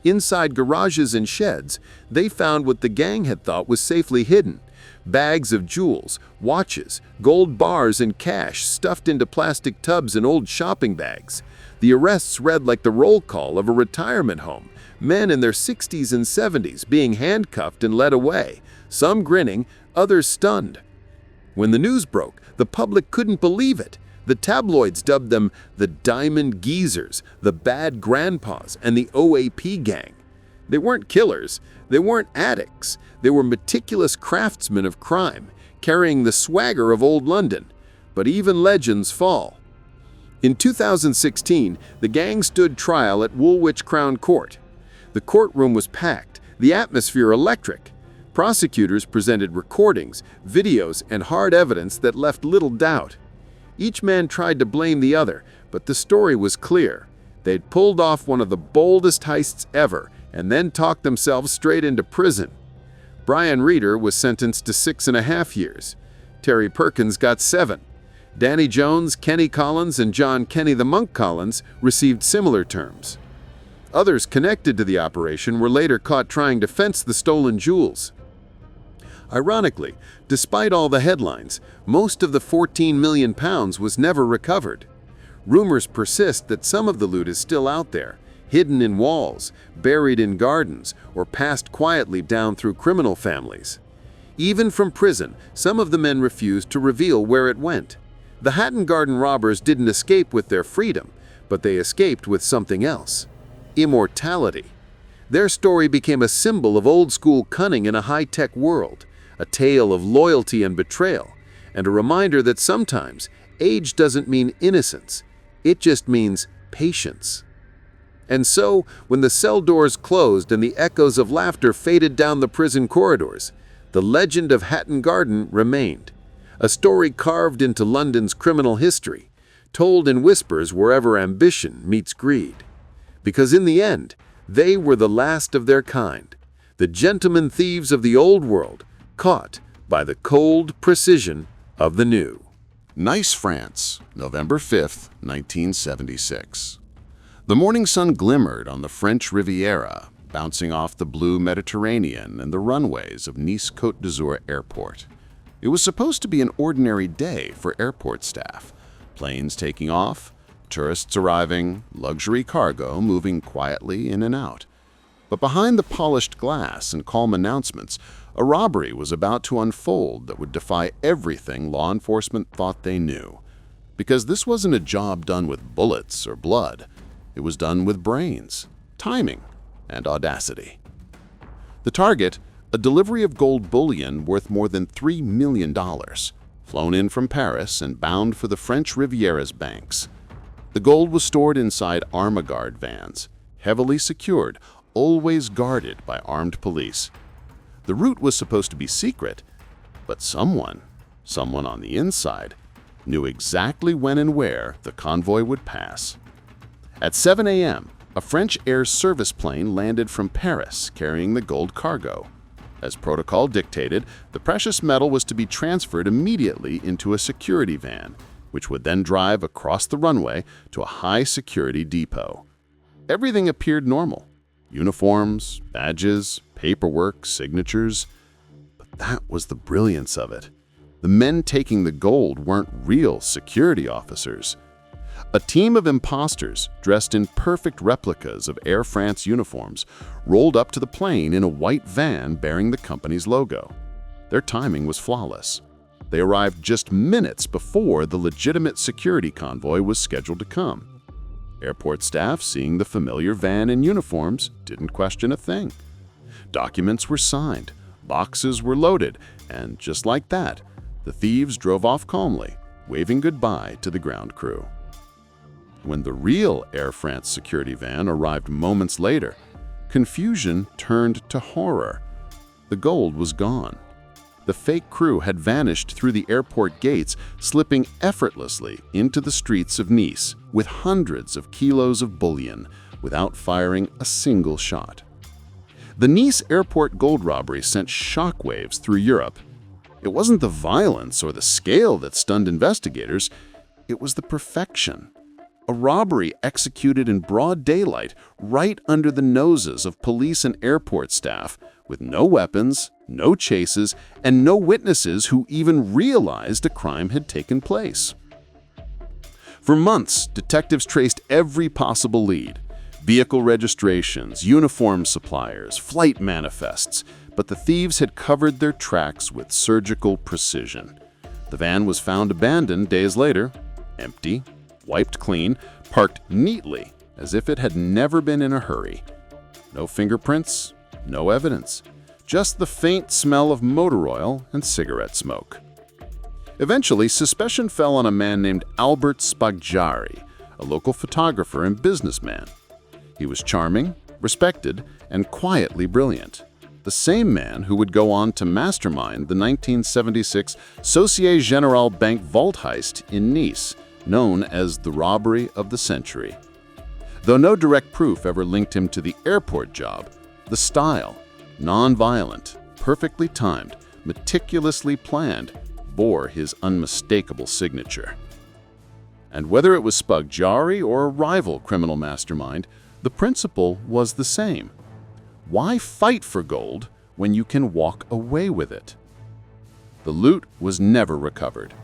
Inside garages and sheds, they found what the gang had thought was safely hidden: bags of jewels, watches, gold bars, and cash stuffed into plastic tubs and old shopping bags. The arrests read like the roll call of a retirement home, men in their 60s and 70s being handcuffed and led away, some grinning, others stunned. When the news broke, the public couldn't believe it. The tabloids dubbed them the Diamond Geezers, the Bad Grandpas, and the OAP Gang. They weren't killers. They weren't addicts. They were meticulous craftsmen of crime, carrying the swagger of old London. But even legends fall. In 2016, the gang stood trial at Woolwich Crown Court. The courtroom was packed, the atmosphere electric. Prosecutors presented recordings, videos, and hard evidence that left little doubt. Each man tried to blame the other, but the story was clear. They'd pulled off one of the boldest heists ever, and then talked themselves straight into prison. Brian Reeder was sentenced to 6.5 years. Terry Perkins got 7. Danny Jones, Kenny Collins, and John Kenny the Monk Collins received similar terms. Others connected to the operation were later caught trying to fence the stolen jewels. Ironically, despite all the headlines, most of the £14 million was never recovered. Rumors persist that some of the loot is still out there, hidden in walls, buried in gardens, or passed quietly down through criminal families. Even from prison, some of the men refused to reveal where it went. The Hatton Garden robbers didn't escape with their freedom, but they escaped with something else: immortality. Their story became a symbol of old-school cunning in a high-tech world, a tale of loyalty and betrayal, and a reminder that sometimes age doesn't mean innocence, it just means patience. And so, when the cell doors closed and the echoes of laughter faded down the prison corridors, the legend of Hatton Garden remained, a story carved into London's criminal history, told in whispers wherever ambition meets greed. Because in the end, they were the last of their kind, the gentlemen thieves of the old world, caught by the cold precision of the new. Nice, France, November 5th, 1976. The morning sun glimmered on the French Riviera, bouncing off the blue Mediterranean and the runways of Nice Côte d'Azur Airport. It was supposed to be an ordinary day for airport staff. Planes taking off, tourists arriving, luxury cargo moving quietly in and out. But behind the polished glass and calm announcements, a robbery was about to unfold that would defy everything law enforcement thought they knew. Because this wasn't a job done with bullets or blood. It was done with brains, timing, and audacity. The target, a delivery of gold bullion worth more than $3 million, flown in from Paris and bound for the French Riviera's banks. The gold was stored inside Armaguard vans, heavily secured, always guarded by armed police. The route was supposed to be secret, but someone on the inside, knew exactly when and where the convoy would pass. At 7 a.m., a French air service plane landed from Paris carrying the gold cargo. As protocol dictated, the precious metal was to be transferred immediately into a security van, which would then drive across the runway to a high-security depot. Everything appeared normal. Uniforms, badges, paperwork, signatures. But that was the brilliance of it. The men taking the gold weren't real security officers. A team of imposters, dressed in perfect replicas of Air France uniforms, rolled up to the plane in a white van bearing the company's logo. Their timing was flawless. They arrived just minutes before the legitimate security convoy was scheduled to come. Airport staff, seeing the familiar van and uniforms, didn't question a thing. Documents were signed, boxes were loaded, and just like that, the thieves drove off calmly, waving goodbye to the ground crew. When the real Air France security van arrived moments later, confusion turned to horror. The gold was gone. The fake crew had vanished through the airport gates, slipping effortlessly into the streets of Nice with hundreds of kilos of bullion without firing a single shot. The Nice airport gold robbery sent shockwaves through Europe. It wasn't the violence or the scale that stunned investigators, it was the perfection. A robbery executed in broad daylight right under the noses of police and airport staff, with no weapons, no chases, and no witnesses who even realized a crime had taken place. For months, detectives traced every possible lead: vehicle registrations, uniform suppliers, flight manifests, but the thieves had covered their tracks with surgical precision. The van was found abandoned days later, empty, wiped clean, parked neatly as if it had never been in a hurry. No fingerprints, no evidence. Just the faint smell of motor oil and cigarette smoke. Eventually, suspicion fell on a man named Albert Spagyari, a local photographer and businessman. He was charming, respected, and quietly brilliant. The same man who would go on to mastermind the 1976 Société Générale bank vault heist in Nice, known as the robbery of the century. Though no direct proof ever linked him to the airport job, the style, non-violent, perfectly timed, meticulously planned, bore his unmistakable signature. And whether it was Spagyari or a rival criminal mastermind, the principle was the same. Why fight for gold when you can walk away with it? The loot was never recovered.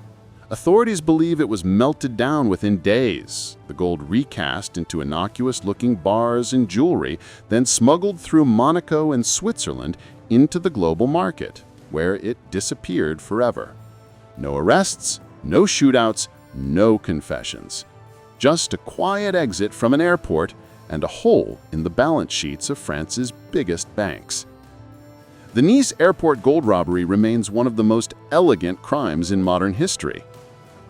Authorities believe it was melted down within days, the gold recast into innocuous-looking bars and jewelry, then smuggled through Monaco and Switzerland into the global market, where it disappeared forever. No arrests, no shootouts, no confessions. Just a quiet exit from an airport and a hole in the balance sheets of France's biggest banks. The Nice airport gold robbery remains one of the most elegant crimes in modern history.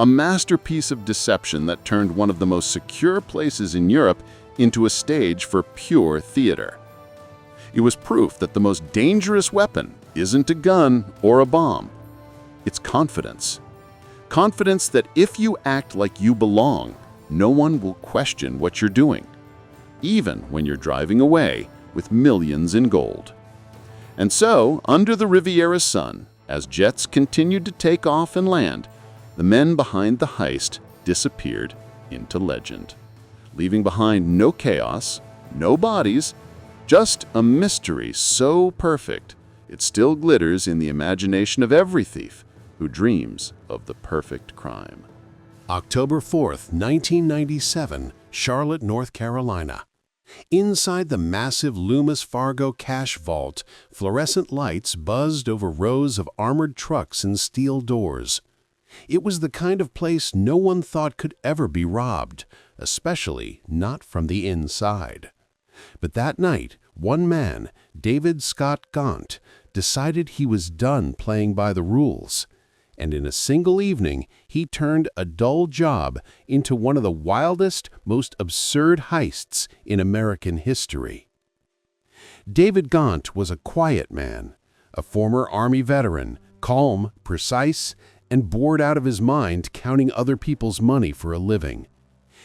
A masterpiece of deception that turned one of the most secure places in Europe into a stage for pure theater. It was proof that the most dangerous weapon isn't a gun or a bomb. It's confidence. Confidence that if you act like you belong, no one will question what you're doing, even when you're driving away with millions in gold. And so, under the Riviera's sun, as jets continued to take off and land, the men behind the heist disappeared into legend, leaving behind no chaos, no bodies, just a mystery so perfect it still glitters in the imagination of every thief who dreams of the perfect crime. October 4th, 1997, Charlotte, North Carolina. Inside the massive Loomis Fargo cash vault, fluorescent lights buzzed over rows of armored trucks and steel doors. It was the kind of place no one thought could ever be robbed, especially not from the inside. But that night, one man, David Scott Gaunt, decided he was done playing by the rules. And in a single evening, he turned a dull job into one of the wildest, most absurd heists in American history. David Gaunt was a quiet man, a former Army veteran, calm, precise, and bored out of his mind counting other people's money for a living.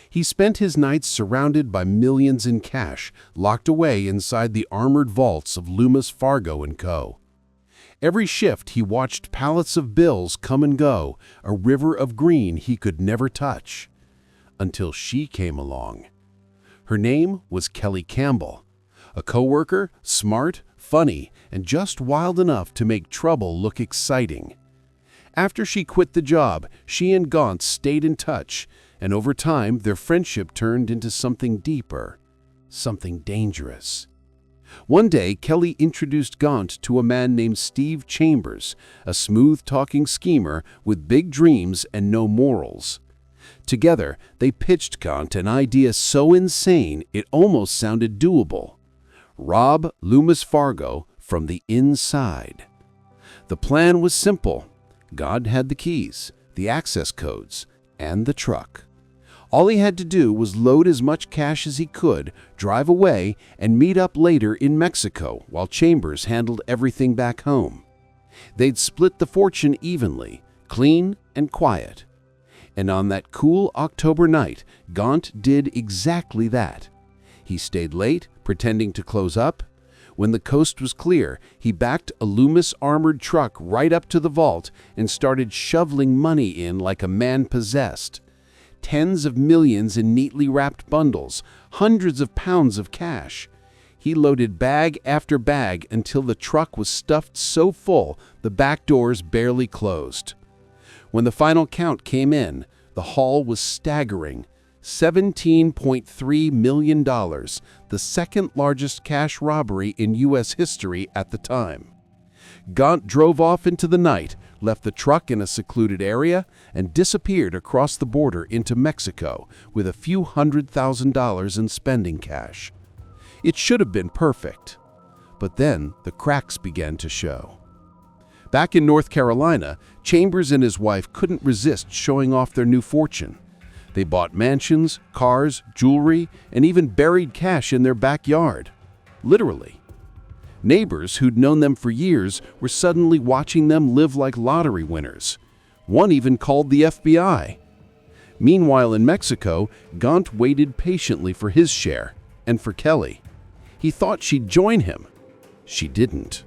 He spent his nights surrounded by millions in cash, locked away inside the armored vaults of Loomis, Fargo & Co. Every shift he watched pallets of bills come and go, a river of green he could never touch. Until she came along. Her name was Kelly Campbell, a coworker, smart, funny, and just wild enough to make trouble look exciting. After she quit the job, she and Gaunt stayed in touch, and over time their friendship turned into something deeper, something dangerous. One day, Kelly introduced Gaunt to a man named Steve Chambers, a smooth-talking schemer with big dreams and no morals. Together, they pitched Gaunt an idea so insane it almost sounded doable. Rob Loomis Fargo from the inside. The plan was simple. Gaunt had the keys, the access codes, and the truck. All he had to do was load as much cash as he could, drive away, and meet up later in Mexico while Chambers handled everything back home. They'd split the fortune evenly, clean and quiet. And on that cool October night, Gaunt did exactly that. He stayed late, pretending to close up. When the coast was clear, he backed a Loomis armored truck right up to the vault and started shoveling money in like a man possessed. Tens of millions in neatly wrapped bundles, hundreds of pounds of cash. He loaded bag after bag until the truck was stuffed so full the back doors barely closed. When the final count came in, the haul was staggering. $17.3 million, the second largest cash robbery in U.S. history at the time. Gaunt drove off into the night, left the truck in a secluded area, and disappeared across the border into Mexico with a few $100,000 in spending cash. It should have been perfect. But then the cracks began to show. Back in North Carolina, Chambers and his wife couldn't resist showing off their new fortune. They bought mansions, cars, jewelry, and even buried cash in their backyard. Literally. Neighbors who'd known them for years were suddenly watching them live like lottery winners. One even called the FBI. Meanwhile, in Mexico, Gaunt waited patiently for his share, and for Kelly. He thought she'd join him. She didn't.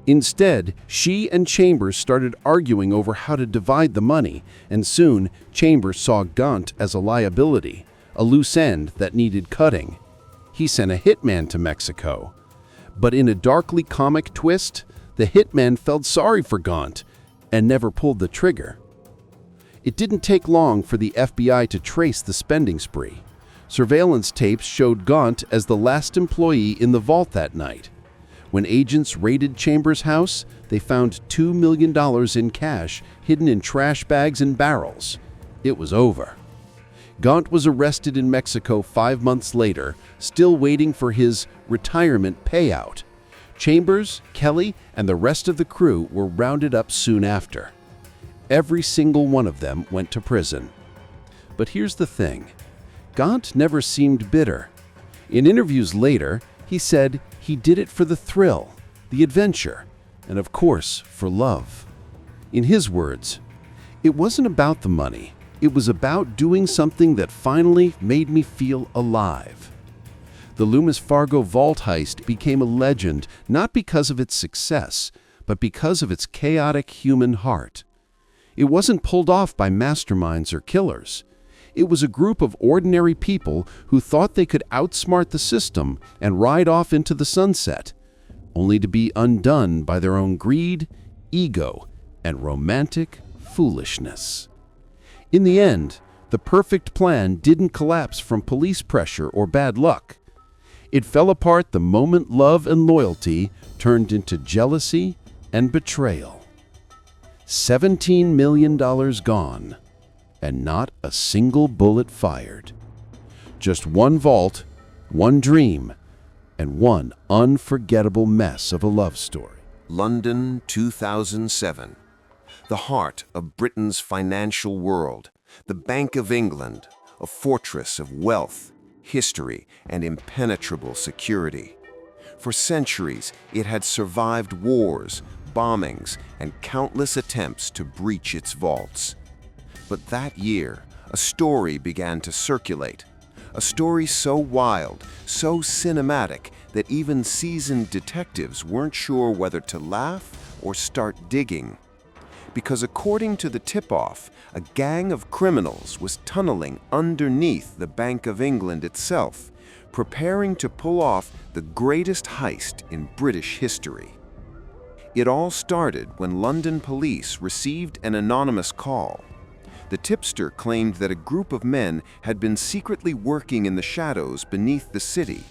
Instead, she and Chambers started arguing over how to divide the money, and soon Chambers saw Gaunt as a liability, a loose end that needed cutting. He sent a hitman to Mexico. But in a darkly comic twist, the hitman felt sorry for Gaunt and never pulled the trigger. It didn't take long for the FBI to trace the spending spree. Surveillance tapes showed Gaunt as the last employee in the vault that night. When agents raided Chambers' house, they found $2 million in cash hidden in trash bags and barrels. It was over. Gaunt was arrested in Mexico 5 months later, still waiting for his retirement payout. Chambers, Kelly, and the rest of the crew were rounded up soon after. Every single one of them went to prison. But here's the thing. Gaunt never seemed bitter. In interviews later, he said he did it for the thrill, the adventure, and of course, for love. In his words, "It wasn't about the money. It was about doing something that finally made me feel alive." The Loomis Fargo vault heist became a legend not because of its success, but because of its chaotic human heart. It wasn't pulled off by masterminds or killers. It was a group of ordinary people who thought they could outsmart the system and ride off into the sunset, only to be undone by their own greed, ego, and romantic foolishness. In the end, the perfect plan didn't collapse from police pressure or bad luck. It fell apart the moment love and loyalty turned into jealousy and betrayal. $17 million gone, and not a single bullet fired. Just one vault, one dream, and one unforgettable mess of a love story. London, 2007. The heart of Britain's financial world, the Bank of England, a fortress of wealth, history, and impenetrable security. For centuries, it had survived wars, bombings, and countless attempts to breach its vaults. But that year, a story began to circulate. A story so wild, so cinematic, that even seasoned detectives weren't sure whether to laugh or start digging. Because according to the tip-off, a gang of criminals was tunneling underneath the Bank of England itself, preparing to pull off the greatest heist in British history. It all started when London police received an anonymous call. The tipster claimed that a group of men had been secretly working in the shadows beneath the city,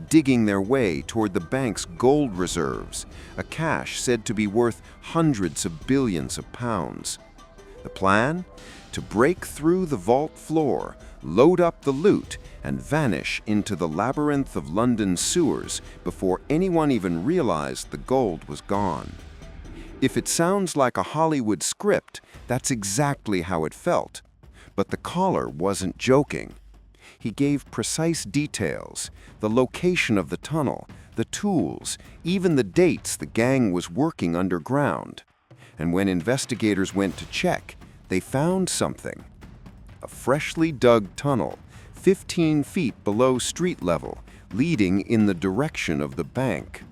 digging their way toward the bank's gold reserves, a cache said to be worth hundreds of billions of pounds. The plan? To break through the vault floor, load up the loot, and vanish into the labyrinth of London's sewers before anyone even realized the gold was gone. If it sounds like a Hollywood script, that's exactly how it felt. But the caller wasn't joking. He gave precise details, the location of the tunnel, the tools, even the dates the gang was working underground. And when investigators went to check, they found something. A freshly dug tunnel, 15 feet below street level, leading in the direction of the bank.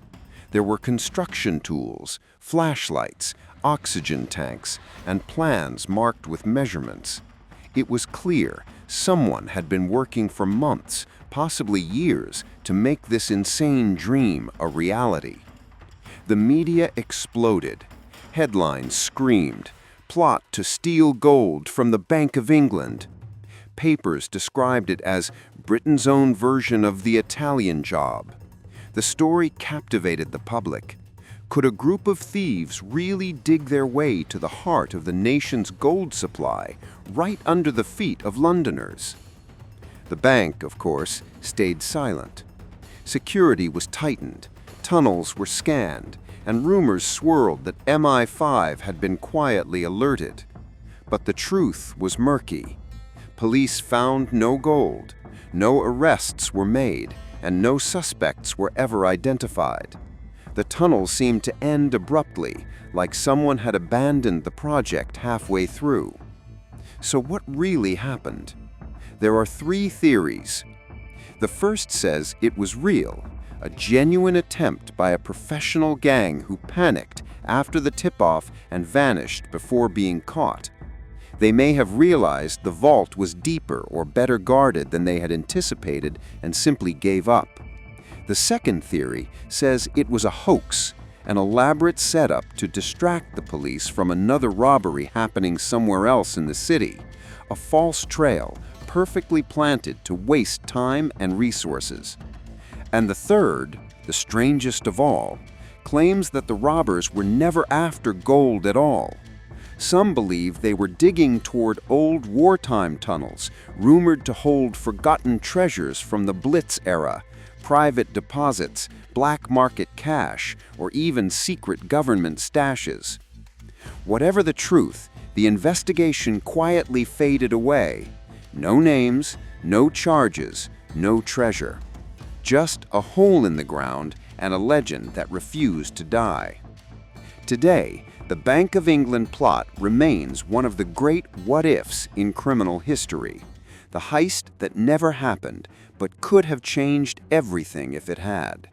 There were construction tools, flashlights, oxygen tanks, and plans marked with measurements. It was clear someone had been working for months, possibly years, to make this insane dream a reality. The media exploded. Headlines screamed, "Plot to steal gold from the Bank of England." Papers described it as Britain's own version of the Italian job. The story captivated the public. Could a group of thieves really dig their way to the heart of the nation's gold supply, right under the feet of Londoners? The bank, of course, stayed silent. Security was tightened, tunnels were scanned, and rumors swirled that MI5 had been quietly alerted. But the truth was murky. Police found no gold, no arrests were made, and no suspects were ever identified. The tunnel seemed to end abruptly, like someone had abandoned the project halfway through. So what really happened? There are three theories. The first says it was real, a genuine attempt by a professional gang who panicked after the tip-off and vanished before being caught. They may have realized the vault was deeper or better guarded than they had anticipated and simply gave up. The second theory says it was a hoax, an elaborate setup to distract the police from another robbery happening somewhere else in the city, a false trail perfectly planted to waste time and resources. And the third, the strangest of all, claims that the robbers were never after gold at all. Some believe they were digging toward old wartime tunnels, rumored to hold forgotten treasures from the Blitz era, private deposits, black market cash, or even secret government stashes. Whatever the truth, the investigation quietly faded away. No names, no charges, no treasure. Just a hole in the ground and a legend that refused to die. Today, the Bank of England plot remains one of the great what-ifs in criminal history, the heist that never happened but could have changed everything if it had.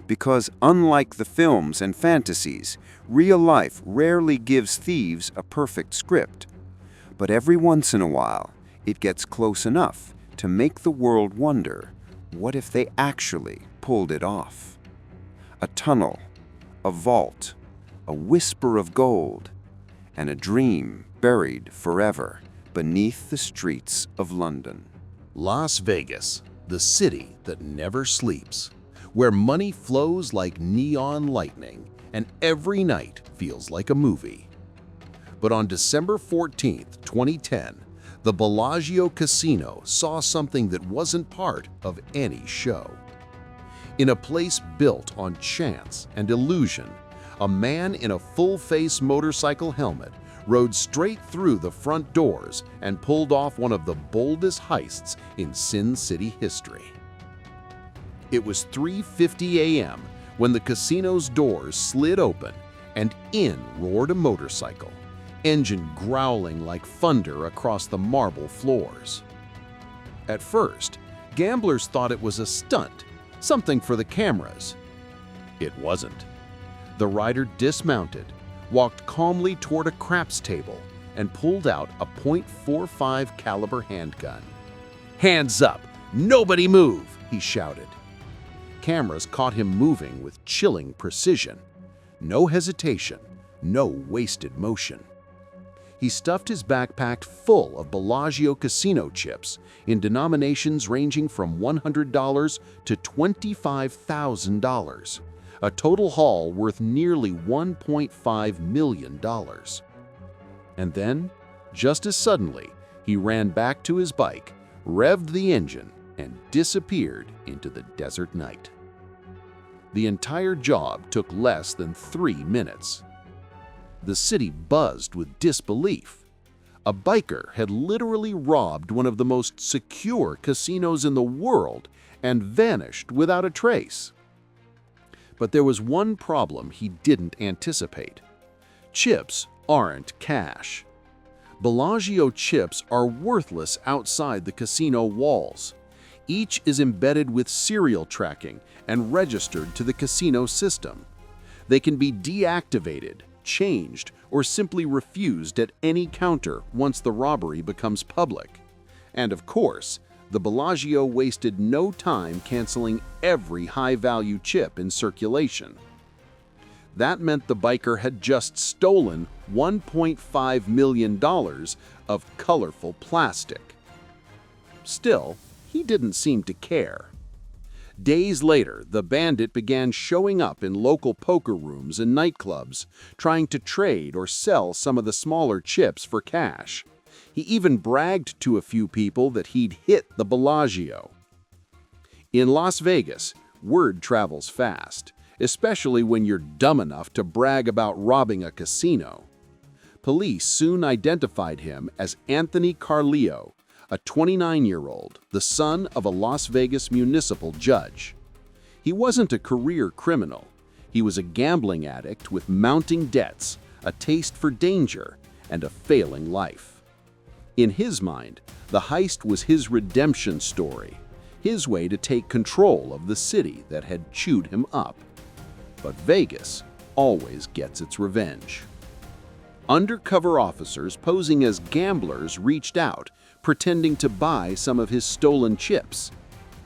Because unlike the films and fantasies, real life rarely gives thieves a perfect script. But every once in a while, it gets close enough to make the world wonder, what if they actually pulled it off? A tunnel, a vault, a whisper of gold, and a dream buried forever beneath the streets of London. Las Vegas, the city that never sleeps, where money flows like neon lightning and every night feels like a movie. But on December 14th, 2010, the Bellagio Casino saw something that wasn't part of any show. In a place built on chance and illusion, a man in a full-face motorcycle helmet rode straight through the front doors and pulled off one of the boldest heists in Sin City history. It was 3:50 a.m. when the casino's doors slid open and in roared a motorcycle, engine growling like thunder across the marble floors. At first, gamblers thought it was a stunt, something for the cameras. It wasn't. The rider dismounted, walked calmly toward a craps table, and pulled out a .45 caliber handgun. "Hands up! Nobody move!" he shouted. Cameras caught him moving with chilling precision. No hesitation, no wasted motion. He stuffed his backpack full of Bellagio casino chips in denominations ranging from $100 to $25,000. A total haul worth nearly $1.5 million. And then, just as suddenly, he ran back to his bike, revved the engine, and disappeared into the desert night. The entire job took less than 3 minutes. The city buzzed with disbelief. A biker had literally robbed one of the most secure casinos in the world and vanished without a trace. But there was one problem he didn't anticipate. Chips aren't cash. Bellagio chips are worthless outside the casino walls. Each is embedded with serial tracking and registered to the casino system. They can be deactivated, changed, or simply refused at any counter once the robbery becomes public. And of course, the Bellagio wasted no time canceling every high-value chip in circulation. That meant the biker had just stolen $1.5 million of colorful plastic. Still, he didn't seem to care. Days later, the bandit began showing up in local poker rooms and nightclubs, trying to trade or sell some of the smaller chips for cash. He even bragged to a few people that he'd hit the Bellagio. In Las Vegas, Word travels fast, especially when you're dumb enough to brag about robbing a casino. Police soon identified him as Anthony Carleo, a 29-year-old, the son of a Las Vegas municipal judge. He wasn't a career criminal. He was a gambling addict with mounting debts, a taste for danger, and a failing life. In his mind, the heist was his redemption story, his way to take control of the city that had chewed him up. But Vegas always gets its revenge. Undercover officers posing as gamblers reached out, pretending to buy some of his stolen chips.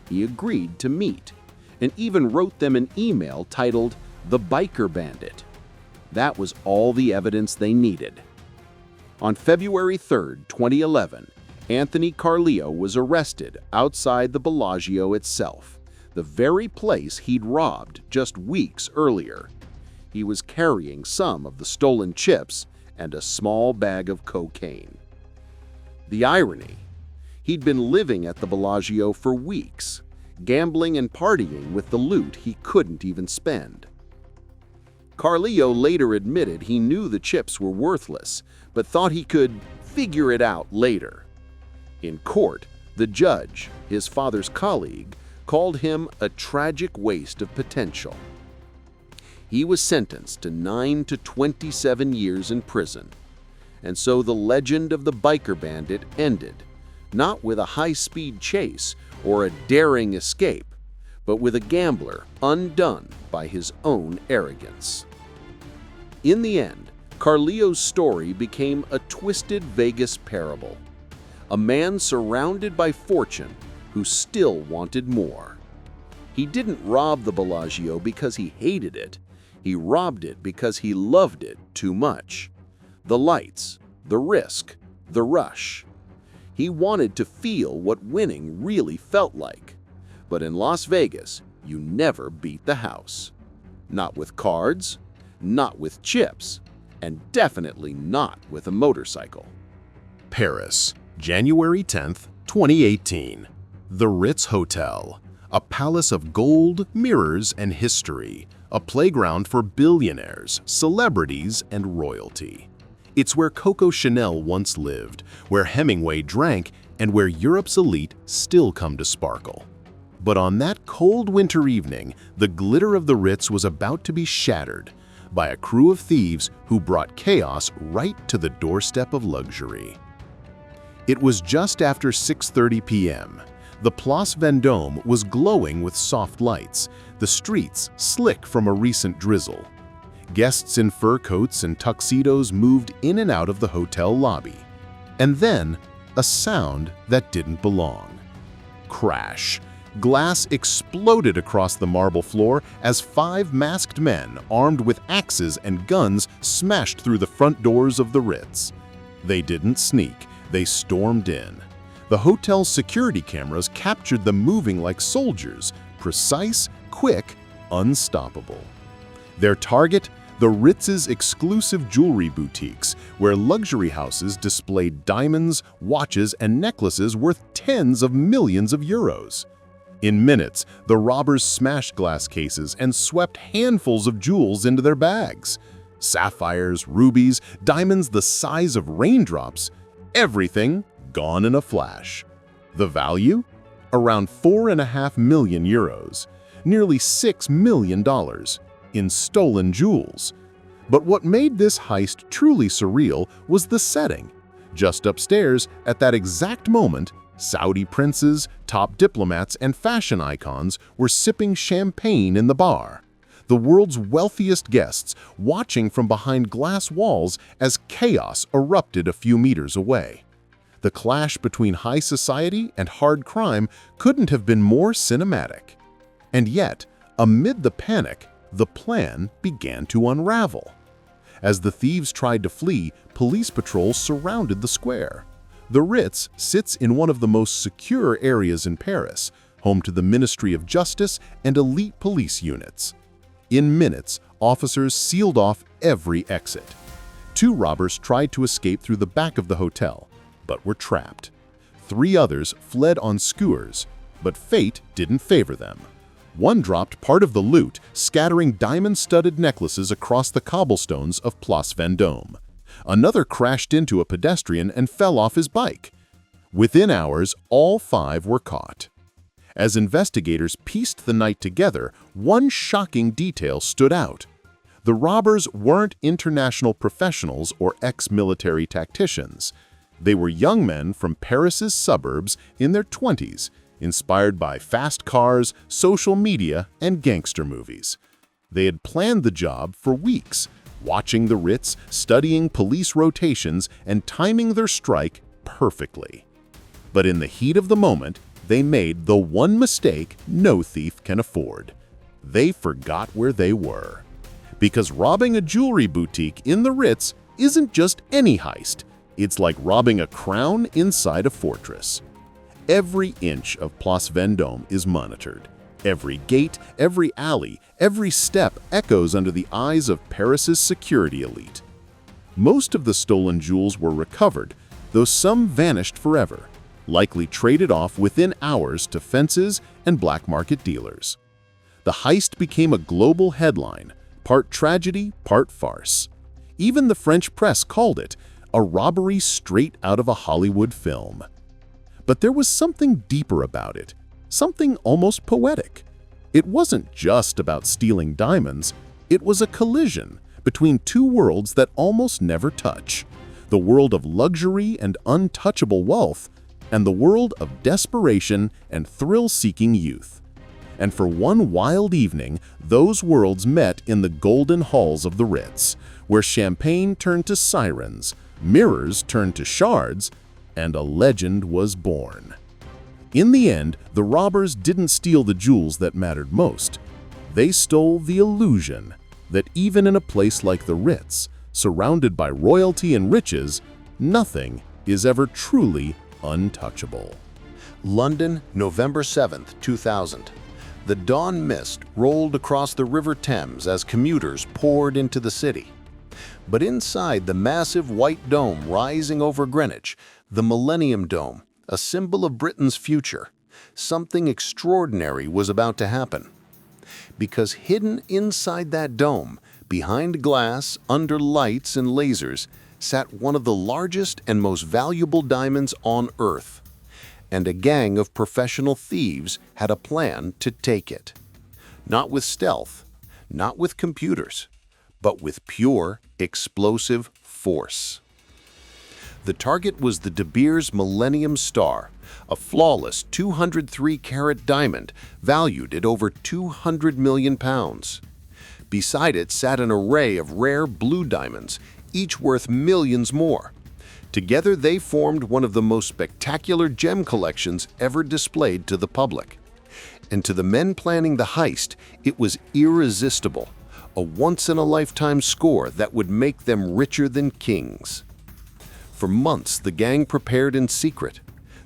He agreed to meet, and even wrote them an email titled "The Biker Bandit." That was all the evidence they needed. On February 3, 2011, Anthony Carleo was arrested outside the Bellagio itself, the very place he'd robbed just weeks earlier. He was carrying some of the stolen chips and a small bag of cocaine. The irony: he'd been living at the Bellagio for weeks, gambling and partying with the loot he couldn't even spend. Carleo later admitted he knew the chips were worthless, but thought he could figure it out later. In court, the judge, his father's colleague, called him a tragic waste of potential. He was sentenced to 9 to 27 years in prison. And so the legend of the biker bandit ended, not with a high-speed chase or a daring escape, but with a gambler undone by his own arrogance. In the end, Carleo's story became a twisted Vegas parable. A man surrounded by fortune who still wanted more. He didn't rob the Bellagio because he hated it. He robbed it because he loved it too much. The lights, the risk, the rush. He wanted to feel what winning really felt like. But in Las Vegas, you never beat the house. Not with cards, not with chips, and definitely not with a motorcycle. Paris, January 10, 2018. The Ritz Hotel, a palace of gold, mirrors, and history, a playground for billionaires, celebrities, and royalty. It's where Coco Chanel once lived, where Hemingway drank, and where Europe's elite still come to sparkle. But on that cold winter evening, the glitter of the Ritz was about to be shattered by a crew of thieves who brought chaos right to the doorstep of luxury. It was just after 6:30 p.m. The Place Vendôme was glowing with soft lights, the streets slick from a recent drizzle. Guests in fur coats and tuxedos moved in and out of the hotel lobby. And then, a sound that didn't belong. Crash. Glass exploded across the marble floor as 5 masked men armed with axes and guns smashed through the front doors of the Ritz. They didn't sneak, they stormed in. The hotel's security cameras captured them moving like soldiers, precise, quick, unstoppable. Their target? The Ritz's exclusive jewelry boutiques, where luxury houses displayed diamonds, watches, and necklaces worth tens of millions of euros. In minutes, the robbers smashed glass cases and swept handfuls of jewels into their bags. Sapphires, rubies, diamonds the size of raindrops, everything gone in a flash. The value? Around 4.5 million euros, nearly $6 million, in stolen jewels. But what made this heist truly surreal was the setting. Just upstairs, at that exact moment, Saudi princes, top diplomats, and fashion icons were sipping champagne in the bar. The world's wealthiest guests watching from behind glass walls as chaos erupted a few meters away. The clash between high society and hard crime couldn't have been more cinematic. And yet, amid the panic, the plan began to unravel. As the thieves tried to flee, police patrols surrounded the square. The Ritz sits in one of the most secure areas in Paris, home to the Ministry of Justice and elite police units. In minutes, officers sealed off every exit. 2 robbers tried to escape through the back of the hotel, but were trapped. 3 others fled on skewers, but fate didn't favor them. One dropped part of the loot, scattering diamond-studded necklaces across the cobblestones of Place Vendôme. Another crashed into a pedestrian and fell off his bike. Within hours, all 5 were caught. As investigators pieced the night together, one shocking detail stood out. The robbers weren't international professionals or ex-military tacticians. They were young men from Paris's suburbs in their 20s, inspired by fast cars, social media, and gangster movies. They had planned the job for weeks, watching the Ritz, studying police rotations, and timing their strike perfectly. But in the heat of the moment, they made the one mistake no thief can afford. They forgot where they were. Because robbing a jewelry boutique in the Ritz isn't just any heist. It's like robbing a crown inside a fortress. Every inch of Place Vendôme is monitored. Every gate, every alley, every step echoes under the eyes of Paris's security elite. Most of the stolen jewels were recovered, though some vanished forever, likely traded off within hours to fences and black market dealers. The heist became a global headline, part tragedy, part farce. Even the French press called it a robbery straight out of a Hollywood film. But there was something deeper about it, something almost poetic. It wasn't just about stealing diamonds, it was a collision between 2 worlds that almost never touch: the world of luxury and untouchable wealth, and the world of desperation and thrill-seeking youth. And for one wild evening, those worlds met in the golden halls of the Ritz, where champagne turned to sirens, mirrors turned to shards, and a legend was born. In the end, the robbers didn't steal the jewels that mattered most. They stole the illusion that even in a place like the Ritz, surrounded by royalty and riches, nothing is ever truly untouchable. London, November 7, 2000. The dawn mist rolled across the River Thames as commuters poured into the city. But inside the massive white dome rising over Greenwich, the Millennium Dome, a symbol of Britain's future, something extraordinary was about to happen. Because hidden inside that dome, behind glass, under lights and lasers, sat one of the largest and most valuable diamonds on Earth. And a gang of professional thieves had a plan to take it. Not with stealth, not with computers, but with pure, explosive force. The target was the De Beers Millennium Star, a flawless 203-carat diamond valued at over £200 million. Beside it sat an array of rare blue diamonds, each worth millions more. Together they formed one of the most spectacular gem collections ever displayed to the public. And to the men planning the heist, it was irresistible, a once-in-a-lifetime score that would make them richer than kings. For months, the gang prepared in secret.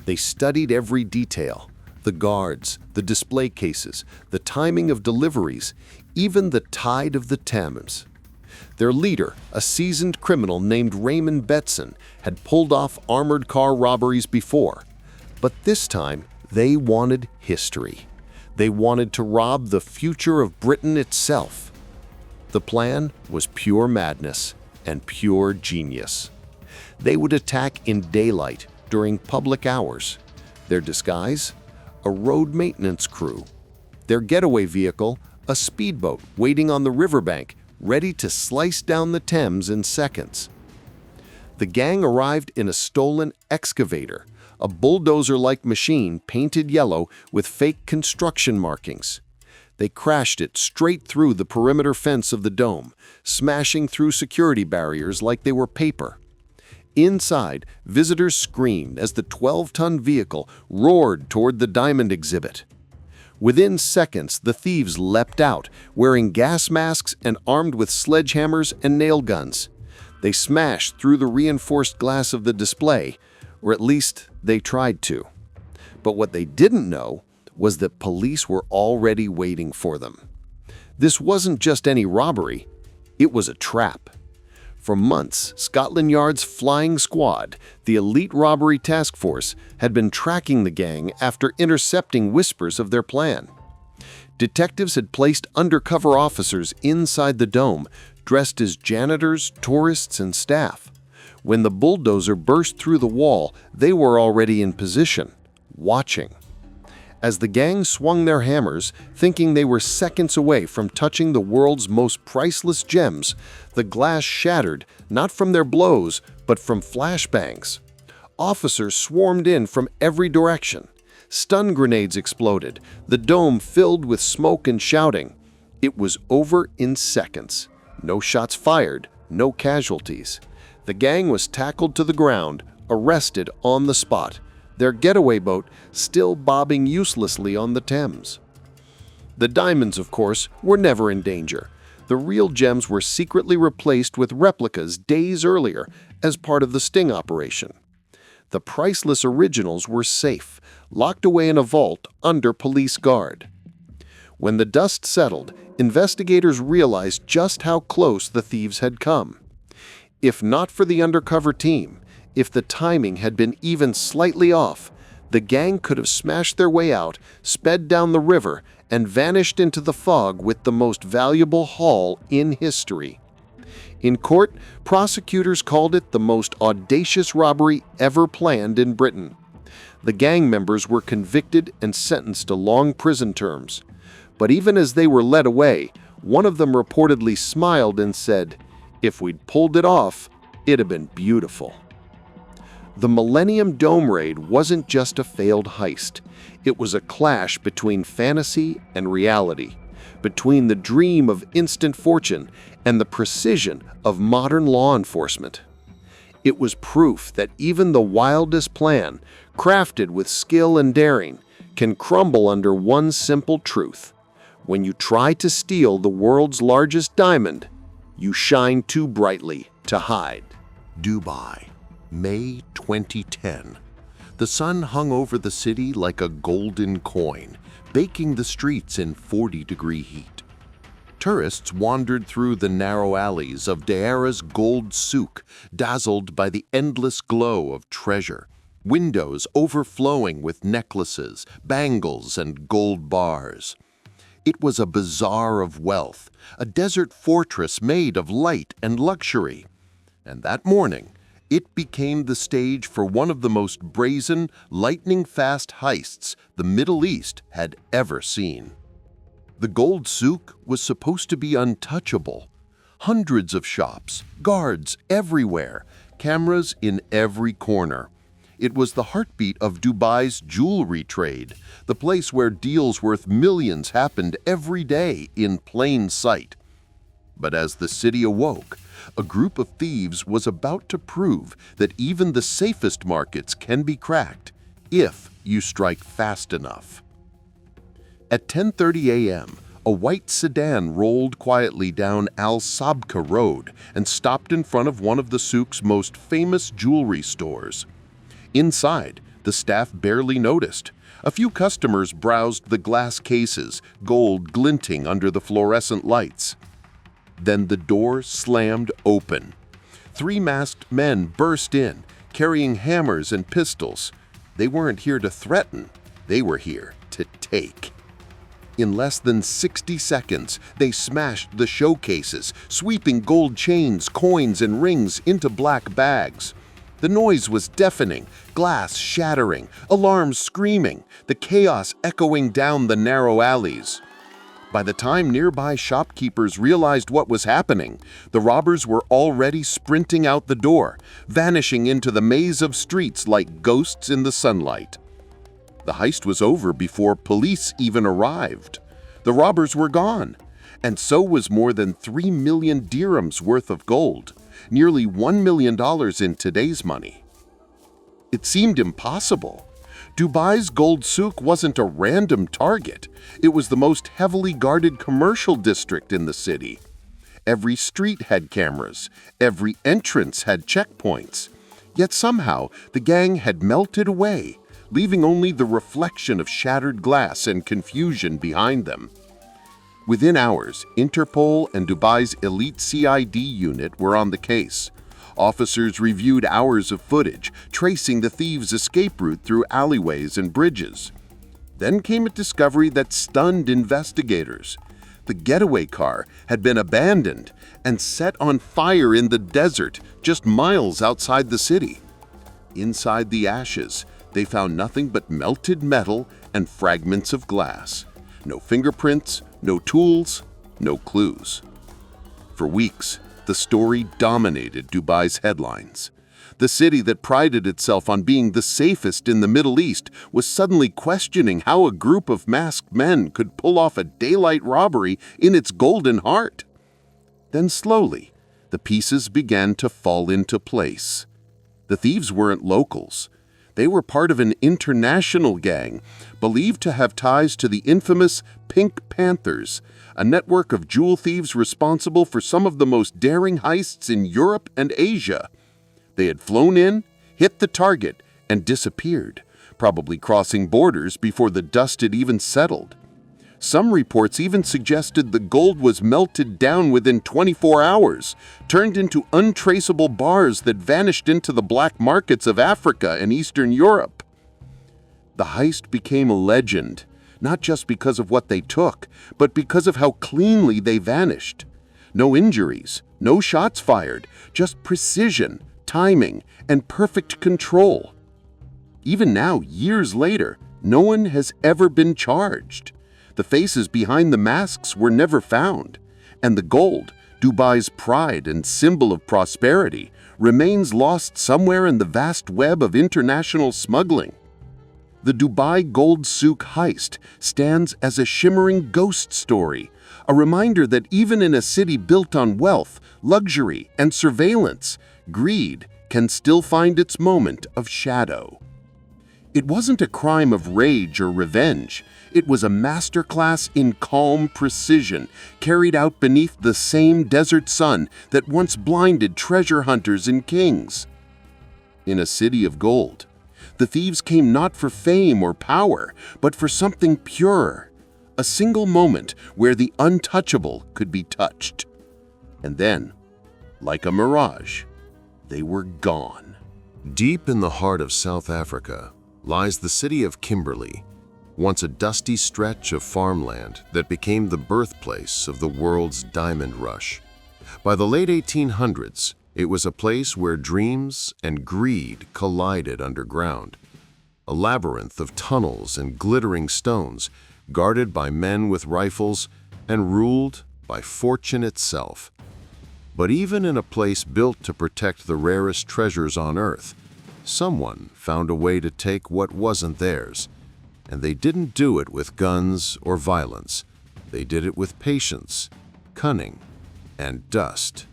They studied every detail: the guards, the display cases, the timing of deliveries, even the tide of the Thames. Their leader, a seasoned criminal named Raymond Betson, had pulled off armored car robberies before. But this time, they wanted history. They wanted to rob the future of Britain itself. The plan was pure madness and pure genius. They would attack in daylight during public hours. Their disguise? A road maintenance crew. Their getaway vehicle? A speedboat waiting on the riverbank, ready to slice down the Thames in seconds. The gang arrived in a stolen excavator, a bulldozer-like machine painted yellow with fake construction markings. They crashed it straight through the perimeter fence of the dome, smashing through security barriers like they were paper. Inside, visitors screamed as the 12-ton vehicle roared toward the diamond exhibit. Within seconds, the thieves leapt out, wearing gas masks and armed with sledgehammers and nail guns. They smashed through the reinforced glass of the display, or at least they tried to. But what they didn't know was that police were already waiting for them. This wasn't just any robbery, it was a trap. For months, Scotland Yard's Flying Squad, the elite robbery task force, had been tracking the gang after intercepting whispers of their plan. Detectives had placed undercover officers inside the dome, dressed as janitors, tourists, and staff. When the bulldozer burst through the wall, they were already in position, watching. As the gang swung their hammers, thinking they were seconds away from touching the world's most priceless gems, the glass shattered, not from their blows, but from flashbangs. Officers swarmed in from every direction. Stun grenades exploded, the dome filled with smoke and shouting. It was over in seconds. No shots fired, no casualties. The gang was tackled to the ground, arrested on the spot, their getaway boat still bobbing uselessly on the Thames. The diamonds, of course, were never in danger. The real gems were secretly replaced with replicas days earlier as part of the sting operation. The priceless originals were safe, locked away in a vault under police guard. When the dust settled, investigators realized just how close the thieves had come. If not for the undercover team, if the timing had been even slightly off, the gang could have smashed their way out, sped down the river, and vanished into the fog with the most valuable haul in history. In court, prosecutors called it the most audacious robbery ever planned in Britain. The gang members were convicted and sentenced to long prison terms. But even as they were led away, one of them reportedly smiled and said, "If we'd pulled it off, it'd have been beautiful." The Millennium Dome raid wasn't just a failed heist. It was a clash between fantasy and reality, between the dream of instant fortune and the precision of modern law enforcement. It was proof that even the wildest plan, crafted with skill and daring, can crumble under one simple truth. When you try to steal the world's largest diamond, you shine too brightly to hide. Dubai, May 2010. The sun hung over the city like a golden coin, baking the streets in 40-degree heat. Tourists wandered through the narrow alleys of Deira's gold souk, dazzled by the endless glow of treasure, windows overflowing with necklaces, bangles, and gold bars. It was a bazaar of wealth, a desert fortress made of light and luxury. And that morning, it became the stage for one of the most brazen, lightning-fast heists the Middle East had ever seen. The gold souk was supposed to be untouchable. Hundreds of shops, guards everywhere, cameras in every corner. It was the heartbeat of Dubai's jewelry trade, the place where deals worth millions happened every day in plain sight. But as the city awoke, a group of thieves was about to prove that even the safest markets can be cracked if you strike fast enough. At 10:30 a.m., a white sedan rolled quietly down Al Sabka Road and stopped in front of one of the souk's most famous jewelry stores. Inside, the staff barely noticed. A few customers browsed the glass cases, gold glinting under the fluorescent lights. Then the door slammed open. 3 masked men burst in, carrying hammers and pistols. They weren't here to threaten, they were here to take. In less than 60 seconds, they smashed the showcases, sweeping gold chains, coins, and rings into black bags. The noise was deafening, glass shattering, alarms screaming, the chaos echoing down the narrow alleys. By the time nearby shopkeepers realized what was happening, the robbers were already sprinting out the door, vanishing into the maze of streets like ghosts in the sunlight. The heist was over before police even arrived. The robbers were gone, and so was more than 3 million dirhams worth of gold, nearly $1 million in today's money. It seemed impossible. Dubai's gold souk wasn't a random target. It was the most heavily guarded commercial district in the city. Every street had cameras. Every entrance had checkpoints. Yet somehow, the gang had melted away, leaving only the reflection of shattered glass and confusion behind them. Within hours, Interpol and Dubai's elite CID unit were on the case. Officers reviewed hours of footage, tracing the thieves' escape route through alleyways and bridges. Then came a discovery that stunned investigators. The getaway car had been abandoned and set on fire in the desert just miles outside the city. Inside the ashes, they found nothing but melted metal and fragments of glass. No fingerprints, no tools, no clues. For weeks, the story dominated Dubai's headlines. The city that prided itself on being the safest in the Middle East was suddenly questioning how a group of masked men could pull off a daylight robbery in its golden heart. Then slowly, the pieces began to fall into place. The thieves weren't locals. They were part of an international gang, believed to have ties to the infamous Pink Panthers, a network of jewel thieves responsible for some of the most daring heists in Europe and Asia. They had flown in, hit the target, and disappeared, probably crossing borders before the dust had even settled. Some reports even suggested the gold was melted down within 24 hours, turned into untraceable bars that vanished into the black markets of Africa and Eastern Europe. The heist became a legend, not just because of what they took, but because of how cleanly they vanished. No injuries, no shots fired, just precision, timing, and perfect control. Even now, years later, no one has ever been charged. The faces behind the masks were never found, and the gold, Dubai's pride and symbol of prosperity, remains lost somewhere in the vast web of international smuggling. The Dubai Gold Souk heist stands as a shimmering ghost story, a reminder that even in a city built on wealth, luxury, and surveillance, greed can still find its moment of shadow. It wasn't a crime of rage or revenge. It was a masterclass in calm precision, carried out beneath the same desert sun that once blinded treasure hunters and kings. In a city of gold, the thieves came not for fame or power, but for something purer, a single moment where the untouchable could be touched. And then, like a mirage, they were gone. Deep in the heart of South Africa lies the city of Kimberley, once a dusty stretch of farmland that became the birthplace of the world's diamond rush. By the late 1800s, it was a place where dreams and greed collided underground, a labyrinth of tunnels and glittering stones, guarded by men with rifles and ruled by fortune itself. But even in a place built to protect the rarest treasures on earth, someone found a way to take what wasn't theirs. And they didn't do it with guns or violence. They did it with patience, cunning, and dust.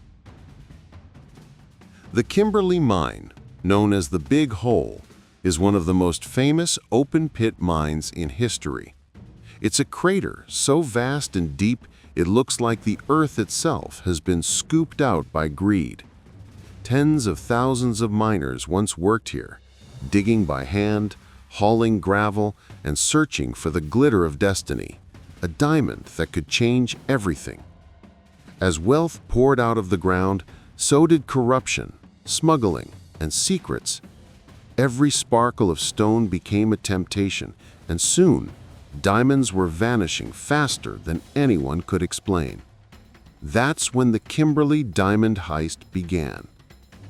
The Kimberley Mine, known as the Big Hole, is one of the most famous open-pit mines in history. It's a crater so vast and deep it looks like the earth itself has been scooped out by greed. Tens of thousands of miners once worked here, digging by hand, hauling gravel, and searching for the glitter of destiny, a diamond that could change everything. As wealth poured out of the ground, so did corruption, smuggling, and secrets. Every sparkle of stone became a temptation, and soon, diamonds were vanishing faster than anyone could explain. That's when the Kimberley diamond heist began.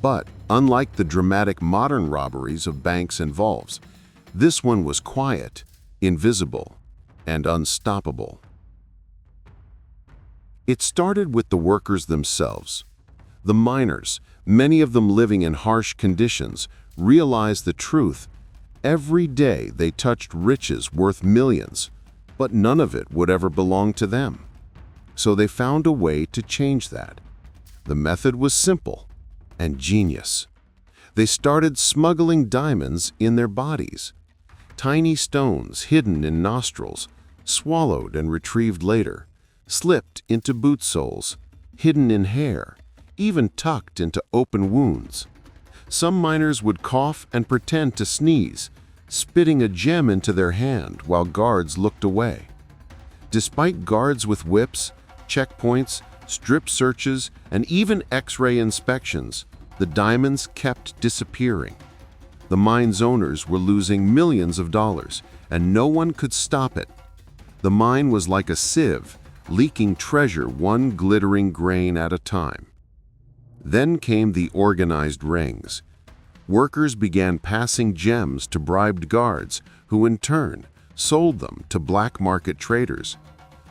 But unlike the dramatic modern robberies of banks and vaults, this one was quiet, invisible, and unstoppable. It started with the workers themselves. The miners, many of them living in harsh conditions, realized the truth. Every day they touched riches worth millions, but none of it would ever belong to them. So they found a way to change that. The method was simple and genius. They started smuggling diamonds in their bodies. Tiny stones hidden in nostrils, swallowed and retrieved later, slipped into boot soles, hidden in hair, even tucked into open wounds. Some miners would cough and pretend to sneeze, spitting a gem into their hand while guards looked away. Despite guards with whips, checkpoints, strip searches, and even X-ray inspections, the diamonds kept disappearing. The mine's owners were losing millions of dollars, and no one could stop it. The mine was like a sieve, leaking treasure one glittering grain at a time. Then came the organized rings. Workers began passing gems to bribed guards, who in turn sold them to black market traders.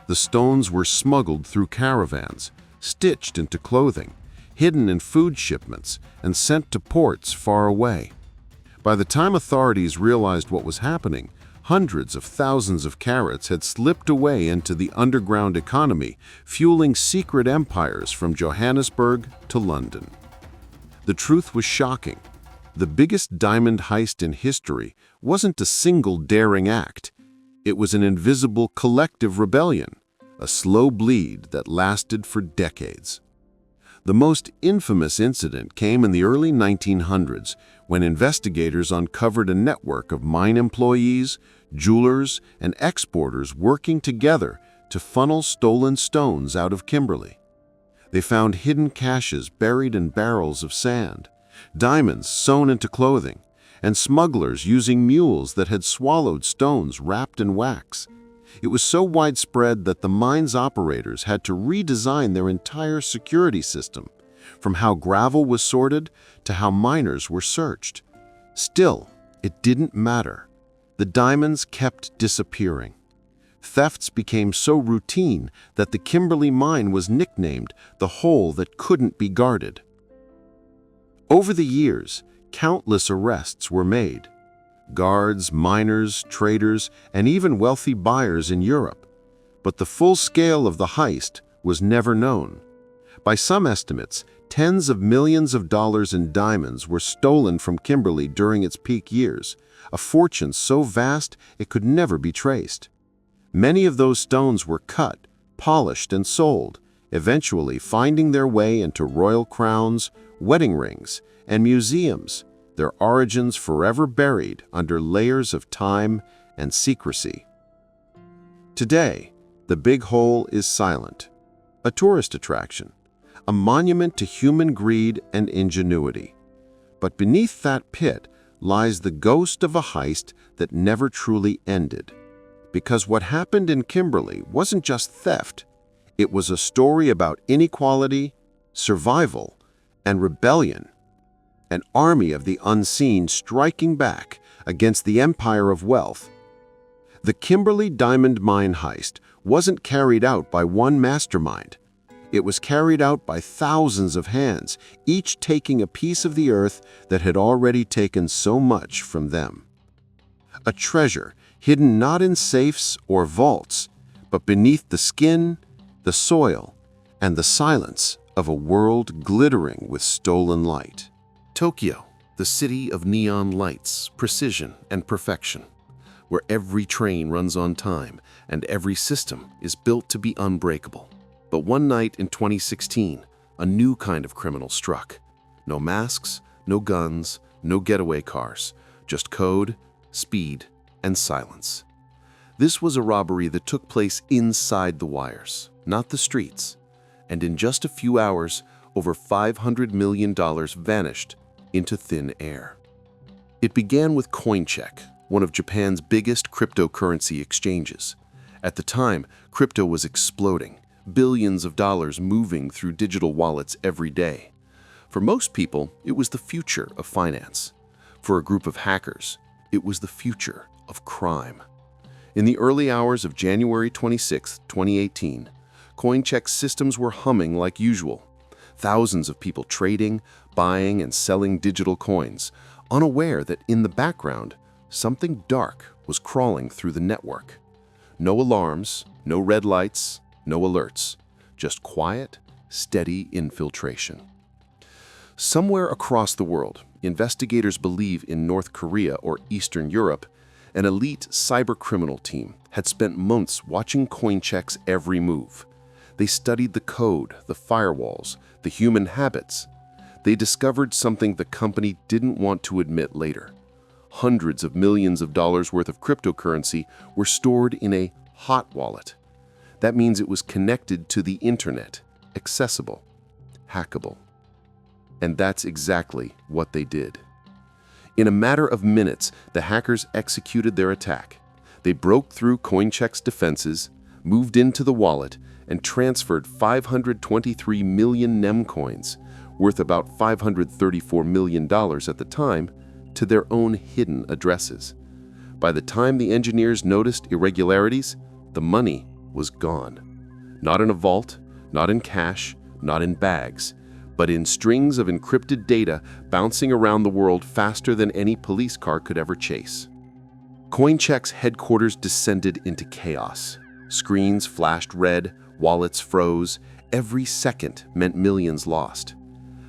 The stones were smuggled through caravans, stitched into clothing, hidden in food shipments, and sent to ports far away. By the time authorities realized what was happening, hundreds of thousands of carats had slipped away into the underground economy, fueling secret empires from Johannesburg to London. The truth was shocking. The biggest diamond heist in history wasn't a single daring act. It was an invisible collective rebellion, a slow bleed that lasted for decades. The most infamous incident came in the early 1900s when investigators uncovered a network of mine employees, jewelers, and exporters working together to funnel stolen stones out of Kimberley. They found hidden caches buried in barrels of sand, diamonds sewn into clothing, and smugglers using mules that had swallowed stones wrapped in wax. It was so widespread that the mine's operators had to redesign their entire security system, from how gravel was sorted to how miners were searched. Still, it didn't matter. The diamonds kept disappearing. Thefts became so routine that the Kimberley mine was nicknamed the hole that couldn't be guarded. Over the years, countless arrests were made. Guards, miners, traders, and even wealthy buyers in Europe. But the full scale of the heist was never known. By some estimates, tens of millions of dollars in diamonds were stolen from Kimberley during its peak years, a fortune so vast it could never be traced. Many of those stones were cut, polished, and sold, eventually finding their way into royal crowns, wedding rings, and museums, their origins forever buried under layers of time and secrecy. Today, the Big Hole is silent, a tourist attraction, a monument to human greed and ingenuity. But beneath that pit lies the ghost of a heist that never truly ended. Because what happened in Kimberley wasn't just theft, it was a story about inequality, survival, and rebellion. An army of the unseen striking back against the empire of wealth. The Kimberley diamond mine heist wasn't carried out by one mastermind. It was carried out by thousands of hands, each taking a piece of the earth that had already taken so much from them. A treasure hidden not in safes or vaults, but beneath the skin, the soil, and the silence of a world glittering with stolen light. Tokyo, the city of neon lights, precision, and perfection, where every train runs on time and every system is built to be unbreakable. But one night in 2016, a new kind of criminal struck. No masks, no guns, no getaway cars, just code, speed, and silence. This was a robbery that took place inside the wires, not the streets. And in just a few hours, over $500 million vanished into thin air. It began with Coincheck, one of Japan's biggest cryptocurrency exchanges. At the time, crypto was exploding, billions of dollars moving through digital wallets every day. For most people, it was the future of finance. For a group of hackers, it was the future of crime. In the early hours of January 26, 2018, Coincheck's systems were humming like usual. Thousands of people trading, buying, and selling digital coins, unaware that in the background, something dark was crawling through the network. No alarms, no red lights, no alerts, just quiet, steady infiltration. Somewhere across the world, investigators believe in North Korea or Eastern Europe, an elite cybercriminal team had spent months watching Coincheck's every move. They studied the code, the firewalls, the human habits. They discovered something the company didn't want to admit later. Hundreds of millions of dollars worth of cryptocurrency were stored in a hot wallet. That means it was connected to the internet, accessible, hackable. And that's exactly what they did. In a matter of minutes, the hackers executed their attack. They broke through Coincheck's defenses, moved into the wallet, and transferred 523 million NEM coins, worth about $534 million at the time, to their own hidden addresses. By the time the engineers noticed irregularities, the money was gone. Not in a vault, not in cash, not in bags, but in strings of encrypted data bouncing around the world faster than any police car could ever chase. Coincheck's headquarters descended into chaos. Screens flashed red, wallets froze. Every second meant millions lost.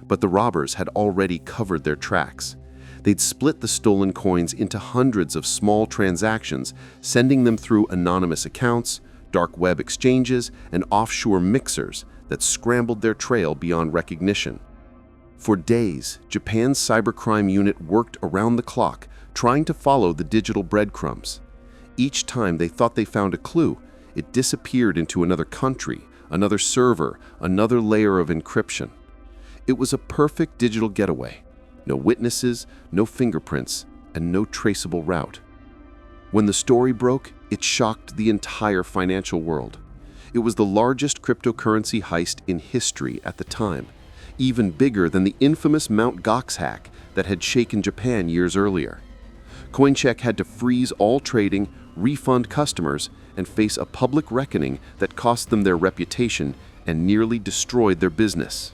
But the robbers had already covered their tracks. They'd split the stolen coins into hundreds of small transactions, sending them through anonymous accounts, dark web exchanges, and offshore mixers that scrambled their trail beyond recognition. For days, Japan's cybercrime unit worked around the clock, trying to follow the digital breadcrumbs. Each time they thought they found a clue, it disappeared into another country, another server, another layer of encryption. It was a perfect digital getaway. No witnesses, no fingerprints, and no traceable route. When the story broke, it shocked the entire financial world. It was the largest cryptocurrency heist in history at the time, even bigger than the infamous Mt. Gox hack that had shaken Japan years earlier. Coincheck had to freeze all trading, refund customers, and face a public reckoning that cost them their reputation and nearly destroyed their business.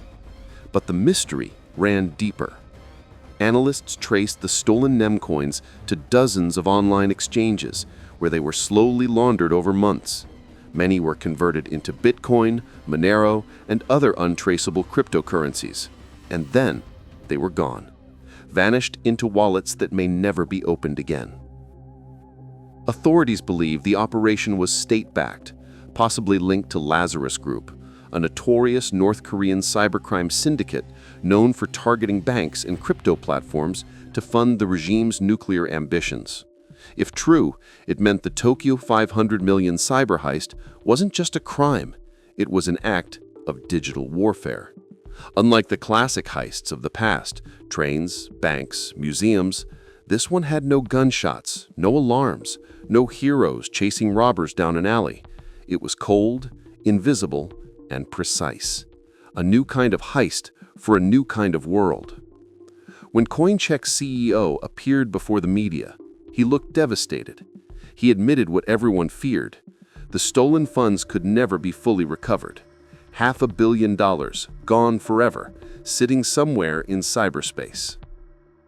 But the mystery ran deeper. Analysts traced the stolen NEM coins to dozens of online exchanges where they were slowly laundered over months. Many were converted into Bitcoin, Monero, and other untraceable cryptocurrencies. And then they were gone, vanished into wallets that may never be opened again. Authorities believe the operation was state-backed, possibly linked to Lazarus Group, a notorious North Korean cybercrime syndicate known for targeting banks and crypto platforms to fund the regime's nuclear ambitions. If true, it meant the Tokyo 500 million cyber heist wasn't just a crime, it was an act of digital warfare. Unlike the classic heists of the past, trains, banks, museums, this one had no gunshots, no alarms, no heroes chasing robbers down an alley. It was cold, invisible, and precise. A new kind of heist for a new kind of world. When Coincheck's CEO appeared before the media, he looked devastated. He admitted what everyone feared. The stolen funds could never be fully recovered. $500 million, gone forever, sitting somewhere in cyberspace.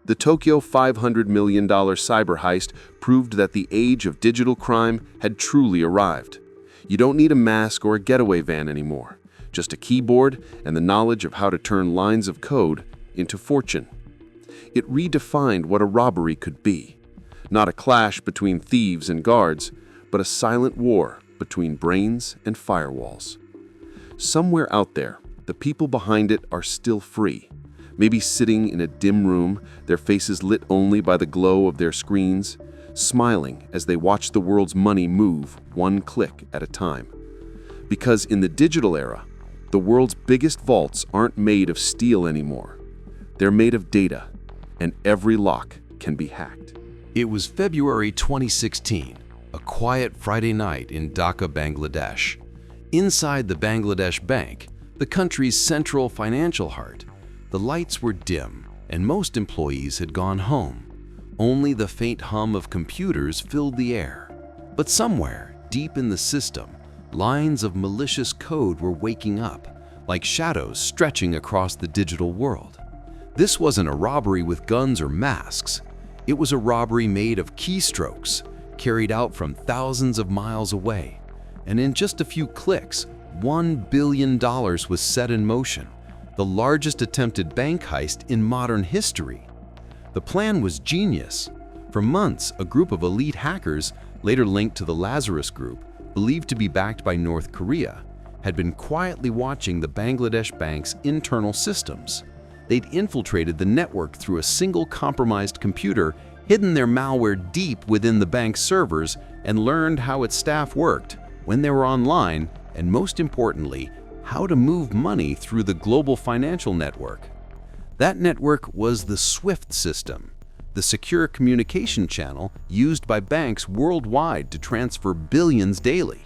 The Tokyo $500 million cyber heist proved that the age of digital crime had truly arrived. You don't need a mask or a getaway van anymore, just a keyboard and the knowledge of how to turn lines of code into fortune. It redefined what a robbery could be. Not a clash between thieves and guards, but a silent war between brains and firewalls. Somewhere out there, the people behind it are still free, maybe sitting in a dim room, their faces lit only by the glow of their screens, smiling as they watch the world's money move one click at a time. Because in the digital era, the world's biggest vaults aren't made of steel anymore. They're made of data, and every lock can be hacked. It was February 2016, a quiet Friday night in Dhaka, Bangladesh. Inside the Bangladesh Bank, the country's central financial heart, the lights were dim and most employees had gone home. Only the faint hum of computers filled the air. But somewhere, deep in the system, lines of malicious code were waking up, like shadows stretching across the digital world. This wasn't a robbery with guns or masks. It was a robbery made of keystrokes, carried out from thousands of miles away. And in just a few clicks, $1 billion was set in motion, the largest attempted bank heist in modern history. The plan was genius. For months, a group of elite hackers, later linked to the Lazarus Group, believed to be backed by North Korea, had been quietly watching the Bangladesh bank's internal systems. They'd infiltrated the network through a single compromised computer, hidden their malware deep within the bank's servers, and learned how its staff worked, when they were online, and most importantly, how to move money through the global financial network. That network was the SWIFT system, the secure communication channel used by banks worldwide to transfer billions daily.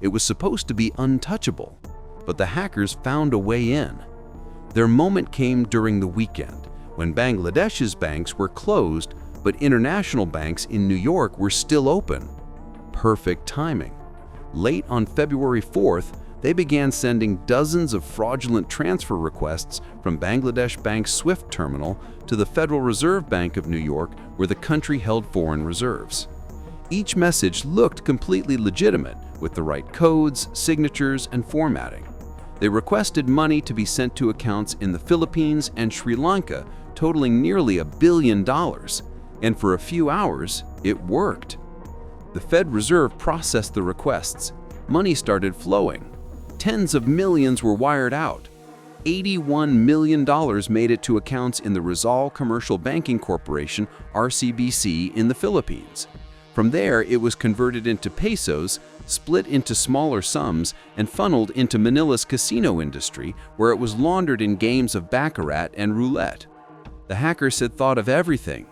It was supposed to be untouchable, but the hackers found a way in. Their moment came during the weekend, when Bangladesh's banks were closed, but international banks in New York were still open. Perfect timing. Late on February 4th, they began sending dozens of fraudulent transfer requests from Bangladesh Bank's SWIFT terminal to the Federal Reserve Bank of New York, where the country held foreign reserves. Each message looked completely legitimate, with the right codes, signatures, and formatting. They requested money to be sent to accounts in the Philippines and Sri Lanka, totaling nearly $1 billion. And for a few hours, it worked. The Fed Reserve processed the requests. Money started flowing. Tens of millions were wired out. $81 million made it to accounts in the Rizal Commercial Banking Corporation, RCBC, in the Philippines. From there, it was converted into pesos, split into smaller sums, and funneled into Manila's casino industry, where it was laundered in games of baccarat and roulette. The hackers had thought of everything,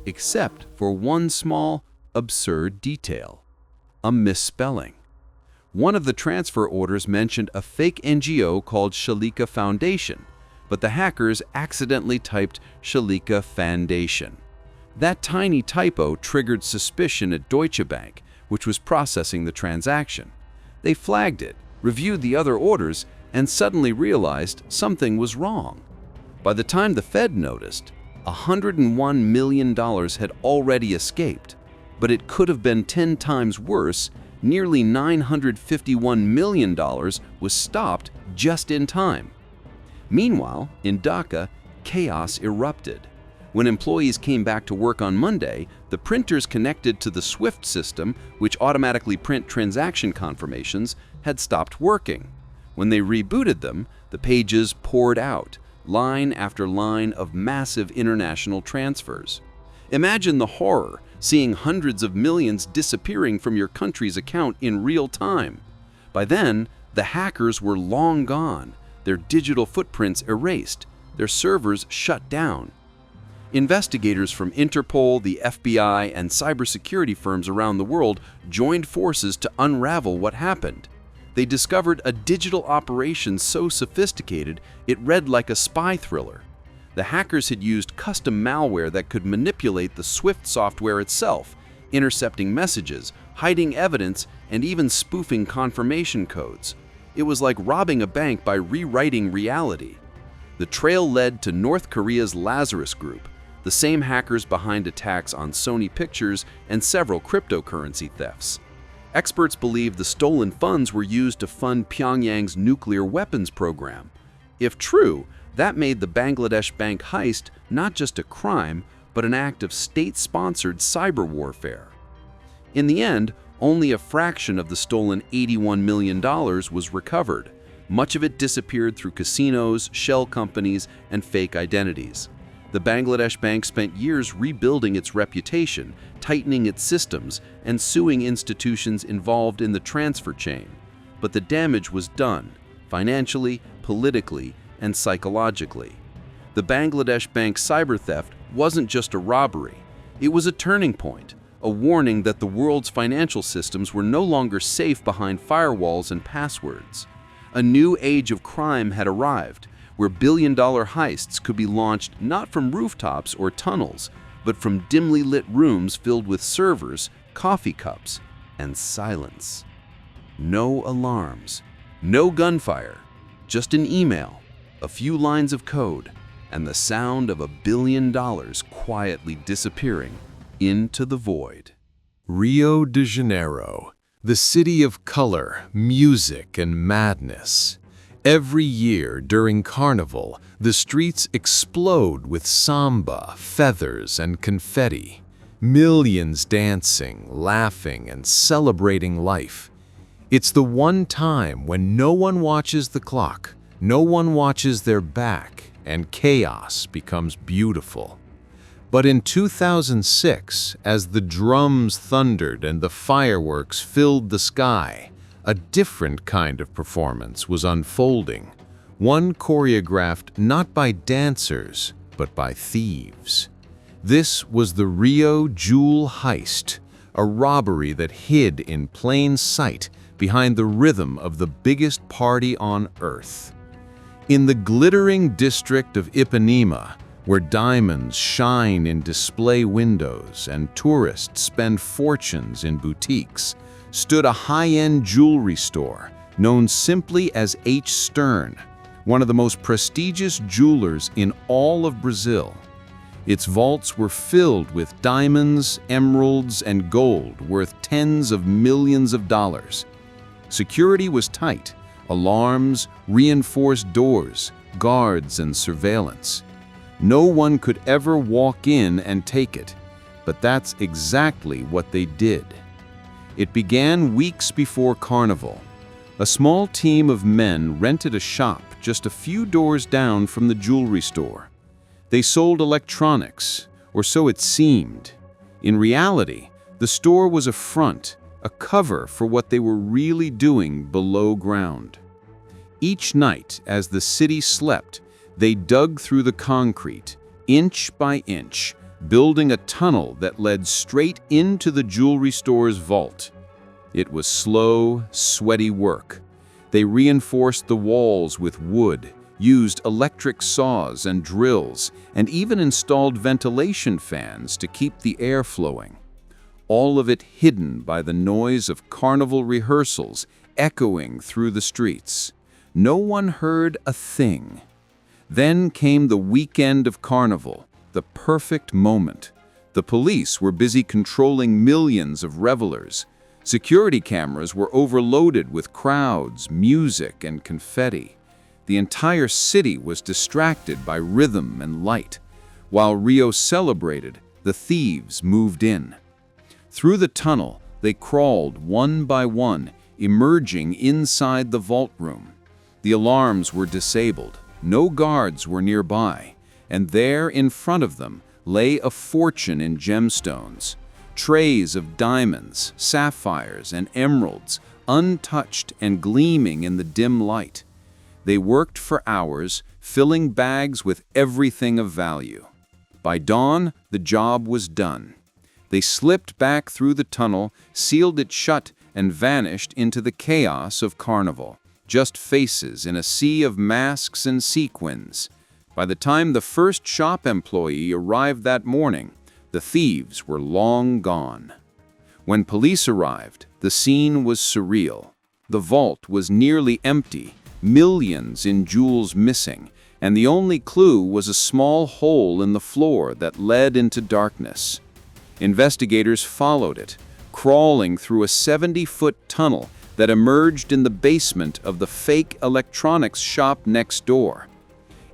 except for one small, absurd detail: a misspelling. One of the transfer orders mentioned a fake NGO called Shalika Foundation, but the hackers accidentally typed Shalika Foundation. That tiny typo triggered suspicion at Deutsche Bank, which was processing the transaction. They flagged it, reviewed the other orders, and suddenly realized something was wrong. By the time the Fed noticed, $101 million had already escaped, but it could have been 10 times worse. Nearly $951 million was stopped just in time. Meanwhile, in Dhaka, chaos erupted. When employees came back to work on Monday, the printers connected to the SWIFT system, which automatically print transaction confirmations, had stopped working. When they rebooted them, the pages poured out, line after line of massive international transfers. Imagine the horror, seeing hundreds of millions disappearing from your country's account in real time. By then, the hackers were long gone, their digital footprints erased, their servers shut down. Investigators from Interpol, the FBI, and cybersecurity firms around the world joined forces to unravel what happened. They discovered a digital operation so sophisticated it read like a spy thriller. The hackers had used custom malware that could manipulate the SWIFT software itself, intercepting messages, hiding evidence, and even spoofing confirmation codes. It was like robbing a bank by rewriting reality. The trail led to North Korea's Lazarus Group, the same hackers behind attacks on Sony Pictures and several cryptocurrency thefts. Experts believe the stolen funds were used to fund Pyongyang's nuclear weapons program. If true, that made the Bangladesh bank heist not just a crime, but an act of state-sponsored cyber warfare. In the end, only a fraction of the stolen $81 million was recovered. Much of it disappeared through casinos, shell companies, and fake identities. The Bangladesh bank spent years rebuilding its reputation, tightening its systems, and suing institutions involved in the transfer chain. But the damage was done, financially, politically, and psychologically. The Bangladesh bank's cyber theft wasn't just a robbery. It was a turning point, a warning that the world's financial systems were no longer safe behind firewalls and passwords. A new age of crime had arrived, where billion-dollar heists could be launched not from rooftops or tunnels, but from dimly lit rooms filled with servers, coffee cups, and silence. No alarms, no gunfire, just an email, a few lines of code, and the sound of $1 billion quietly disappearing into the void. Rio de Janeiro, the city of color, music, and madness. Every year during Carnival, the streets explode with samba, feathers, and confetti. Millions dancing, laughing, and celebrating life. It's the one time when no one watches the clock, no one watches their back, and chaos becomes beautiful. But in 2006, as the drums thundered and the fireworks filled the sky, a different kind of performance was unfolding, one choreographed not by dancers, but by thieves. This was the Rio Jewel Heist, a robbery that hid in plain sight behind the rhythm of the biggest party on Earth. In the glittering district of Ipanema, where diamonds shine in display windows and tourists spend fortunes in boutiques, stood a high-end jewelry store known simply as H. Stern, one of the most prestigious jewelers in all of Brazil. Its vaults were filled with diamonds, emeralds, and gold worth tens of millions of dollars. Security was tight: alarms, reinforced doors, guards, and surveillance. No one could ever walk in and take it, but that's exactly what they did. It began weeks before Carnival. A small team of men rented a shop just a few doors down from the jewelry store. They sold electronics, or so it seemed. In reality, the store was a front, a cover for what they were really doing below ground. Each night, as the city slept, they dug through the concrete, inch by inch, building a tunnel that led straight into the jewelry store's vault. It was slow, sweaty work. They reinforced the walls with wood, used electric saws and drills, and even installed ventilation fans to keep the air flowing. All of it hidden by the noise of carnival rehearsals echoing through the streets. No one heard a thing. Then came the weekend of Carnival, the perfect moment. The police were busy controlling millions of revelers. Security cameras were overloaded with crowds, music, and confetti. The entire city was distracted by rhythm and light. While Rio celebrated, the thieves moved in. Through the tunnel, they crawled one by one, emerging inside the vault room. The alarms were disabled. No guards were nearby, and there in front of them lay a fortune in gemstones, trays of diamonds, sapphires, and emeralds, untouched and gleaming in the dim light. They worked for hours, filling bags with everything of value. By dawn, the job was done. They slipped back through the tunnel, sealed it shut, and vanished into the chaos of Carnival. Just faces in a sea of masks and sequins. By the time the first shop employee arrived that morning, the thieves were long gone. When police arrived, the scene was surreal. The vault was nearly empty, millions in jewels missing, and the only clue was a small hole in the floor that led into darkness. Investigators followed it, crawling through a 70-foot tunnel that emerged in the basement of the fake electronics shop next door.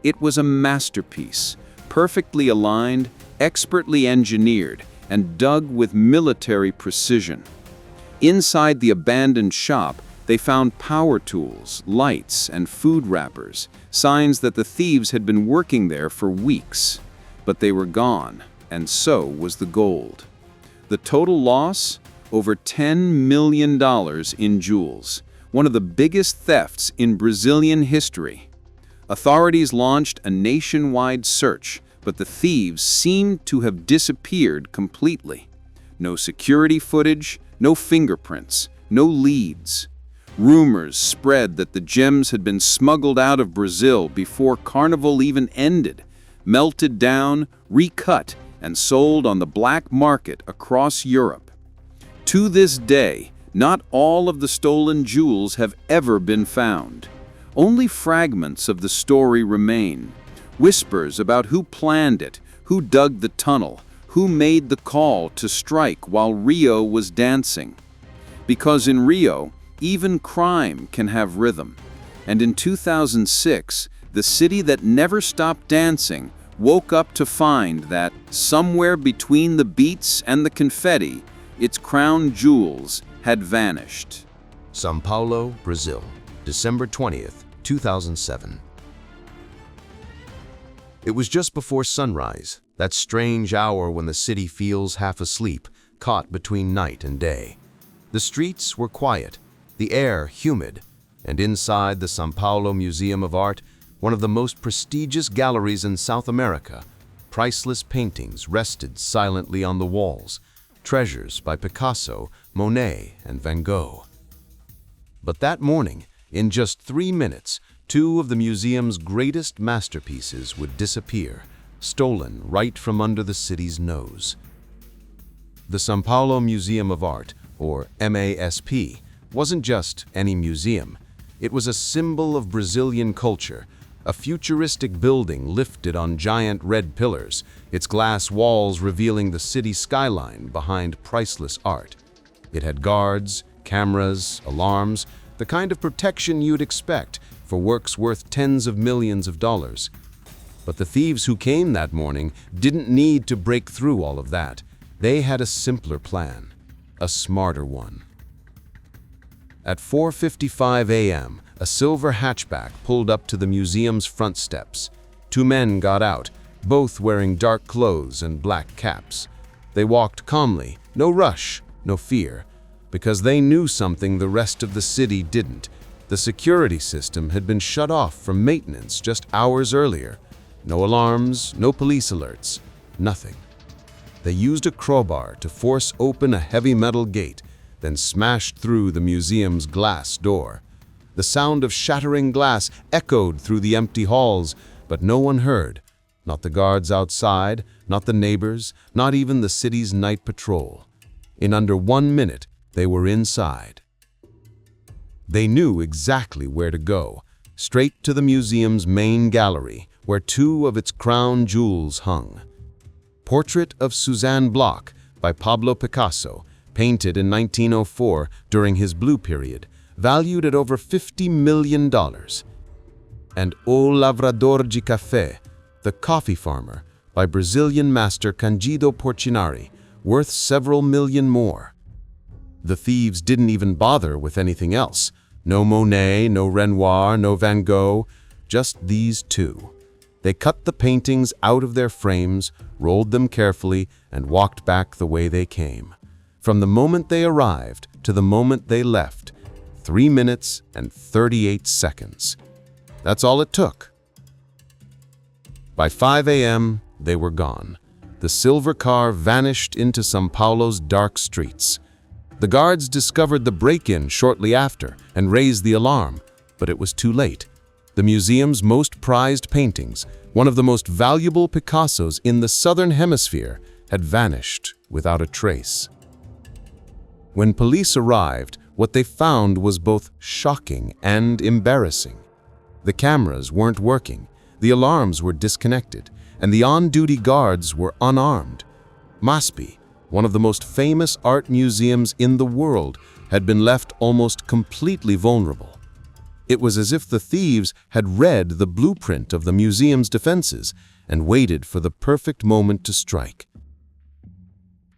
It was a masterpiece, perfectly aligned, expertly engineered, and dug with military precision. Inside the abandoned shop, they found power tools, lights, and food wrappers, signs that the thieves had been working there for weeks. But they were gone, and so was the gold. The total loss? Over $10 million in jewels, one of the biggest thefts in Brazilian history. Authorities launched a nationwide search, but the thieves seemed to have disappeared completely. No security footage, no fingerprints, no leads. Rumors spread that the gems had been smuggled out of Brazil before Carnival even ended, melted down, recut, and sold on the black market across Europe. To this day, not all of the stolen jewels have ever been found. Only fragments of the story remain. Whispers about who planned it, who dug the tunnel, who made the call to strike while Rio was dancing. Because in Rio, even crime can have rhythm. And in 2006, the city that never stopped dancing woke up to find that, somewhere between the beats and the confetti, its crown jewels had vanished. São Paulo, Brazil, December 20th, 2007. It was just before sunrise, that strange hour when the city feels half asleep, caught between night and day. The streets were quiet, the air humid, and inside the São Paulo Museum of Art, one of the most prestigious galleries in South America, Priceless paintings rested silently on the walls, treasures by Picasso, Monet, and Van Gogh. But that morning, in just 3 minutes, 2 of the museum's greatest masterpieces would disappear, stolen right from under the city's nose. The São Paulo Museum of Art, or MASP, wasn't just any museum. It was a symbol of Brazilian culture, a futuristic building lifted on giant red pillars, its glass walls revealing the city skyline behind priceless art. It had guards, cameras, alarms, the kind of protection you'd expect for works worth tens of millions of dollars. But the thieves who came that morning didn't need to break through all of that. They had a simpler plan, a smarter one. At 4:55 a.m., a silver hatchback pulled up to the museum's front steps. 2 men got out, both wearing dark clothes and black caps. They walked calmly, no rush, no fear, because they knew something the rest of the city didn't. The security system had been shut off from maintenance just hours earlier. No alarms, no police alerts, nothing. They used a crowbar to force open a heavy metal gate, then smashed through the museum's glass door. The sound of shattering glass echoed through the empty halls, but no one heard. Not the guards outside, not the neighbors, not even the city's night patrol. In under 1 minute, they were inside. They knew exactly where to go, straight to the museum's main gallery, where 2 of its crown jewels hung. Portrait of Suzanne Bloch by Pablo Picasso, painted in 1904 during his Blue period, valued at over $50 million. And O Lavrador de Café, the coffee farmer, by Brazilian master Cândido Portinari, worth several million more. The thieves didn't even bother with anything else. No Monet, no Renoir, no Van Gogh, just these 2. They cut the paintings out of their frames, rolled them carefully, and walked back the way they came. From the moment they arrived to the moment they left, 3 minutes and 38 seconds. That's all it took. By 5 a.m., they were gone. The silver car vanished into São Paulo's dark streets. The guards discovered the break-in shortly after and raised the alarm, but it was too late. The museum's most prized paintings, one of the most valuable Picassos in the Southern Hemisphere, had vanished without a trace. When police arrived, what they found was both shocking and embarrassing. The cameras weren't working, the alarms were disconnected, and the on-duty guards were unarmed. MASP, one of the most famous art museums in the world, had been left almost completely vulnerable. It was as if the thieves had read the blueprint of the museum's defenses and waited for the perfect moment to strike.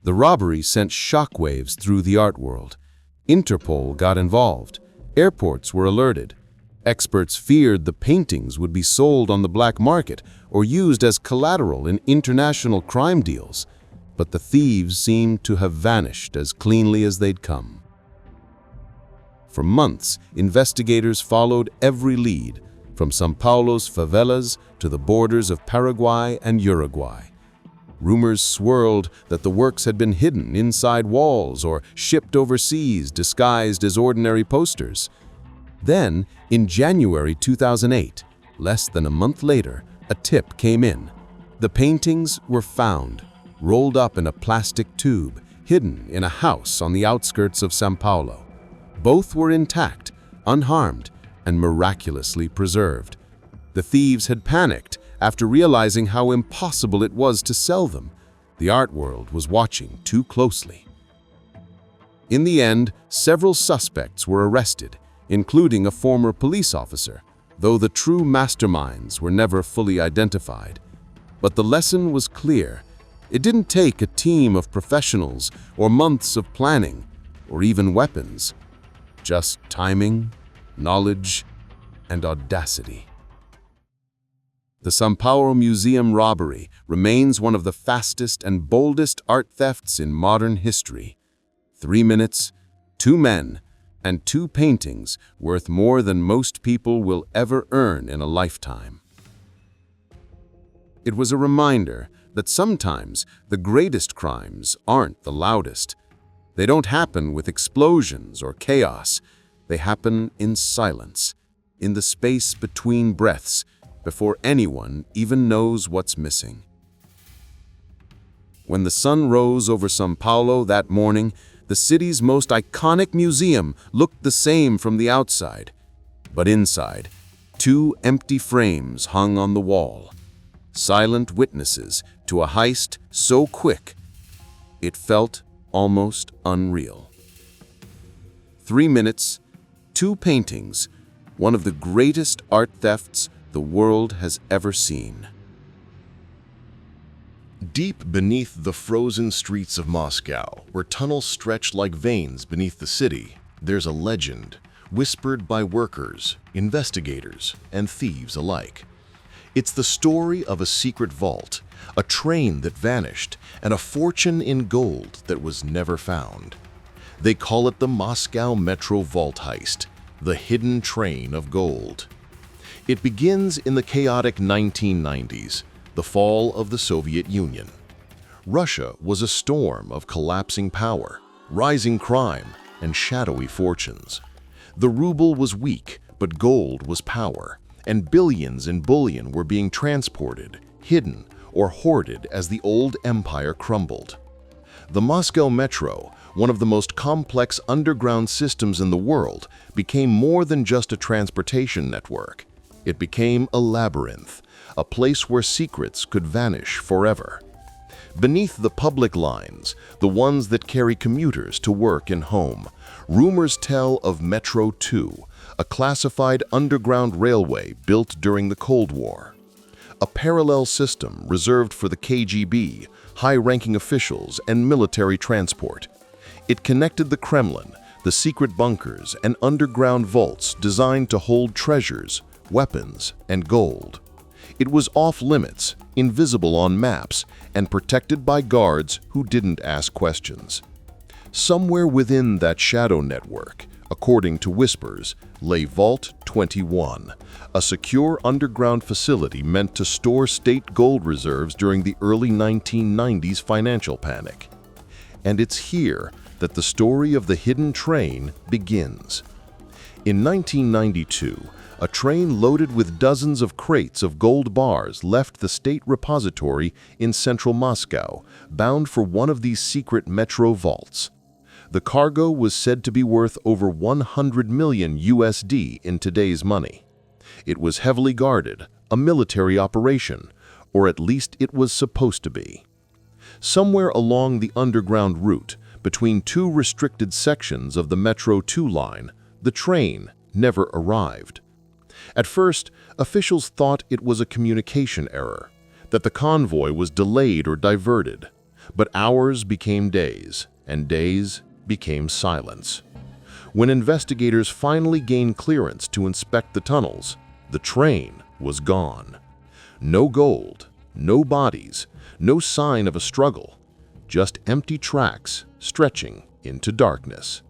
The robbery sent shockwaves through the art world. Interpol got involved. Airports were alerted. Experts feared the paintings would be sold on the black market or used as collateral in international crime deals. But the thieves seemed to have vanished as cleanly as they'd come. For months, investigators followed every lead, from São Paulo's favelas to the borders of Paraguay and Uruguay. Rumors swirled that the works had been hidden inside walls or shipped overseas disguised as ordinary posters. Then, in January 2008, less than a month later, a tip came in. The paintings were found, rolled up in a plastic tube, hidden in a house on the outskirts of São Paulo. Both were intact, unharmed, and miraculously preserved. The thieves had panicked after realizing how impossible it was to sell them. The art world was watching too closely. In the end, several suspects were arrested, including a former police officer, though the true masterminds were never fully identified. But the lesson was clear. It didn't take a team of professionals or months of planning, or even weapons. Just timing, knowledge, and audacity. The São Paulo Museum robbery remains one of the fastest and boldest art thefts in modern history. 3 minutes, 2 men, and 2 paintings worth more than most people will ever earn in a lifetime. It was a reminder that sometimes the greatest crimes aren't the loudest. They don't happen with explosions or chaos. They happen in silence, in the space between breaths, before anyone even knows what's missing. When the sun rose over São Paulo that morning, the city's most iconic museum looked the same from the outside. But inside, two empty frames hung on the wall, silent witnesses to a heist so quick, it felt almost unreal. 3 minutes, 2 paintings, one of the greatest art thefts the world has ever seen. Deep beneath the frozen streets of Moscow, where tunnels stretch like veins beneath the city, there's a legend, whispered by workers, investigators, and thieves alike. It's the story of a secret vault, a train that vanished, and a fortune in gold that was never found. They call it the Moscow Metro Vault Heist, the hidden train of gold. It begins in the chaotic 1990s, the fall of the Soviet Union. Russia was a storm of collapsing power, rising crime, and shadowy fortunes. The ruble was weak, but gold was power, and billions in bullion were being transported, hidden, or hoarded as the old empire crumbled. The Moscow Metro, one of the most complex underground systems in the world, became more than just a transportation network. It became a labyrinth, a place where secrets could vanish forever. Beneath the public lines, the ones that carry commuters to work and home, rumors tell of Metro 2, a classified underground railway built during the Cold War. A parallel system reserved for the KGB, high-ranking officials, and military transport. It connected the Kremlin, the secret bunkers, and underground vaults designed to hold treasures, weapons, and gold. It was off-limits, invisible on maps, and protected by guards who didn't ask questions. Somewhere within that shadow network, according to whispers, lay Vault 21, a secure underground facility meant to store state gold reserves during the early 1990s financial panic. And it's here that the story of the hidden train begins. In 1992, a train loaded with dozens of crates of gold bars left the state repository in central Moscow, bound for one of these secret metro vaults. The cargo was said to be worth over 100 million USD in today's money. It was heavily guarded, a military operation, or at least it was supposed to be. Somewhere along the underground route, between two restricted sections of the Metro 2 line, the train never arrived. At first, officials thought it was a communication error, that the convoy was delayed or diverted. But hours became days, and days became silence. When investigators finally gained clearance to inspect the tunnels, the train was gone. No gold, no bodies, no sign of a struggle, just empty tracks stretching into darkness.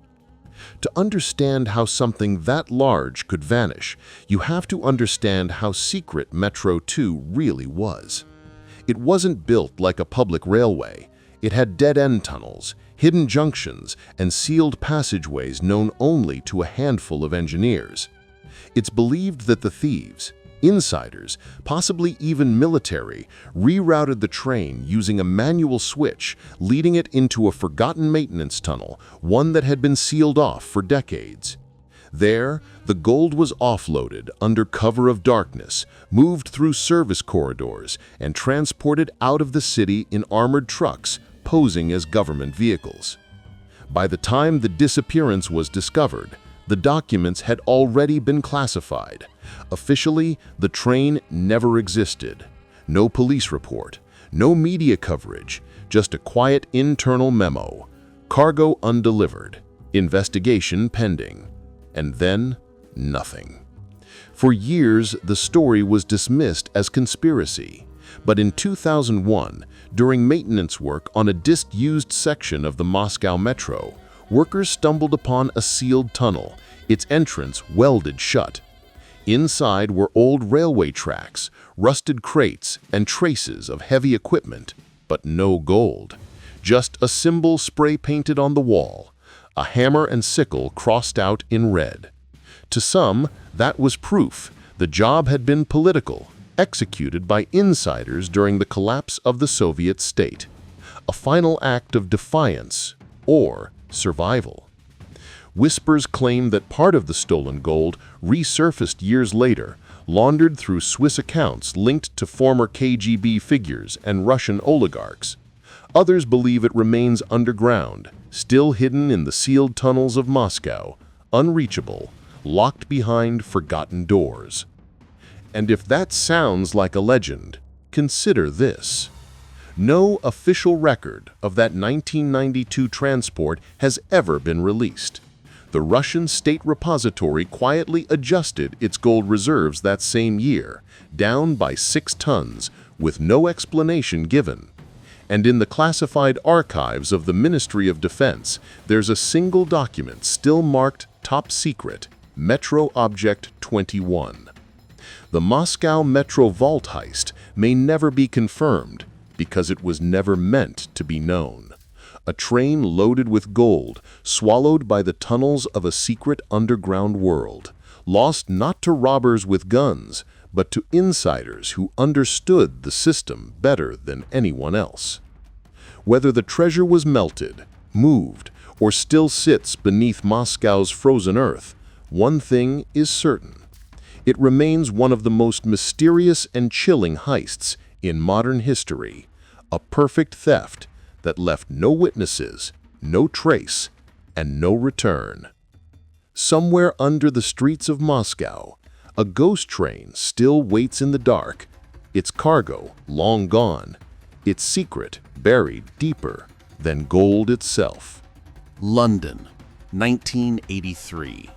To understand how something that large could vanish, you have to understand how secret Metro 2 really was. It wasn't built like a public railway. It had dead-end tunnels, hidden junctions, and sealed passageways known only to a handful of engineers. It's believed that the thieves, insiders, possibly even military, rerouted the train using a manual switch, leading it into a forgotten maintenance tunnel, one that had been sealed off for decades. There, the gold was offloaded under cover of darkness, moved through service corridors, and transported out of the city in armored trucks, posing as government vehicles. By the time the disappearance was discovered, the documents had already been classified. Officially, the train never existed. No police report, no media coverage, just a quiet internal memo. Cargo undelivered, investigation pending. And then, nothing. For years, the story was dismissed as conspiracy. But in 2001, during maintenance work on a disused section of the Moscow Metro, workers stumbled upon a sealed tunnel, its entrance welded shut. Inside were old railway tracks, rusted crates, and traces of heavy equipment, but no gold. Just a symbol spray-painted on the wall, a hammer and sickle crossed out in red. To some, that was proof the job had been political, executed by insiders during the collapse of the Soviet state. A final act of defiance or survival. Whispers claim that part of the stolen gold resurfaced years later, laundered through Swiss accounts linked to former KGB figures and Russian oligarchs. Others believe it remains underground, still hidden in the sealed tunnels of Moscow, unreachable, locked behind forgotten doors. And if that sounds like a legend, consider this. No official record of that 1992 transport has ever been released. The Russian State Repository quietly adjusted its gold reserves that same year, down by 6 tons, with no explanation given. And in the classified archives of the Ministry of Defense, there's a single document still marked Top Secret, Metro Object 21. The Moscow Metro Vault heist may never be confirmed because it was never meant to be known. A train loaded with gold, swallowed by the tunnels of a secret underground world, lost not to robbers with guns, but to insiders who understood the system better than anyone else. Whether the treasure was melted, moved, or still sits beneath Moscow's frozen earth, one thing is certain. It remains one of the most mysterious and chilling heists in modern history, a perfect theft that left no witnesses, no trace, and no return. Somewhere under the streets of Moscow, a ghost train still waits in the dark, its cargo long gone, its secret buried deeper than gold itself. London, 1983.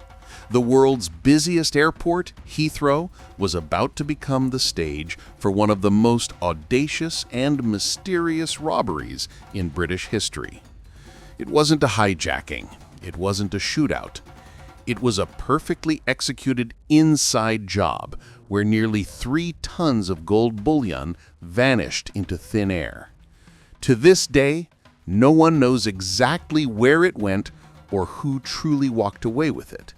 The world's busiest airport, Heathrow, was about to become the stage for one of the most audacious and mysterious robberies in British history. It wasn't a hijacking. It wasn't a shootout. It was a perfectly executed inside job where nearly 3 tons of gold bullion vanished into thin air. To this day, no one knows exactly where it went or who truly walked away with it.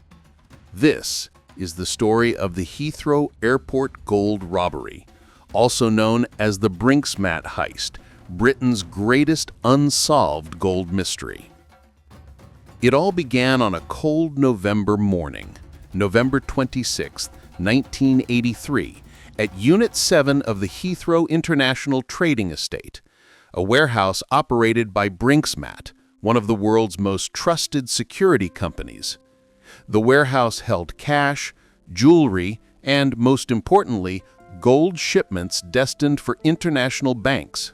This is the story of the Heathrow Airport gold robbery, also known as the Brinksmat heist, Britain's greatest unsolved gold mystery. It all began on a cold November morning, November 26, 1983, at Unit 7 of the Heathrow International Trading Estate, a warehouse operated by Brinksmat, one of the world's most trusted security companies. The warehouse held cash, jewelry, and, most importantly, gold shipments destined for international banks.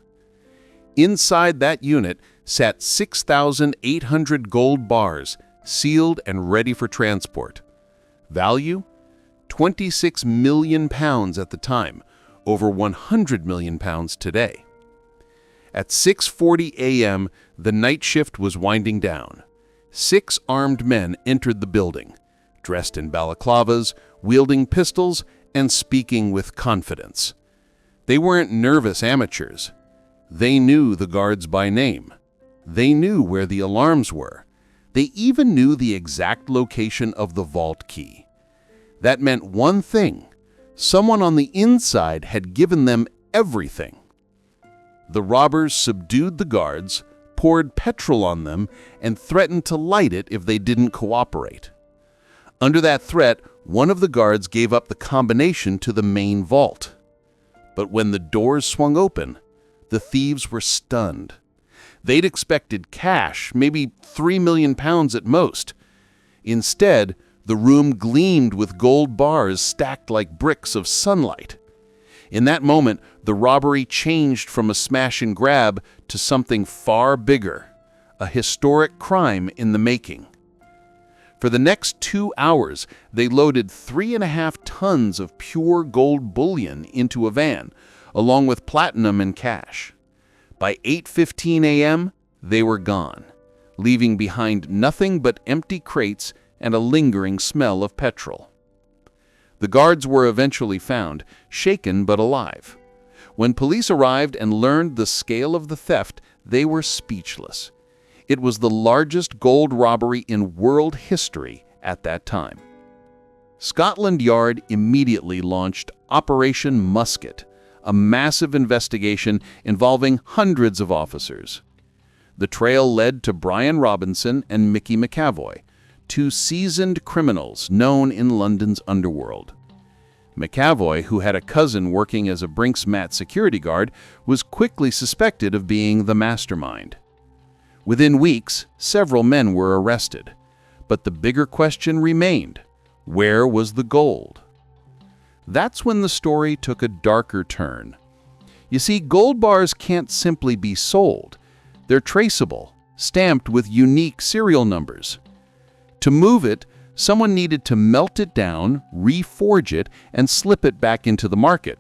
Inside that unit sat 6,800 gold bars, sealed and ready for transport. Value? £26 million at the time, over £100 million today. At 6:40 a.m., the night shift was winding down. 6 armed men entered the building, dressed in balaclavas, wielding pistols, and speaking with confidence. They weren't nervous amateurs. They knew the guards by name. They knew where the alarms were. They even knew the exact location of the vault key. That meant one thing: someone on the inside had given them everything. The robbers subdued the guards, poured petrol on them, and threatened to light it if they didn't cooperate. Under that threat, one of the guards gave up the combination to the main vault. But when the doors swung open, the thieves were stunned. They'd expected cash, maybe £3 million at most. Instead, the room gleamed with gold bars stacked like bricks of sunlight. In that moment, the robbery changed from a smash and grab to something far bigger, a historic crime in the making. For the next 2 hours, they loaded 3.5 tons of pure gold bullion into a van, along with platinum and cash. By 8:15 a.m., they were gone, leaving behind nothing but empty crates and a lingering smell of petrol. The guards were eventually found, shaken but alive. When police arrived and learned the scale of the theft, they were speechless. It was the largest gold robbery in world history at that time. Scotland Yard immediately launched Operation Musket, a massive investigation involving hundreds of officers. The trail led to Brian Robinson and Mickey McAvoy, two seasoned criminals known in London's underworld. McAvoy, who had a cousin working as a Brinks-Mat security guard, was quickly suspected of being the mastermind. Within weeks, several men were arrested. But the bigger question remained: where was the gold? That's when the story took a darker turn. You see, gold bars can't simply be sold. They're traceable, stamped with unique serial numbers. To move it, someone needed to melt it down, reforge it, and slip it back into the market.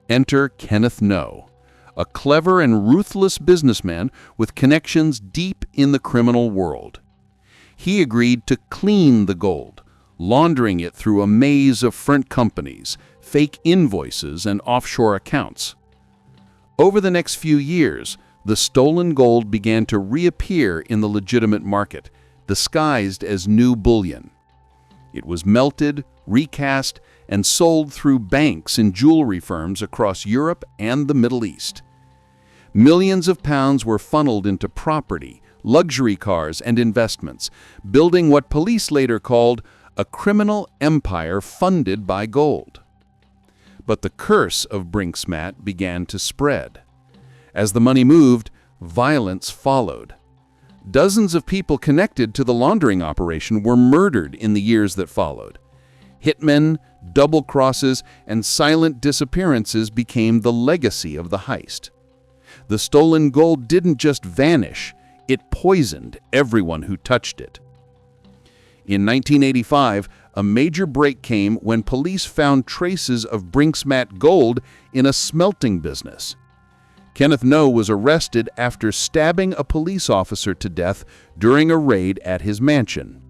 Enter Kenneth Noe, a clever and ruthless businessman with connections deep in the criminal world. He agreed to clean the gold, laundering it through a maze of front companies, fake invoices, and offshore accounts. Over the next few years, the stolen gold began to reappear in the legitimate market, disguised as new bullion. It was melted, recast, and sold through banks and jewelry firms across Europe and the Middle East. Millions of pounds were funneled into property, luxury cars, and investments, building what police later called a criminal empire funded by gold. But the curse of Brinks-Mat began to spread. As the money moved, violence followed. Dozens of people connected to the laundering operation were murdered in the years that followed. Hitmen, double crosses, and silent disappearances became the legacy of the heist. The stolen gold didn't just vanish, it poisoned everyone who touched it. In 1985, a major break came when police found traces of Brinks-Mat gold in a smelting business. Kenneth Noe was arrested after stabbing a police officer to death during a raid at his mansion.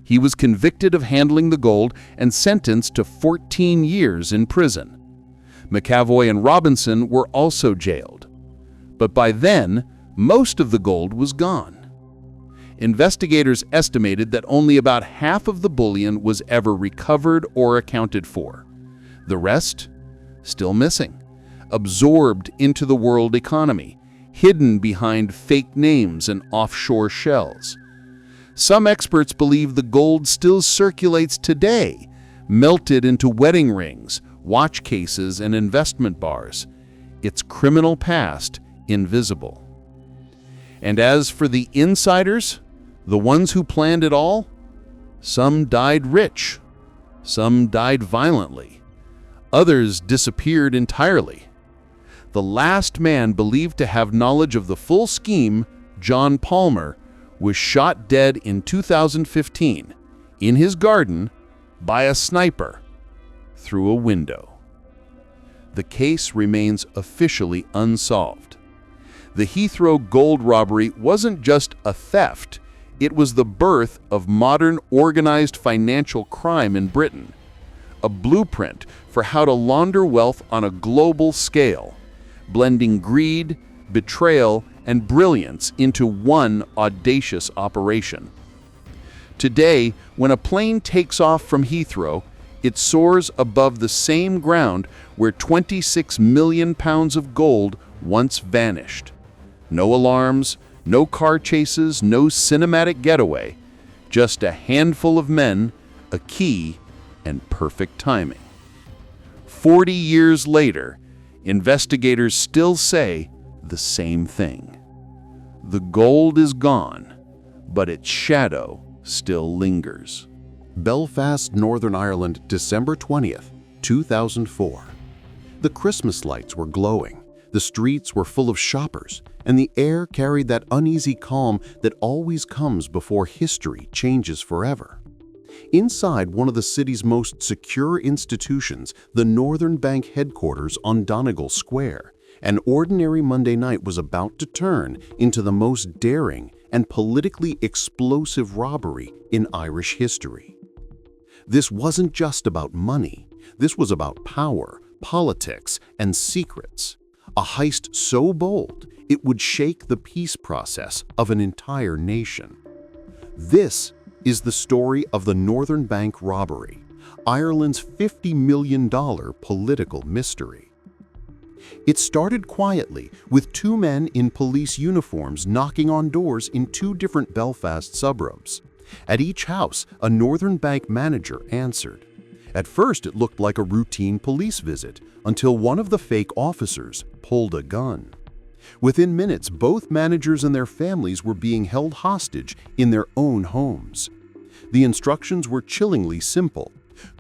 He was convicted of handling the gold and sentenced to 14 years in prison. McAvoy and Robinson were also jailed. But by then, most of the gold was gone. Investigators estimated that only about half of the bullion was ever recovered or accounted for. The rest, still missing, absorbed into the world economy, hidden behind fake names and offshore shells. Some experts believe the gold still circulates today, melted into wedding rings, watch cases, and investment bars. Its criminal past invisible. And as for the insiders, the ones who planned it all, some died rich, some died violently, others disappeared entirely. The last man believed to have knowledge of the full scheme, John Palmer, was shot dead in 2015 in his garden by a sniper through a window. The case remains officially unsolved. The Heathrow gold robbery wasn't just a theft, it was the birth of modern organized financial crime in Britain, a blueprint for how to launder wealth on a global scale, blending greed, betrayal, and brilliance into one audacious operation. Today, when a plane takes off from Heathrow, it soars above the same ground where 26 million pounds of gold once vanished. No alarms, no car chases, no cinematic getaway, just a handful of men, a key, and perfect timing. 40 years later, investigators still say the same thing. The gold is gone, but its shadow still lingers. Belfast, Northern Ireland, December 20th, 2004. The Christmas lights were glowing, the streets were full of shoppers, and the air carried that uneasy calm that always comes before history changes forever. Inside one of the city's most secure institutions, the Northern Bank headquarters on Donegal Square, an ordinary Monday night was about to turn into the most daring and politically explosive robbery in Irish history. This wasn't just about money. This was about power, politics, and secrets. A heist so bold, it would shake the peace process of an entire nation. This is the story of the Northern Bank robbery, Ireland's $50 million political mystery. It started quietly, with two men in police uniforms knocking on doors in two different Belfast suburbs. At each house, a Northern Bank manager answered. At first, it looked like a routine police visit, until one of the fake officers pulled a gun. Within minutes, both managers and their families were being held hostage in their own homes. The instructions were chillingly simple.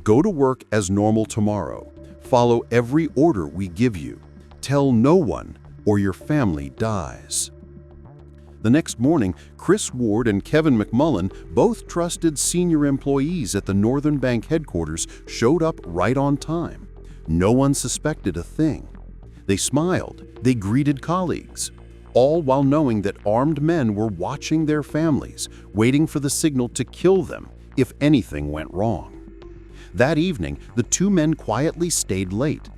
Go to work as normal tomorrow. Follow every order we give you. Tell no one, or your family dies. The next morning, Chris Ward and Kevin McMullen, both trusted senior employees at the Northern Bank headquarters, showed up right on time. No one suspected a thing. They smiled, they greeted colleagues, all while knowing that armed men were watching their families, waiting for the signal to kill them if anything went wrong. That evening, the two men quietly stayed late.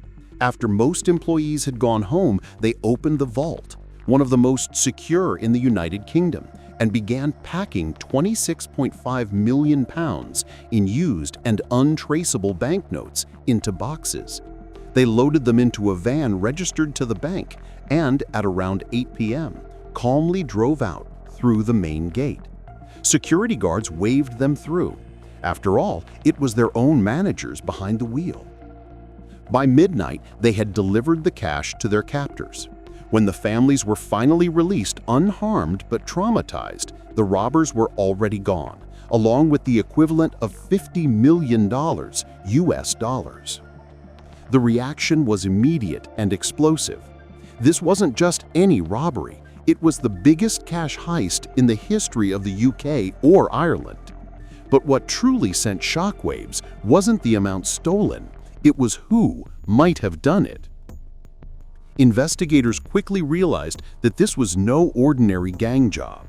After most employees had gone home, they opened the vault, one of the most secure in the United Kingdom, and began packing £26.5 million in used and untraceable banknotes into boxes. They loaded them into a van registered to the bank and, at around 8 p.m., calmly drove out through the main gate. Security guards waved them through. After all, it was their own managers behind the wheel. By midnight, they had delivered the cash to their captors. When the families were finally released unharmed but traumatized, the robbers were already gone, along with the equivalent of $50 million US dollars. The reaction was immediate and explosive. This wasn't just any robbery, it was the biggest cash heist in the history of the UK or Ireland. But what truly sent shockwaves wasn't the amount stolen, it was who might have done it. Investigators quickly realized that this was no ordinary gang job.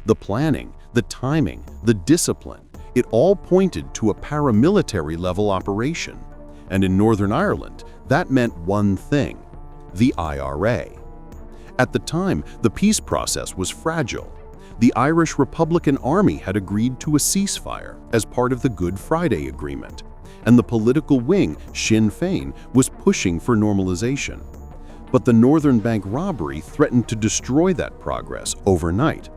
The planning, the timing, the discipline, it all pointed to a paramilitary-level operation. And in Northern Ireland, that meant one thing: the IRA. At the time, the peace process was fragile. The Irish Republican Army had agreed to a ceasefire as part of the Good Friday Agreement, and the political wing, Sinn Féin, was pushing for normalization. But the Northern Bank robbery threatened to destroy that progress overnight.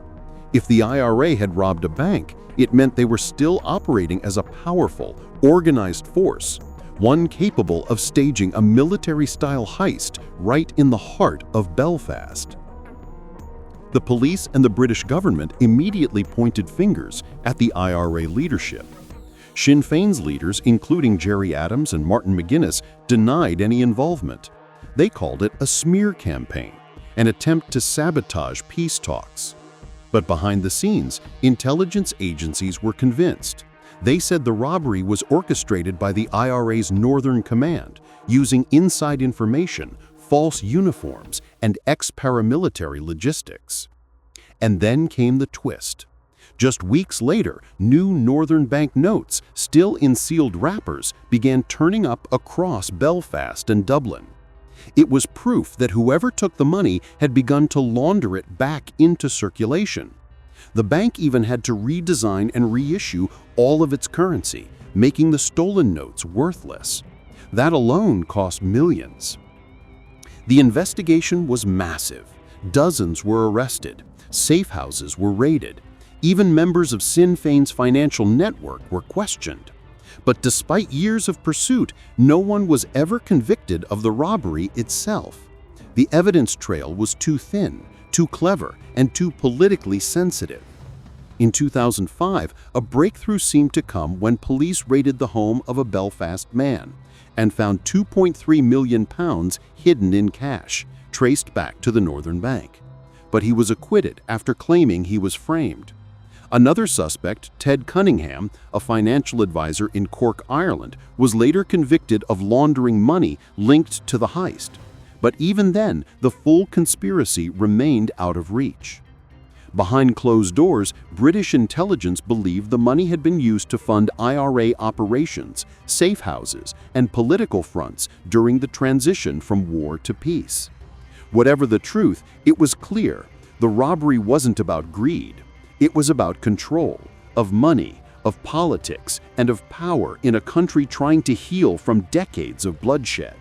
If the IRA had robbed a bank, it meant they were still operating as a powerful, organized force, one capable of staging a military-style heist right in the heart of Belfast. The police and the British government immediately pointed fingers at the IRA leadership. Sinn Féin's leaders, including Gerry Adams and Martin McGuinness, denied any involvement. They called it a smear campaign, an attempt to sabotage peace talks. But behind the scenes, intelligence agencies were convinced. They said the robbery was orchestrated by the IRA's Northern Command, using inside information, false uniforms, and ex-paramilitary logistics. And then came the twist. Just weeks later, new Northern Bank notes, still in sealed wrappers, began turning up across Belfast and Dublin. It was proof that whoever took the money had begun to launder it back into circulation. The bank even had to redesign and reissue all of its currency, making the stolen notes worthless. That alone cost millions. The investigation was massive. Dozens were arrested. Safe houses were raided. Even members of Sinn Féin's financial network were questioned. But despite years of pursuit, no one was ever convicted of the robbery itself. The evidence trail was too thin, too clever, and too politically sensitive. In 2005, a breakthrough seemed to come when police raided the home of a Belfast man and found £2.3 million hidden in cash, traced back to the Northern Bank. But he was acquitted after claiming he was framed. Another suspect, Ted Cunningham, a financial advisor in Cork, Ireland, was later convicted of laundering money linked to the heist. But even then, the full conspiracy remained out of reach. Behind closed doors, British intelligence believed the money had been used to fund IRA operations, safe houses, and political fronts during the transition from war to peace. Whatever the truth, it was clear the robbery wasn't about greed. It was about control, of money, of politics, and of power in a country trying to heal from decades of bloodshed.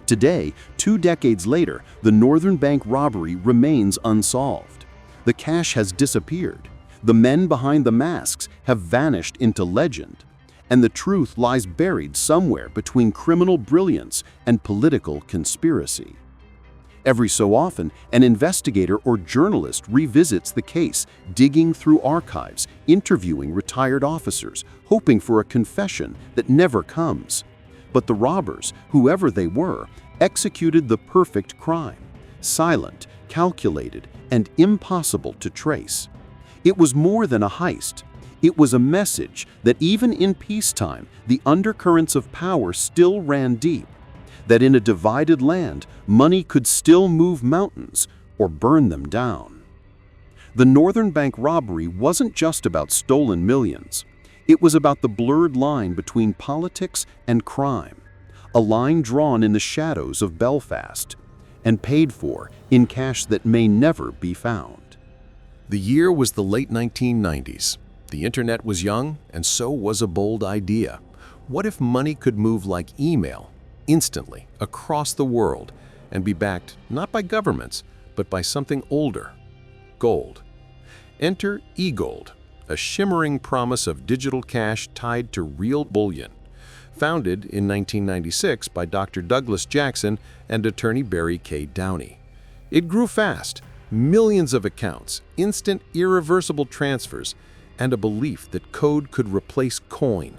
Today, 2 decades later, the Northern Bank robbery remains unsolved. The cash has disappeared. The men behind the masks have vanished into legend. And the truth lies buried somewhere between criminal brilliance and political conspiracy. Every so often, an investigator or journalist revisits the case, digging through archives, interviewing retired officers, hoping for a confession that never comes. But the robbers, whoever they were, executed the perfect crime, silent, calculated, and impossible to trace. It was more than a heist. It was a message that even in peacetime, the undercurrents of power still ran deep, that in a divided land, money could still move mountains or burn them down. The Northern Bank robbery wasn't just about stolen millions. It was about the blurred line between politics and crime, a line drawn in the shadows of Belfast and paid for in cash that may never be found. The year was the late 1990s. The internet was young, and so was a bold idea. What if money could move like email, instantly, across the world, and be backed not by governments, but by something older, gold? Enter e-gold, a shimmering promise of digital cash tied to real bullion. Founded in 1996 by Dr. Douglas Jackson and attorney Barry K. Downey. It grew fast, millions of accounts, instant irreversible transfers, and a belief that code could replace coin.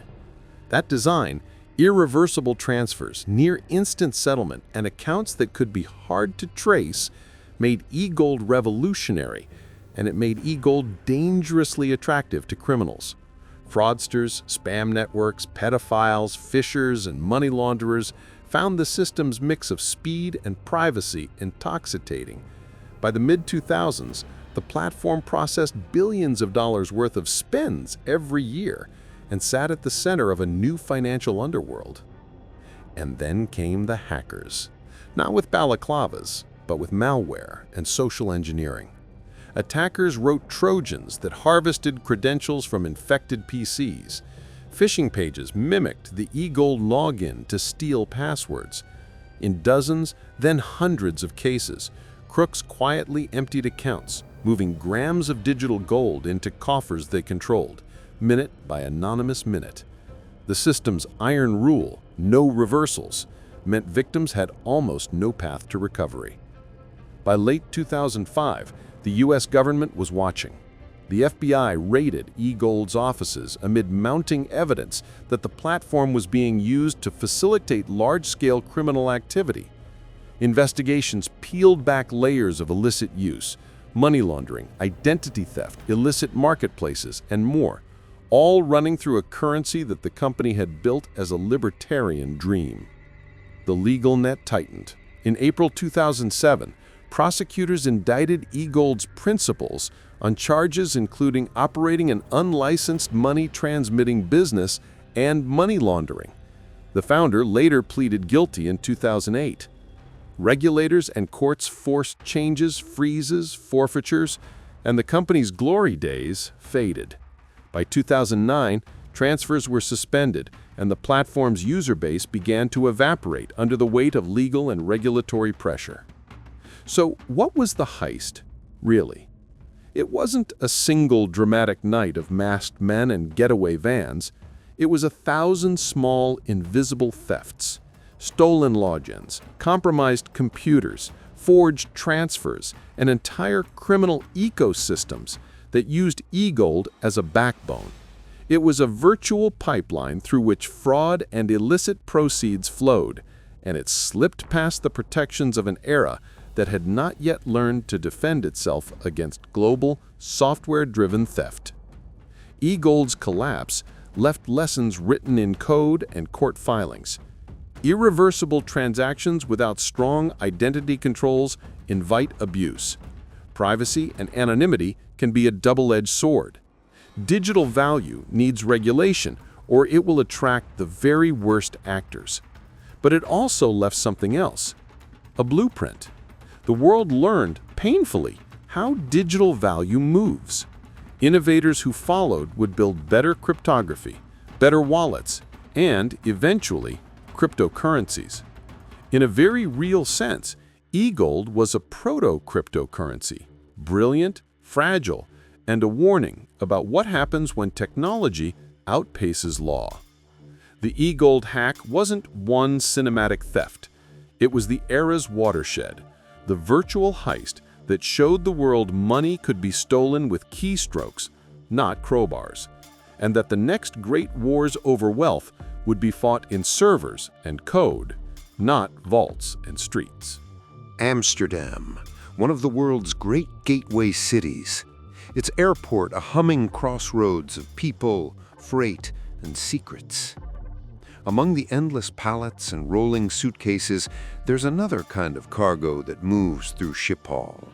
That design, irreversible transfers, near instant settlement, and accounts that could be hard to trace, made e-gold revolutionary, and it made e-gold dangerously attractive to criminals. Fraudsters, spam networks, pedophiles, phishers, and money launderers found the system's mix of speed and privacy intoxicating. By the mid-2000s, the platform processed billions of dollars worth of spends every year and sat at the center of a new financial underworld. And then came the hackers, not with balaclavas, but with malware and social engineering. Attackers wrote Trojans that harvested credentials from infected PCs. Phishing pages mimicked the e-gold login to steal passwords. In dozens, then hundreds of cases, crooks quietly emptied accounts, moving grams of digital gold into coffers they controlled, minute by anonymous minute. The system's iron rule, no reversals, meant victims had almost no path to recovery. By late 2005, the U.S. government was watching. The FBI raided e-gold's offices amid mounting evidence that the platform was being used to facilitate large-scale criminal activity. Investigations peeled back layers of illicit use, money laundering, identity theft, illicit marketplaces, and more, all running through a currency that the company had built as a libertarian dream. The legal net tightened. In April 2007, prosecutors indicted e-gold's principals on charges including operating an unlicensed money-transmitting business and money laundering. The founder later pleaded guilty in 2008. Regulators and courts forced changes, freezes, forfeitures, and the company's glory days faded. By 2009, transfers were suspended, and the platform's user base began to evaporate under the weight of legal and regulatory pressure. So what was the heist, really? It wasn't a single dramatic night of masked men and getaway vans. It was 1,000 small, invisible thefts. Stolen logins, compromised computers, forged transfers, and entire criminal ecosystems that used e-gold as a backbone. It was a virtual pipeline through which fraud and illicit proceeds flowed, and it slipped past the protections of an era that had not yet learned to defend itself against global, software-driven theft. E-gold's collapse left lessons written in code and court filings. Irreversible transactions without strong identity controls invite abuse. Privacy and anonymity can be a double-edged sword. Digital value needs regulation, or it will attract the very worst actors. But it also left something else, a blueprint. The world learned, painfully, how digital value moves. Innovators who followed would build better cryptography, better wallets, and, eventually, cryptocurrencies. In a very real sense, e-gold was a proto-cryptocurrency, brilliant, fragile, and a warning about what happens when technology outpaces law. The e-gold hack wasn't one cinematic theft. It was the era's watershed, the virtual heist that showed the world money could be stolen with keystrokes, not crowbars, and that the next great wars over wealth would be fought in servers and code, not vaults and streets. Amsterdam, one of the world's great gateway cities. Its airport a humming crossroads of people, freight, and secrets. Among the endless pallets and rolling suitcases, there's another kind of cargo that moves through Schiphol.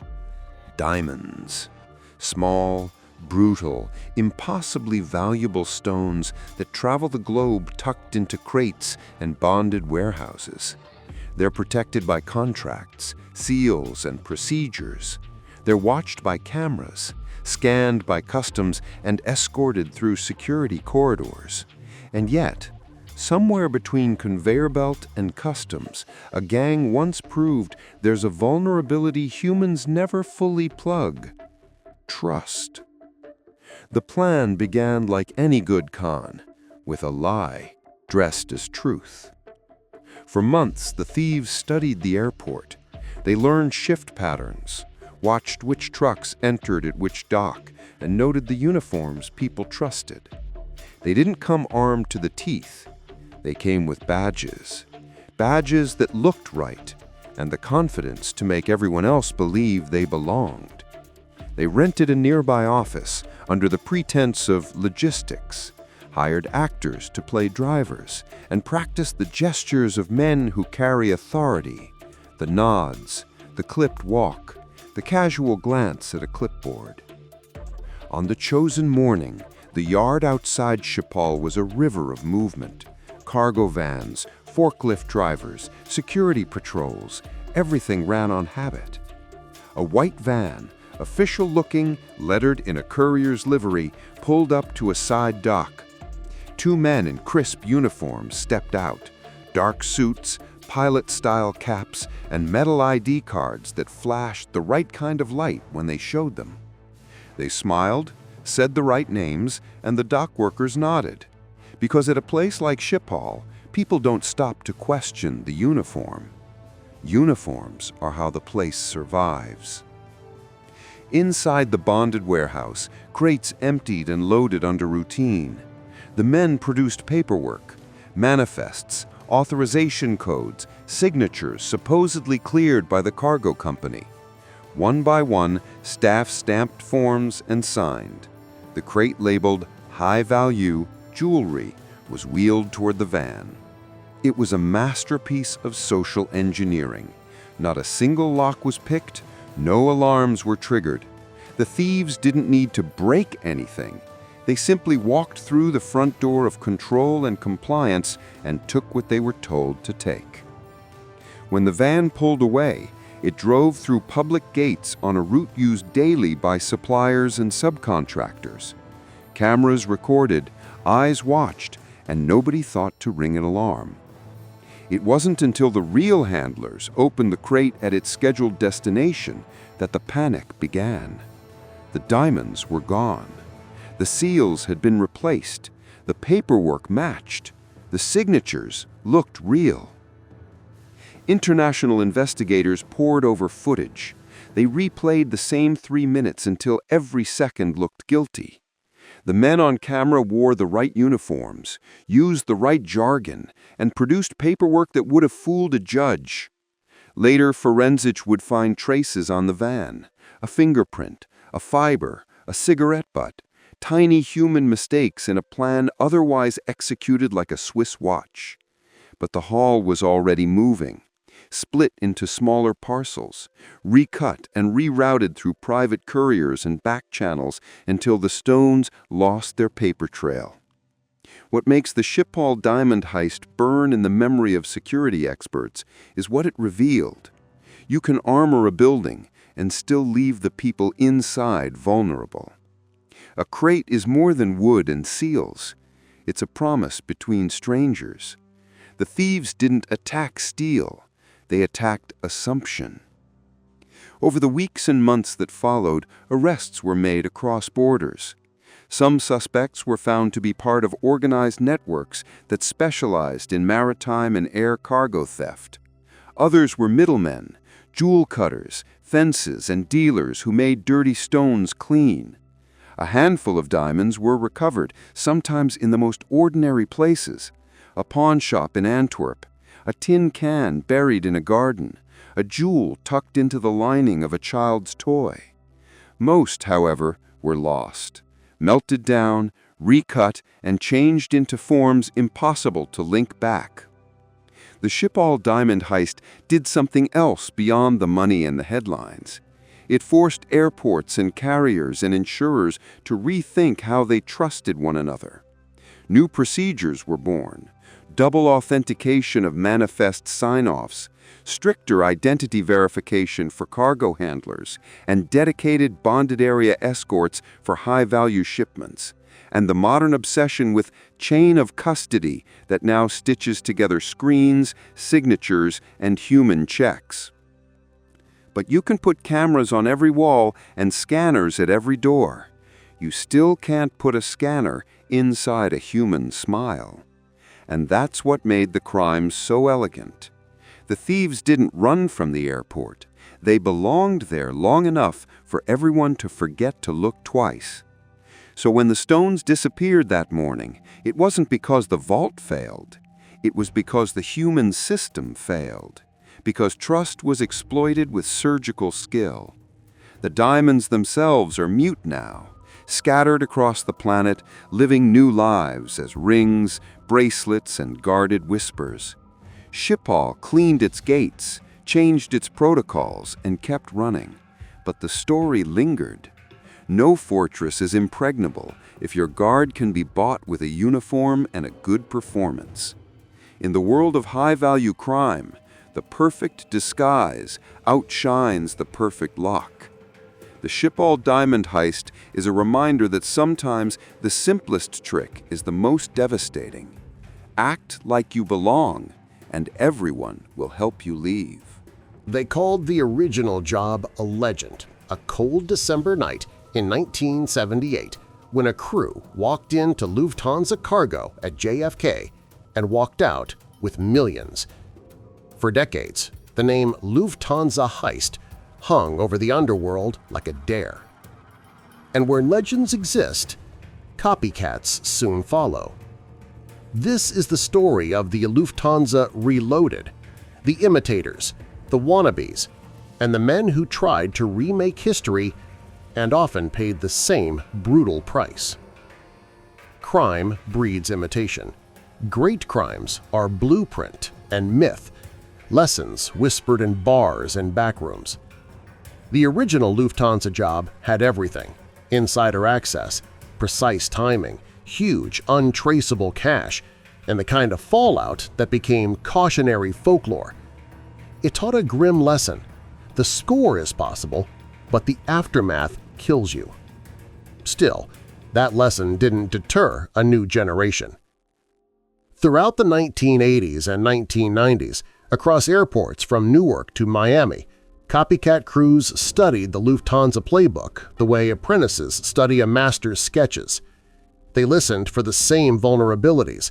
Diamonds. Small, brutal, impossibly valuable stones that travel the globe tucked into crates and bonded warehouses. They're protected by contracts, seals, and procedures. They're watched by cameras, scanned by customs, and escorted through security corridors. And yet, somewhere between conveyor belt and customs, a gang once proved there's a vulnerability humans never fully plug: trust. The plan began like any good con, with a lie dressed as truth. For months, the thieves studied the airport. They learned shift patterns, watched which trucks entered at which dock, and noted the uniforms people trusted. They didn't come armed to the teeth. They came with badges. Badges that looked right, and the confidence to make everyone else believe they belonged. They rented a nearby office under the pretense of logistics, hired actors to play drivers, and practiced the gestures of men who carry authority, the nods, the clipped walk, the casual glance at a clipboard. On the chosen morning, the yard outside Schiphol was a river of movement. Cargo vans, forklift drivers, security patrols, everything ran on habit. A white van, official-looking, lettered in a courier's livery, pulled up to a side dock. Two men in crisp uniforms stepped out, dark suits, pilot-style caps, and metal ID cards that flashed the right kind of light when they showed them. They smiled, said the right names, and the dock workers nodded. Because at a place like Schiphol, people don't stop to question the uniform. Uniforms are how the place survives. Inside the bonded warehouse, crates emptied and loaded under routine. The men produced paperwork, manifests, authorization codes, signatures supposedly cleared by the cargo company. One by one, staff stamped forms and signed. The crate labeled High Value Jewelry was wheeled toward the van. It was a masterpiece of social engineering. Not a single lock was picked, no alarms were triggered. The thieves didn't need to break anything. They simply walked through the front door of control and compliance and took what they were told to take. When the van pulled away, it drove through public gates on a route used daily by suppliers and subcontractors. Cameras recorded, eyes watched, and nobody thought to ring an alarm. It wasn't until the real handlers opened the crate at its scheduled destination that the panic began. The diamonds were gone. The seals had been replaced. The paperwork matched. The signatures looked real. International investigators pored over footage. They replayed the same 3 minutes until every second looked guilty. The men on camera wore the right uniforms, used the right jargon, and produced paperwork that would have fooled a judge. Later, forensics would find traces on the van, a fingerprint, a fiber, a cigarette butt, tiny human mistakes in a plan otherwise executed like a Swiss watch. But the haul was already moving. split into smaller parcels, recut and rerouted through private couriers and back channels until the stones lost their paper trail. What makes the Schiphol diamond heist burn in the memory of security experts is what it revealed. You can armor a building and still leave the people inside vulnerable. A crate is more than wood and seals. It's a promise between strangers. The thieves didn't attack steel. They attacked assumption. Over the weeks and months that followed, arrests were made across borders. Some suspects were found to be part of organized networks that specialized in maritime and air cargo theft. Others were middlemen, jewel cutters, fences, and dealers who made dirty stones clean. A handful of diamonds were recovered, sometimes in the most ordinary places. A pawn shop in Antwerp, a tin can buried in a garden, a jewel tucked into the lining of a child's toy. Most, however, were lost, melted down, recut, and changed into forms impossible to link back. The Schiphol diamond heist did something else beyond the money and the headlines. It forced airports and carriers and insurers to rethink how they trusted one another. New procedures were born: double authentication of manifest sign-offs, stricter identity verification for cargo handlers, and dedicated bonded area escorts for high-value shipments, and the modern obsession with chain of custody that now stitches together screens, signatures, and human checks. But you can put cameras on every wall and scanners at every door. You still can't put a scanner inside a human smile. And that's what made the crime so elegant. The thieves didn't run from the airport. They belonged there long enough for everyone to forget to look twice. So when the stones disappeared that morning, it wasn't because the vault failed. It was because the human system failed. Because trust was exploited with surgical skill. The diamonds themselves are mute now, scattered across the planet, living new lives as rings, bracelets, and guarded whispers. Schiphol cleaned its gates, changed its protocols, and kept running. But the story lingered. No fortress is impregnable if your guard can be bought with a uniform and a good performance. In the world of high-value crime, the perfect disguise outshines the perfect lock. The Schiphol diamond heist is a reminder that sometimes the simplest trick is the most devastating. Act like you belong, and everyone will help you leave. They called the original job a legend, a cold December night in 1978 when a crew walked into Lufthansa cargo at JFK and walked out with millions. For decades, the name Lufthansa Heist hung over the underworld like a dare. And where legends exist, copycats soon follow. This is the story of the Lufthansa Reloaded, the imitators, the wannabes, and the men who tried to remake history and often paid the same brutal price. Crime breeds imitation. Great crimes are blueprint and myth, lessons whispered in bars and backrooms. The original Lufthansa job had everything: insider access, precise timing, huge untraceable cash, and the kind of fallout that became cautionary folklore. It taught a grim lesson. The score is possible, but the aftermath kills you. Still, that lesson didn't deter a new generation. Throughout the 1980s and 1990s, across airports from Newark to Miami, copycat crews studied the Lufthansa playbook the way apprentices study a master's sketches. They listened for the same vulnerabilities: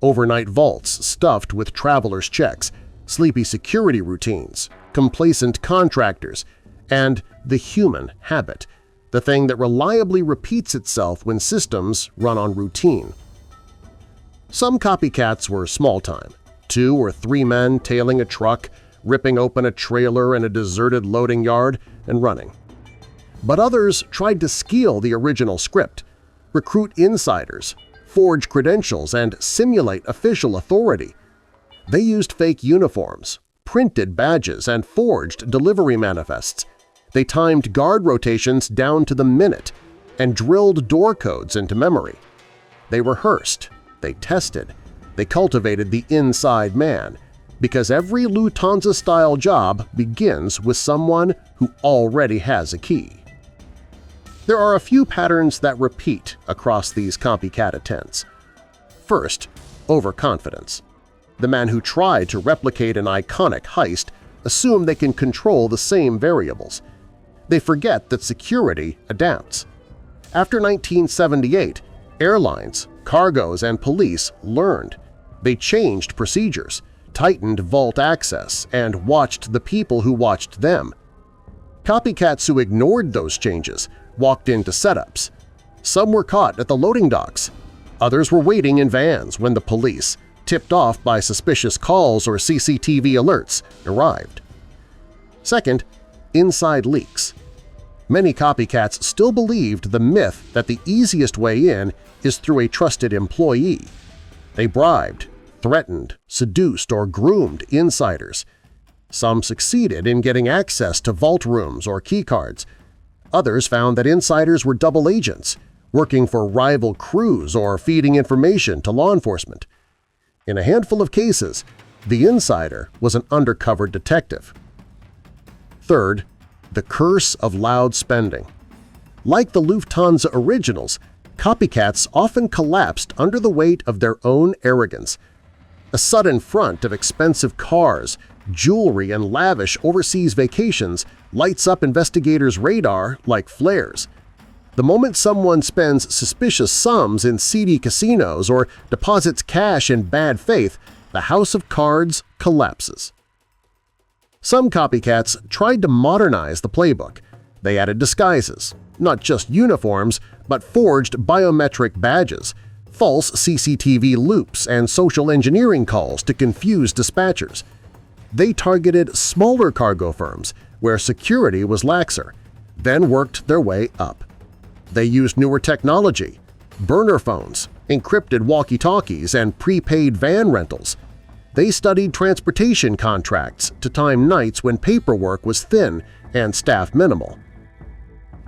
overnight vaults stuffed with travelers' checks, sleepy security routines, complacent contractors, and the human habit, the thing that reliably repeats itself when systems run on routine. Some copycats were small-time, 2 or 3 men tailing a truck, ripping open a trailer in a deserted loading yard, and running. But others tried to steal the original script, recruit insiders, forge credentials, and simulate official authority. They used fake uniforms, printed badges and forged delivery manifests. They timed guard rotations down to the minute and drilled door codes into memory. They rehearsed, they tested, they cultivated the inside man, because every Lufthansa-style job begins with someone who already has a key. There are a few patterns that repeat across these copycat attempts. First, overconfidence. The men who try to replicate an iconic heist assume they can control the same variables. They forget that security adapts. After 1978, airlines, cargos, and police learned. They changed procedures, tightened vault access, and watched the people who watched them. Copycats who ignored those changes walked into setups. Some were caught at the loading docks. Others were waiting in vans when the police, tipped off by suspicious calls or CCTV alerts, arrived. Second, inside leaks. Many copycats still believed the myth that the easiest way in is through a trusted employee. They bribed, threatened, seduced, or groomed insiders. Some succeeded in getting access to vault rooms or keycards. Others found that insiders were double agents, working for rival crews or feeding information to law enforcement. In a handful of cases, the insider was an undercover detective. Third, the curse of loud spending. Like the Lufthansa originals, copycats often collapsed under the weight of their own arrogance. A sudden front of expensive cars, jewelry, and lavish overseas vacations lights up investigators' radar like flares. The moment someone spends suspicious sums in seedy casinos or deposits cash in bad faith, the house of cards collapses. Some copycats tried to modernize the playbook. They added disguises, not just uniforms, but forged biometric badges, false CCTV loops, and social engineering calls to confuse dispatchers. They targeted smaller cargo firms where security was laxer, then worked their way up. They used newer technology, burner phones, encrypted walkie-talkies, and prepaid van rentals. They studied transportation contracts to time nights when paperwork was thin and staff minimal.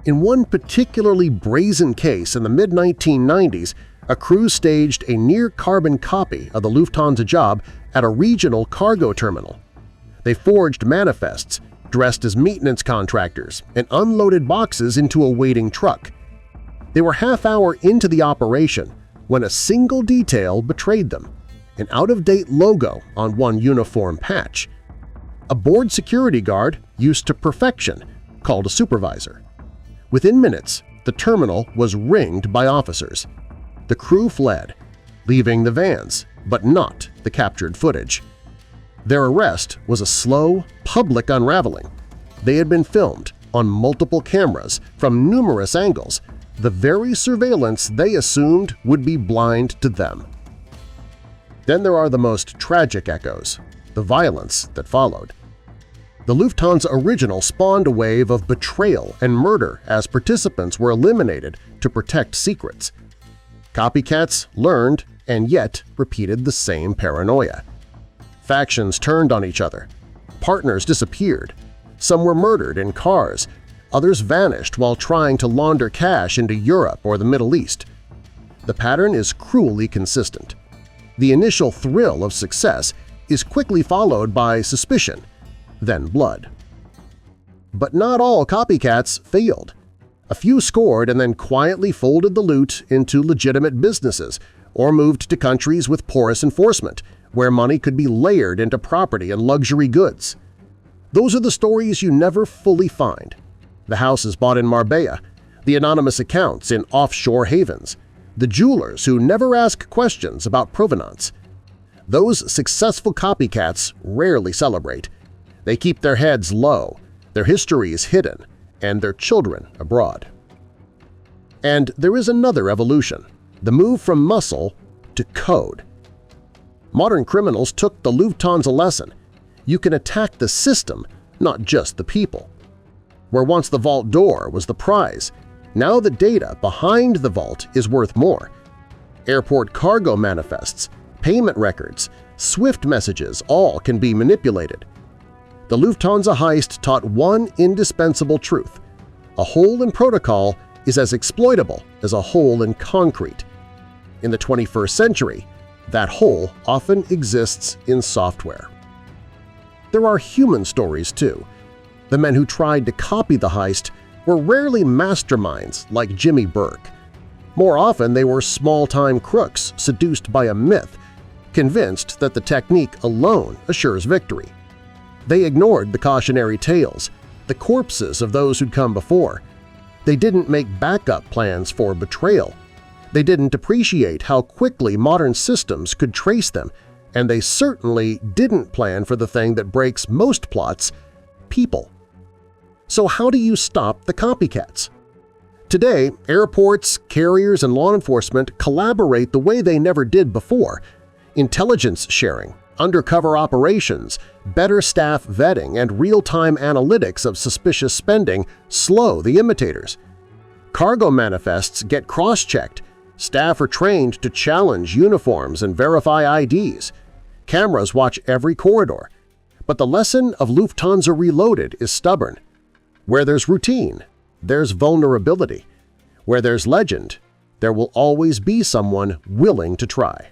In one particularly brazen case in the mid-1990s, a crew staged a near-carbon copy of the Lufthansa job at a regional cargo terminal. They forged manifests, dressed as maintenance contractors, and unloaded boxes into a waiting truck. They were half-hour into the operation when a single detail betrayed them – an out-of-date logo on one uniform patch. A board security guard used to perfection, called a supervisor. Within minutes, the terminal was ringed by officers. The crew fled, leaving the vans, but not the captured footage. Their arrest was a slow, public unraveling. They had been filmed on multiple cameras from numerous angles, the very surveillance they assumed would be blind to them. Then there are the most tragic echoes, the violence that followed. The Lufthansa original spawned a wave of betrayal and murder as participants were eliminated to protect secrets. Copycats learned and yet repeated the same paranoia. Factions turned on each other. Partners disappeared. Some were murdered in cars. Others vanished while trying to launder cash into Europe or the Middle East. The pattern is cruelly consistent. The initial thrill of success is quickly followed by suspicion, then blood. But not all copycats failed. A few scored and then quietly folded the loot into legitimate businesses or moved to countries with porous enforcement, where money could be layered into property and luxury goods. Those are the stories you never fully find. The houses bought in Marbella, the anonymous accounts in offshore havens, the jewelers who never ask questions about provenance. Those successful copycats rarely celebrate. They keep their heads low, their histories hidden, and their children abroad. And there is another evolution, the move from muscle to code. Modern criminals took the Lufthansa lesson. You can attack the system, not just the people. Where once the vault door was the prize, now the data behind the vault is worth more. Airport cargo manifests, payment records, SWIFT messages all can be manipulated. The Lufthansa heist taught one indispensable truth: a hole in protocol is as exploitable as a hole in concrete. In the 21st century, that hole often exists in software. There are human stories, too. The men who tried to copy the heist were rarely masterminds like Jimmy Burke. More often, they were small-time crooks seduced by a myth, convinced that the technique alone assures victory. They ignored the cautionary tales, the corpses of those who'd come before. They didn't make backup plans for betrayal. They didn't appreciate how quickly modern systems could trace them, and they certainly didn't plan for the thing that breaks most plots – people. So how do you stop the copycats? Today, airports, carriers, and law enforcement collaborate the way they never did before. Intelligence sharing, undercover operations, better staff vetting, and real-time analytics of suspicious spending slow the imitators. Cargo manifests get cross-checked. Staff are trained to challenge uniforms and verify IDs. Cameras watch every corridor. But the lesson of Lufthansa Reloaded is stubborn. Where there's routine, there's vulnerability. Where there's legend, there will always be someone willing to try.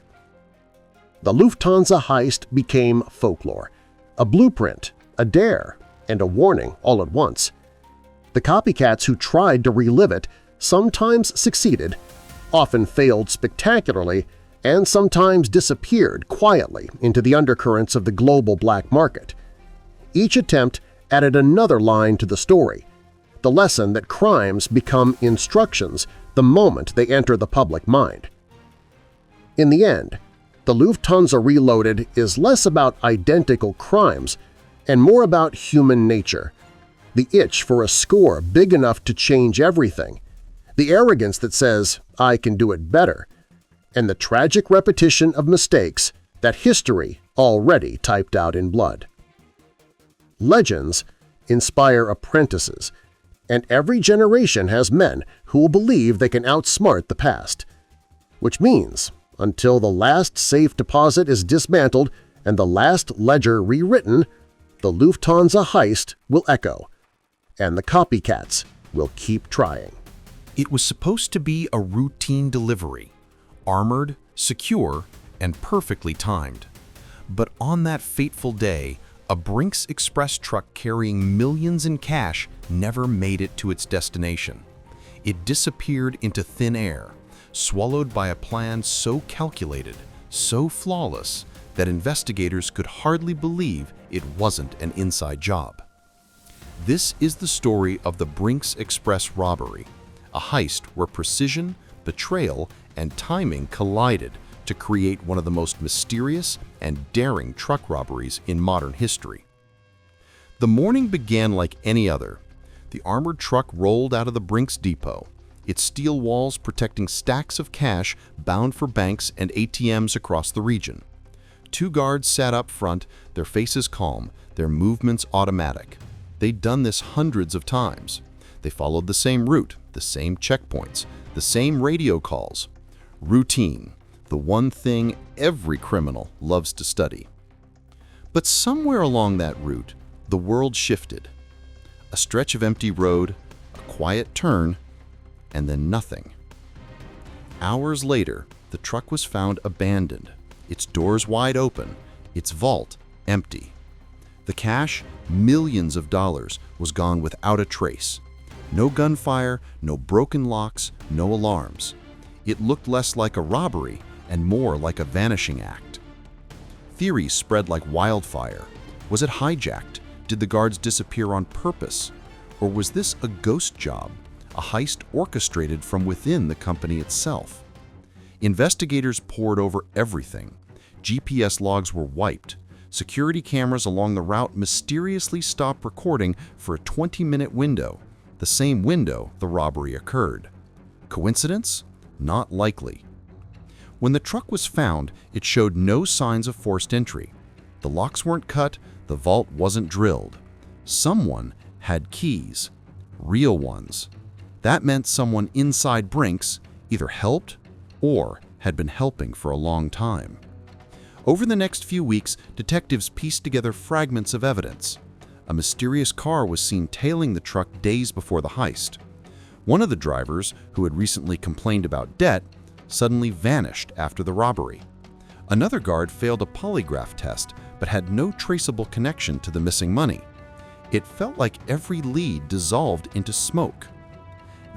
The Lufthansa heist became folklore, a blueprint, a dare, and a warning all at once. The copycats who tried to relive it sometimes succeeded, often failed spectacularly, and sometimes disappeared quietly into the undercurrents of the global black market. Each attempt added another line to the story, the lesson that crimes become instructions the moment they enter the public mind. In the end, the Lufthansa Reloaded is less about identical crimes and more about human nature, the itch for a score big enough to change everything, the arrogance that says, "I can do it better," and the tragic repetition of mistakes that history already typed out in blood. Legends inspire apprentices, and every generation has men who will believe they can outsmart the past. Which means, until the last safe deposit is dismantled and the last ledger rewritten, the Lufthansa heist will echo, and the copycats will keep trying. It was supposed to be a routine delivery, armored, secure, and perfectly timed. But on that fateful day, a Brinks Express truck carrying millions in cash never made it to its destination. It disappeared into thin air, swallowed by a plan so calculated, so flawless, that investigators could hardly believe it wasn't an inside job. This is the story of the Brinks Express robbery, a heist where precision, betrayal, and timing collided to create one of the most mysterious and daring truck robberies in modern history. The morning began like any other. The armored truck rolled out of the Brinks depot, its steel walls protecting stacks of cash bound for banks and ATMs across the region. Two guards sat up front, their faces calm, their movements automatic. They'd done this hundreds of times. They followed the same route, the same checkpoints, the same radio calls. Routine, the one thing every criminal loves to study. But somewhere along that route, the world shifted. A stretch of empty road, a quiet turn, and then nothing. Hours later, the truck was found abandoned, its doors wide open, its vault empty. The cash, millions of dollars, was gone without a trace. No gunfire, no broken locks, no alarms. It looked less like a robbery and more like a vanishing act. Theories spread like wildfire. Was it hijacked? Did the guards disappear on purpose? Or was this a ghost job, a heist orchestrated from within the company itself? Investigators pored over everything. GPS logs were wiped. Security cameras along the route mysteriously stopped recording for a 20-minute window, the same window the robbery occurred. Coincidence? Not likely. When the truck was found, it showed no signs of forced entry. The locks weren't cut, the vault wasn't drilled. Someone had keys, real ones. That meant someone inside Brinks either helped or had been helping for a long time. Over the next few weeks, detectives pieced together fragments of evidence. A mysterious car was seen tailing the truck days before the heist. One of the drivers, who had recently complained about debt, suddenly vanished after the robbery. Another guard failed a polygraph test but had no traceable connection to the missing money. It felt like every lead dissolved into smoke.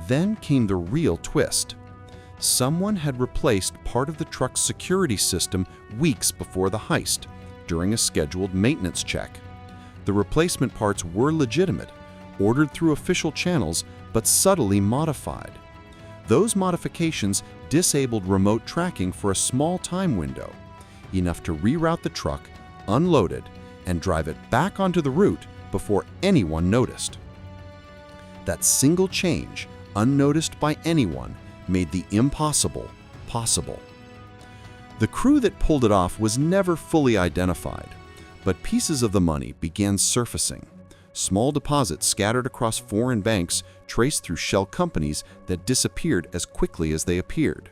Then came the real twist. Someone had replaced part of the truck's security system weeks before the heist, during a scheduled maintenance check. The replacement parts were legitimate, ordered through official channels, but subtly modified. Those modifications disabled remote tracking for a small time window, enough to reroute the truck, unload it, and drive it back onto the route before anyone noticed. That single change, unnoticed by anyone, made the impossible possible. The crew that pulled it off was never fully identified, but pieces of the money began surfacing. Small deposits scattered across foreign banks traced through shell companies that disappeared as quickly as they appeared.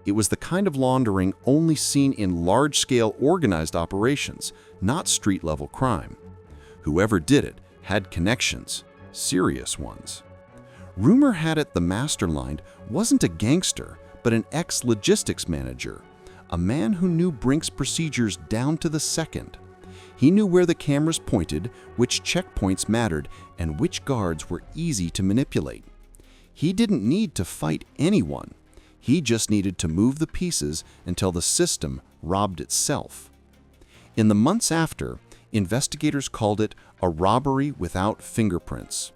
It was the kind of laundering only seen in large-scale organized operations, not street-level crime. Whoever did it had connections, serious ones. Rumor had it the mastermind wasn't a gangster, but an ex-logistics manager, a man who knew Brink's procedures down to the second. He knew where the cameras pointed, which checkpoints mattered, and which guards were easy to manipulate. He didn't need to fight anyone. He just needed to move the pieces until the system robbed itself. In the months after, investigators called it a robbery without fingerprints.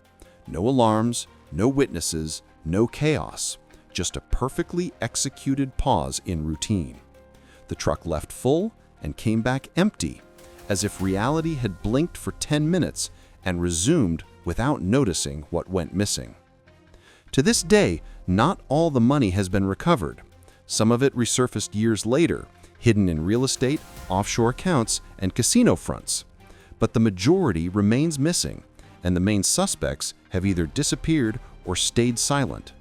No alarms, no witnesses, no chaos, just a perfectly executed pause in routine. The truck left full and came back empty, as if reality had blinked for 10 minutes and resumed without noticing what went missing. To this day, not all the money has been recovered. Some of it resurfaced years later, hidden in real estate, offshore accounts, and casino fronts. But the majority remains missing, and the main suspects have either disappeared or stayed silent.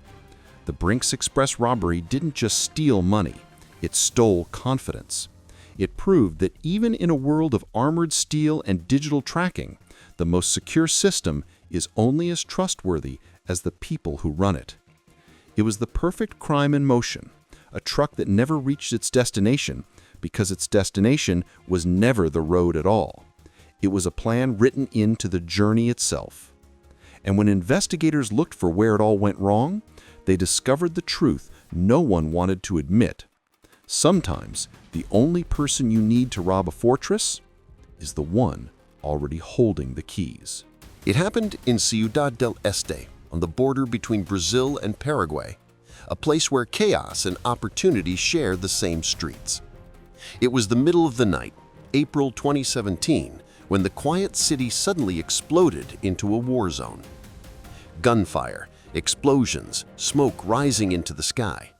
The Brinks Express robbery didn't just steal money, it stole confidence. It proved that even in a world of armored steel and digital tracking, the most secure system is only as trustworthy as the people who run it. It was the perfect crime in motion, a truck that never reached its destination because its destination was never the road at all. It was a plan written into the journey itself. And when investigators looked for where it all went wrong, they discovered the truth no one wanted to admit. Sometimes, the only person you need to rob a fortress is the one already holding the keys. It happened in Ciudad del Este, on the border between Brazil and Paraguay, a place where chaos and opportunity share the same streets. It was the middle of the night, April 2017, when the quiet city suddenly exploded into a war zone. Gunfire, explosions, smoke rising into the sky.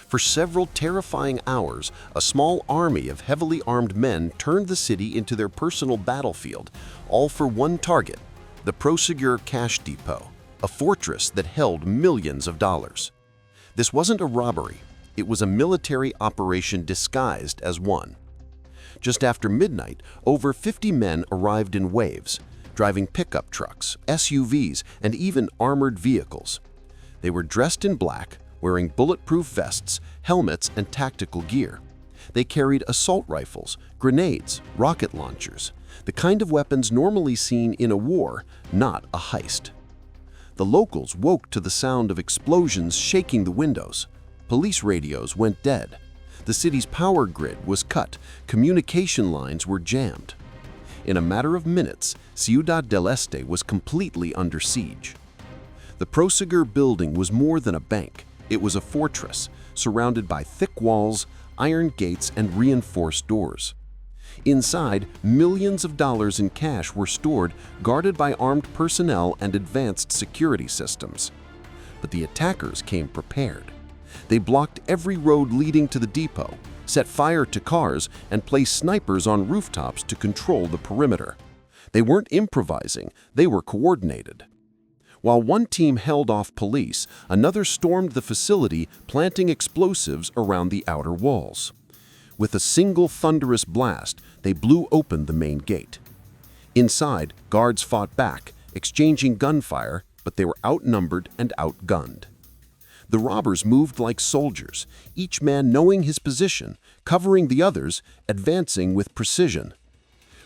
For several terrifying hours, a small army of heavily armed men turned the city into their personal battlefield, all for one target, the Prosegur Cash Depot, a fortress that held millions of dollars. This wasn't a robbery, it was a military operation disguised as one. Just after midnight, over 50 men arrived in waves, driving pickup trucks, SUVs, and even armored vehicles. They were dressed in black, wearing bulletproof vests, helmets, and tactical gear. They carried assault rifles, grenades, rocket launchers, the kind of weapons normally seen in a war, not a heist. The locals woke to the sound of explosions shaking the windows. Police radios went dead. The city's power grid was cut, communication lines were jammed. In a matter of minutes, Ciudad del Este was completely under siege. The Prosegur building was more than a bank. It was a fortress, surrounded by thick walls, iron gates, and reinforced doors. Inside, millions of dollars in cash were stored, guarded by armed personnel and advanced security systems. But the attackers came prepared. They blocked every road leading to the depot, set fire to cars, and placed snipers on rooftops to control the perimeter. They weren't improvising, they were coordinated. While one team held off police, another stormed the facility, planting explosives around the outer walls. With a single thunderous blast, they blew open the main gate. Inside, guards fought back, exchanging gunfire, but they were outnumbered and outgunned. The robbers moved like soldiers, each man knowing his position, covering the others, advancing with precision.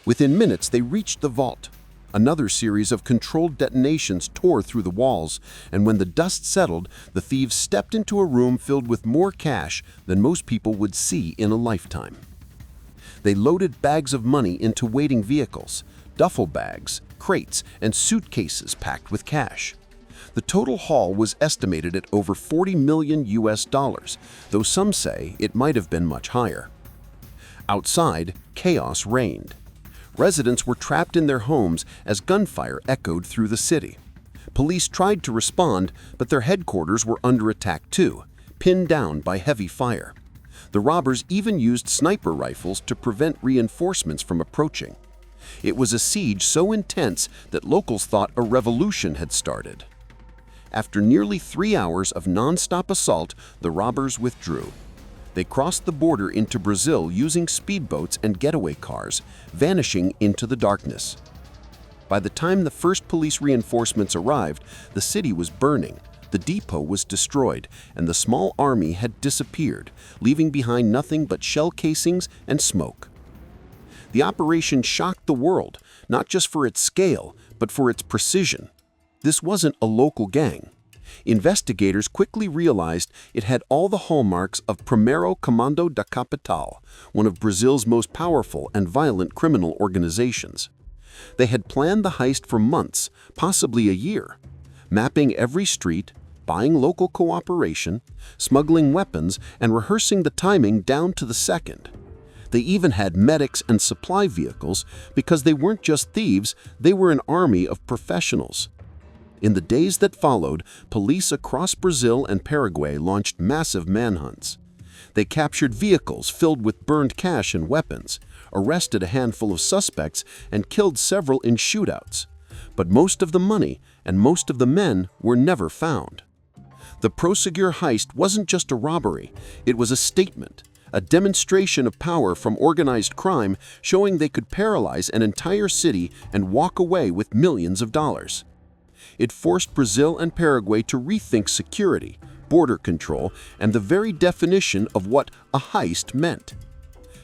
Within minutes, they reached the vault. Another series of controlled detonations tore through the walls, and when the dust settled, the thieves stepped into a room filled with more cash than most people would see in a lifetime. They loaded bags of money into waiting vehicles, duffel bags, crates, and suitcases packed with cash. The total haul was estimated at over $40 million, though some say it might have been much higher. Outside, chaos reigned. Residents were trapped in their homes as gunfire echoed through the city. Police tried to respond, but their headquarters were under attack too, pinned down by heavy fire. The robbers even used sniper rifles to prevent reinforcements from approaching. It was a siege so intense that locals thought a revolution had started. After nearly 3 hours of non-stop assault, the robbers withdrew. They crossed the border into Brazil using speedboats and getaway cars, vanishing into the darkness. By the time the first police reinforcements arrived, the city was burning, the depot was destroyed, and the small army had disappeared, leaving behind nothing but shell casings and smoke. The operation shocked the world, not just for its scale, but for its precision. This wasn't a local gang. Investigators quickly realized it had all the hallmarks of Primeiro Comando da Capital, one of Brazil's most powerful and violent criminal organizations. They had planned the heist for months, possibly a year, mapping every street, buying local cooperation, smuggling weapons, and rehearsing the timing down to the second. They even had medics and supply vehicles because they weren't just thieves, they were an army of professionals. In the days that followed, police across Brazil and Paraguay launched massive manhunts. They captured vehicles filled with burned cash and weapons, arrested a handful of suspects, and killed several in shootouts. But most of the money and most of the men were never found. The Prosegur heist wasn't just a robbery, it was a statement, a demonstration of power from organized crime showing they could paralyze an entire city and walk away with millions of dollars. It forced Brazil and Paraguay to rethink security, border control, and the very definition of what a heist meant.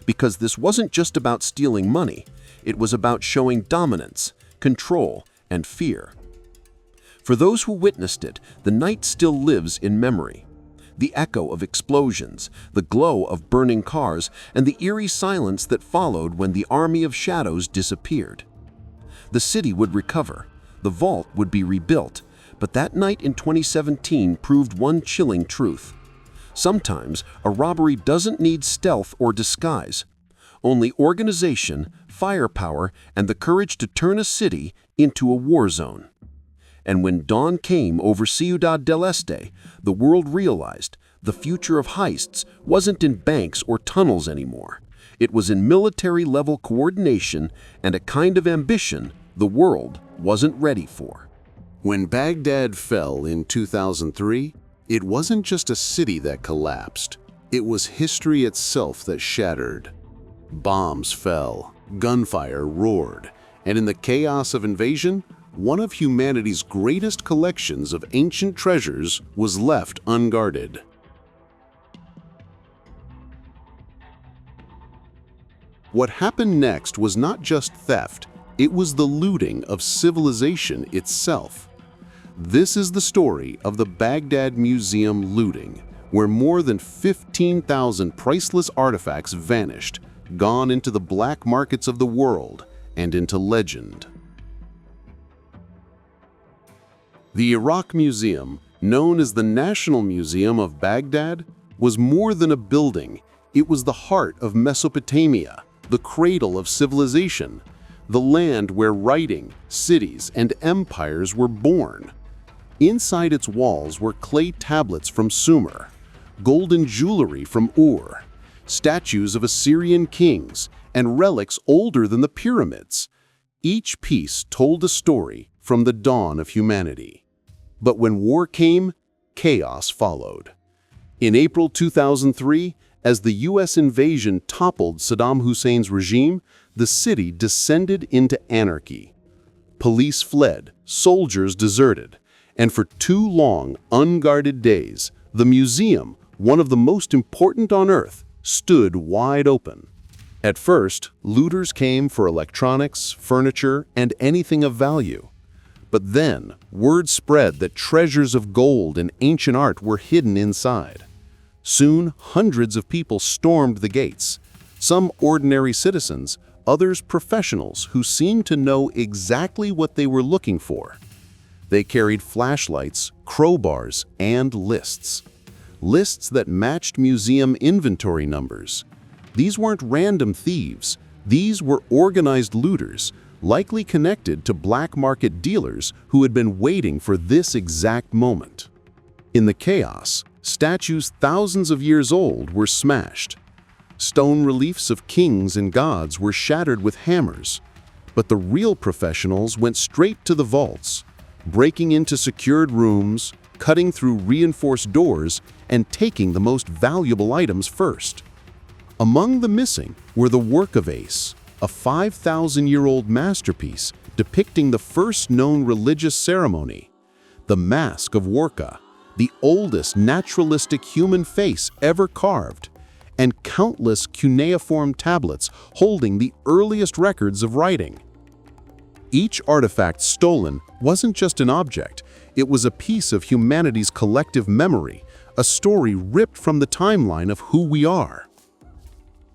Because this wasn't just about stealing money, it was about showing dominance, control, and fear. For those who witnessed it, the night still lives in memory. The echo of explosions, the glow of burning cars, and the eerie silence that followed when the army of shadows disappeared. The city would recover. The vault would be rebuilt, but that night in 2017 proved one chilling truth. Sometimes a robbery doesn't need stealth or disguise, only organization, firepower, and the courage to turn a city into a war zone. And when dawn came over Ciudad del Este, the world realized the future of heists wasn't in banks or tunnels anymore. It was in military-level coordination and a kind of ambition the world wasn't ready for. When Baghdad fell in 2003, it wasn't just a city that collapsed. It was history itself that shattered. Bombs fell, gunfire roared, and in the chaos of invasion, one of humanity's greatest collections of ancient treasures was left unguarded. What happened next was not just theft, it was the looting of civilization itself. This is the story of the Baghdad Museum looting, where more than 15,000 priceless artifacts vanished, gone into the black markets of the world and into legend. The Iraq Museum, known as the National Museum of Baghdad, was more than a building. It was the heart of Mesopotamia, the cradle of civilization, the land where writing, cities, and empires were born. Inside its walls were clay tablets from Sumer, golden jewelry from Ur, statues of Assyrian kings, and relics older than the pyramids. Each piece told a story from the dawn of humanity. But when war came, chaos followed. In April 2003, As the U.S. invasion toppled Saddam Hussein's regime, the city descended into anarchy. Police fled, soldiers deserted, and for 2 long, unguarded days, the museum, one of the most important on Earth, stood wide open. At first, looters came for electronics, furniture, and anything of value. But then, word spread that treasures of gold and ancient art were hidden inside. Soon, hundreds of people stormed the gates, some ordinary citizens, others professionals who seemed to know exactly what they were looking for. They carried flashlights, crowbars, and lists. Lists that matched museum inventory numbers. These weren't random thieves. These were organized looters, likely connected to black market dealers who had been waiting for this exact moment. In the chaos, statues thousands of years old were smashed. Stone reliefs of kings and gods were shattered with hammers. But the real professionals went straight to the vaults, breaking into secured rooms, cutting through reinforced doors, and taking the most valuable items first. Among the missing were the work of Ace, a 5,000-year-old masterpiece depicting the first known religious ceremony, the Mask of Worka, the oldest naturalistic human face ever carved, and countless cuneiform tablets holding the earliest records of writing. Each artifact stolen wasn't just an object, it was a piece of humanity's collective memory, a story ripped from the timeline of who we are.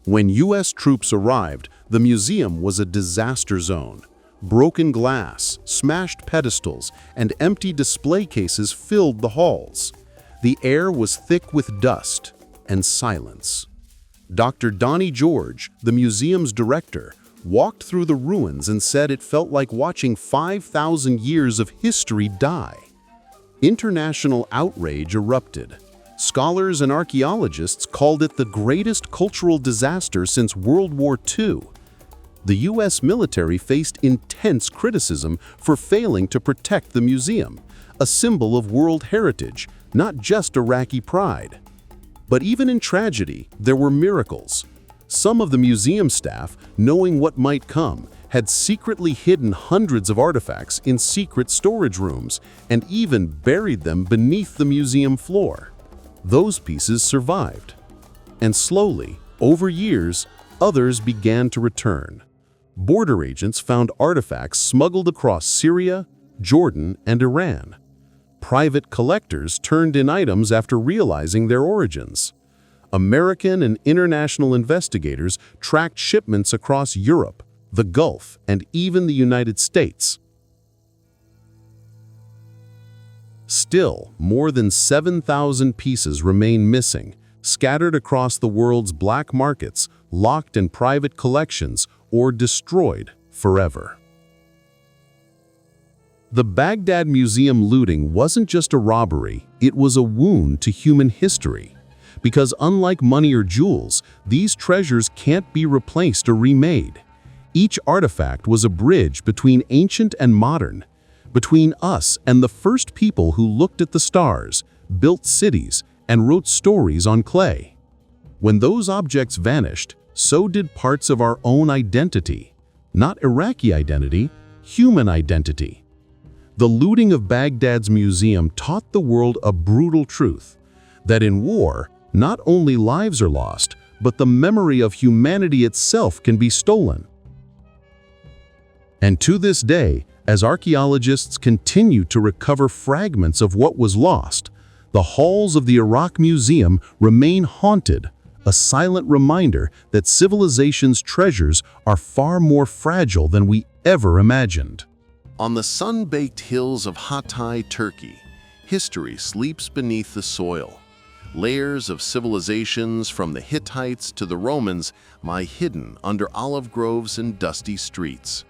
When U.S. troops arrived, the museum was a disaster zone. Broken glass, smashed pedestals, and empty display cases filled the halls. The air was thick with dust and silence. Dr. Donnie George, the museum's director, walked through the ruins and said it felt like watching 5,000 years of history die. International outrage erupted. Scholars and archaeologists called it the greatest cultural disaster since World War II. The U.S. military faced intense criticism for failing to protect the museum, a symbol of world heritage, not just Iraqi pride. But even in tragedy, there were miracles. Some of the museum staff, knowing what might come, had secretly hidden hundreds of artifacts in secret storage rooms and even buried them beneath the museum floor. Those pieces survived. And slowly, over years, others began to return. Border agents found artifacts smuggled across Syria, Jordan, and Iran. Private collectors turned in items after realizing their origins. American and international investigators tracked shipments across Europe, the Gulf, and even the United States. Still, more than 7,000 pieces remain missing, scattered across the world's black markets, locked in private collections, or destroyed forever. The Baghdad Museum looting wasn't just a robbery, it was a wound to human history. Because unlike money or jewels, these treasures can't be replaced or remade. Each artifact was a bridge between ancient and modern, between us and the first people who looked at the stars, built cities, and wrote stories on clay. When those objects vanished, so did parts of our own identity. Not Iraqi identity, human identity. The looting of Baghdad's museum taught the world a brutal truth, that in war, not only lives are lost, but the memory of humanity itself can be stolen. And to this day, as archaeologists continue to recover fragments of what was lost, the halls of the Iraq Museum remain haunted, a silent reminder that civilization's treasures are far more fragile than we ever imagined. On the sun-baked hills of Hatay, Turkey, history sleeps beneath the soil. Layers of civilizations from the Hittites to the Romans lie hidden under olive groves and dusty streets.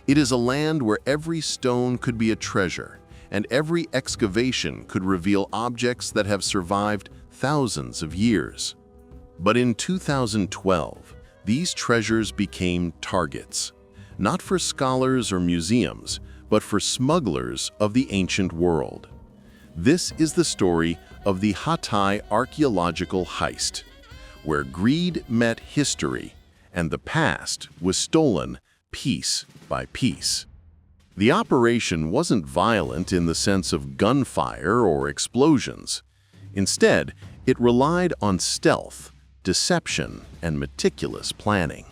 It is a land where every stone could be a treasure, and every excavation could reveal objects that have survived thousands of years. But in 2012, these treasures became targets, not for scholars or museums, but for smugglers of the ancient world. This is the story of the Hatay archaeological heist, where greed met history, and the past was stolen piece by piece. The operation wasn't violent in the sense of gunfire or explosions. Instead, it relied on stealth, deception, and meticulous planning.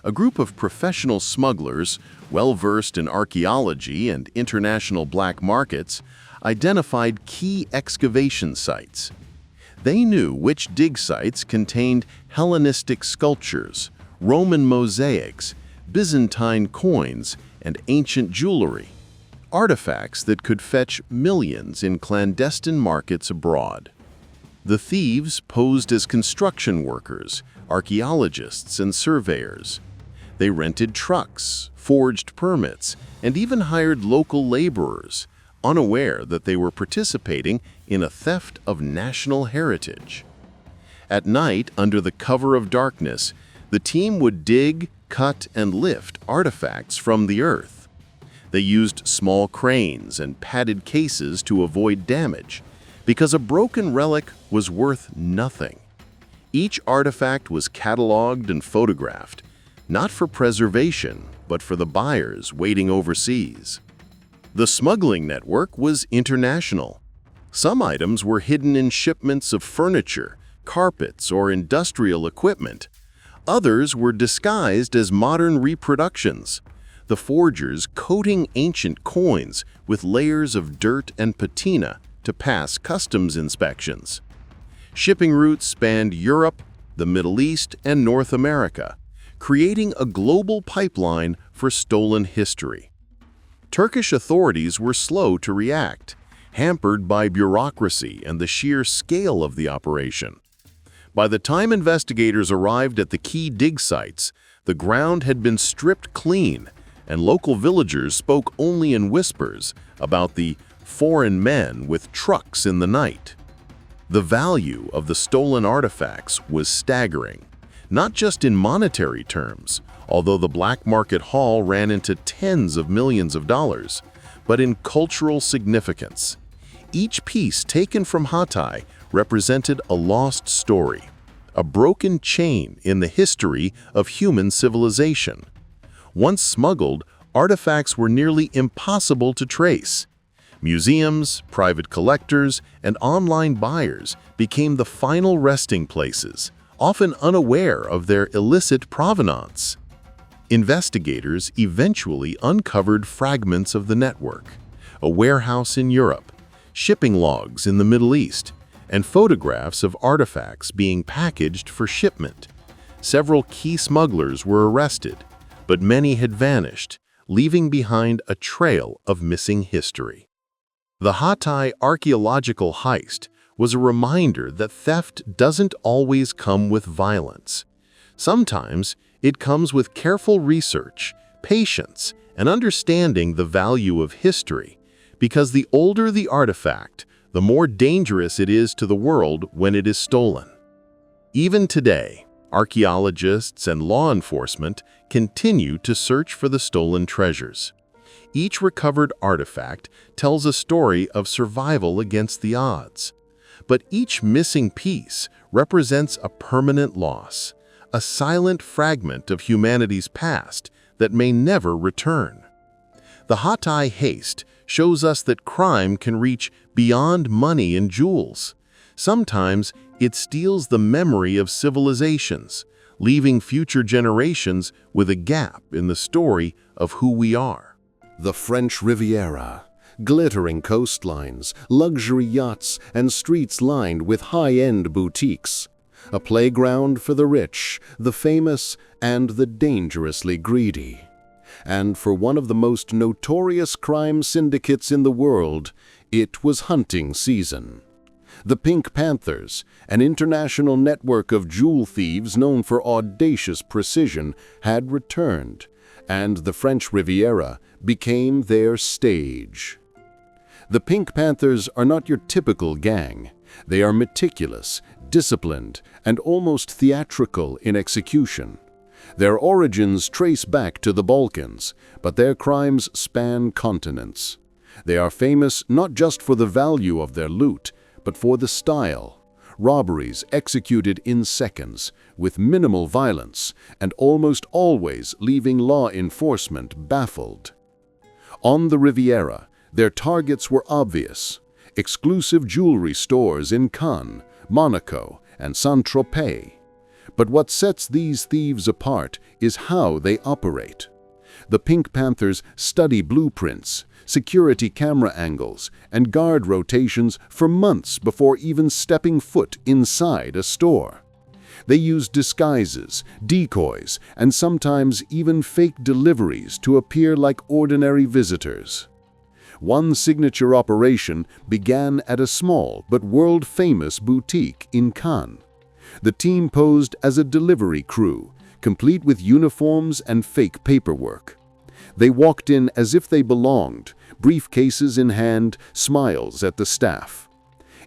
A group of professional smugglers, well-versed in archaeology and international black markets, identified key excavation sites. They knew which dig sites contained Hellenistic sculptures, Roman mosaics, Byzantine coins, and ancient jewelry, artifacts that could fetch millions in clandestine markets abroad. The thieves posed as construction workers, archaeologists, and surveyors. They rented trucks, forged permits, and even hired local laborers, unaware that they were participating in a theft of national heritage. At night, under the cover of darkness, the team would dig, cut, and lift artifacts from the earth. They used small cranes and padded cases to avoid damage, because a broken relic was worth nothing. Each artifact was cataloged and photographed, not for preservation, but for the buyers waiting overseas. The smuggling network was international. Some items were hidden in shipments of furniture, carpets, or industrial equipment. Others were disguised as modern reproductions, the forgers coating ancient coins with layers of dirt and patina to pass customs inspections. Shipping routes spanned Europe, the Middle East, and North America, creating a global pipeline for stolen history. Turkish authorities were slow to react, hampered by bureaucracy and the sheer scale of the operation. By the time investigators arrived at the key dig sites, the ground had been stripped clean, and local villagers spoke only in whispers about the foreign men with trucks in the night. The value of the stolen artifacts was staggering, not just in monetary terms, although the black market haul ran into tens of millions of dollars, but in cultural significance. Each piece taken from Hatay represented a lost story, a broken chain in the history of human civilization. Once smuggled, artifacts were nearly impossible to trace. Museums, private collectors, and online buyers became the final resting places, often unaware of their illicit provenance. Investigators eventually uncovered fragments of the network, a warehouse in Europe, shipping logs in the Middle East, and photographs of artifacts being packaged for shipment. Several key smugglers were arrested, but many had vanished, leaving behind a trail of missing history. The Hatay archaeological heist was a reminder that theft doesn't always come with violence. Sometimes it comes with careful research, patience, and understanding the value of history, because the older the artifact, the more dangerous it is to the world when it is stolen. Even today, archaeologists and law enforcement continue to search for the stolen treasures. Each recovered artifact tells a story of survival against the odds. But each missing piece represents a permanent loss, a silent fragment of humanity's past that may never return. The Hatay heist shows us that crime can reach beyond money and jewels. Sometimes it steals the memory of civilizations, leaving future generations with a gap in the story of who we are. The French Riviera, glittering coastlines, luxury yachts, and streets lined with high-end boutiques. A playground for the rich, the famous, and the dangerously greedy. And for one of the most notorious crime syndicates in the world, it was hunting season. The Pink Panthers, an international network of jewel thieves known for audacious precision, had returned, and the French Riviera became their stage. The Pink Panthers are not your typical gang. They are meticulous, disciplined, and almost theatrical in execution. Their origins trace back to the Balkans, but their crimes span continents. They are famous not just for the value of their loot, but for the style, robberies executed in seconds, with minimal violence, and almost always leaving law enforcement baffled. On the Riviera, their targets were obvious: exclusive jewelry stores in Cannes, Monaco, and Saint-Tropez. But what sets these thieves apart is how they operate. The Pink Panthers study blueprints, security camera angles, and guard rotations for months before even stepping foot inside a store. They use disguises, decoys, and sometimes even fake deliveries to appear like ordinary visitors. One signature operation began at a small but world-famous boutique in Cannes. The team posed as a delivery crew, complete with uniforms and fake paperwork. They walked in as if they belonged, briefcases in hand, smiles at the staff.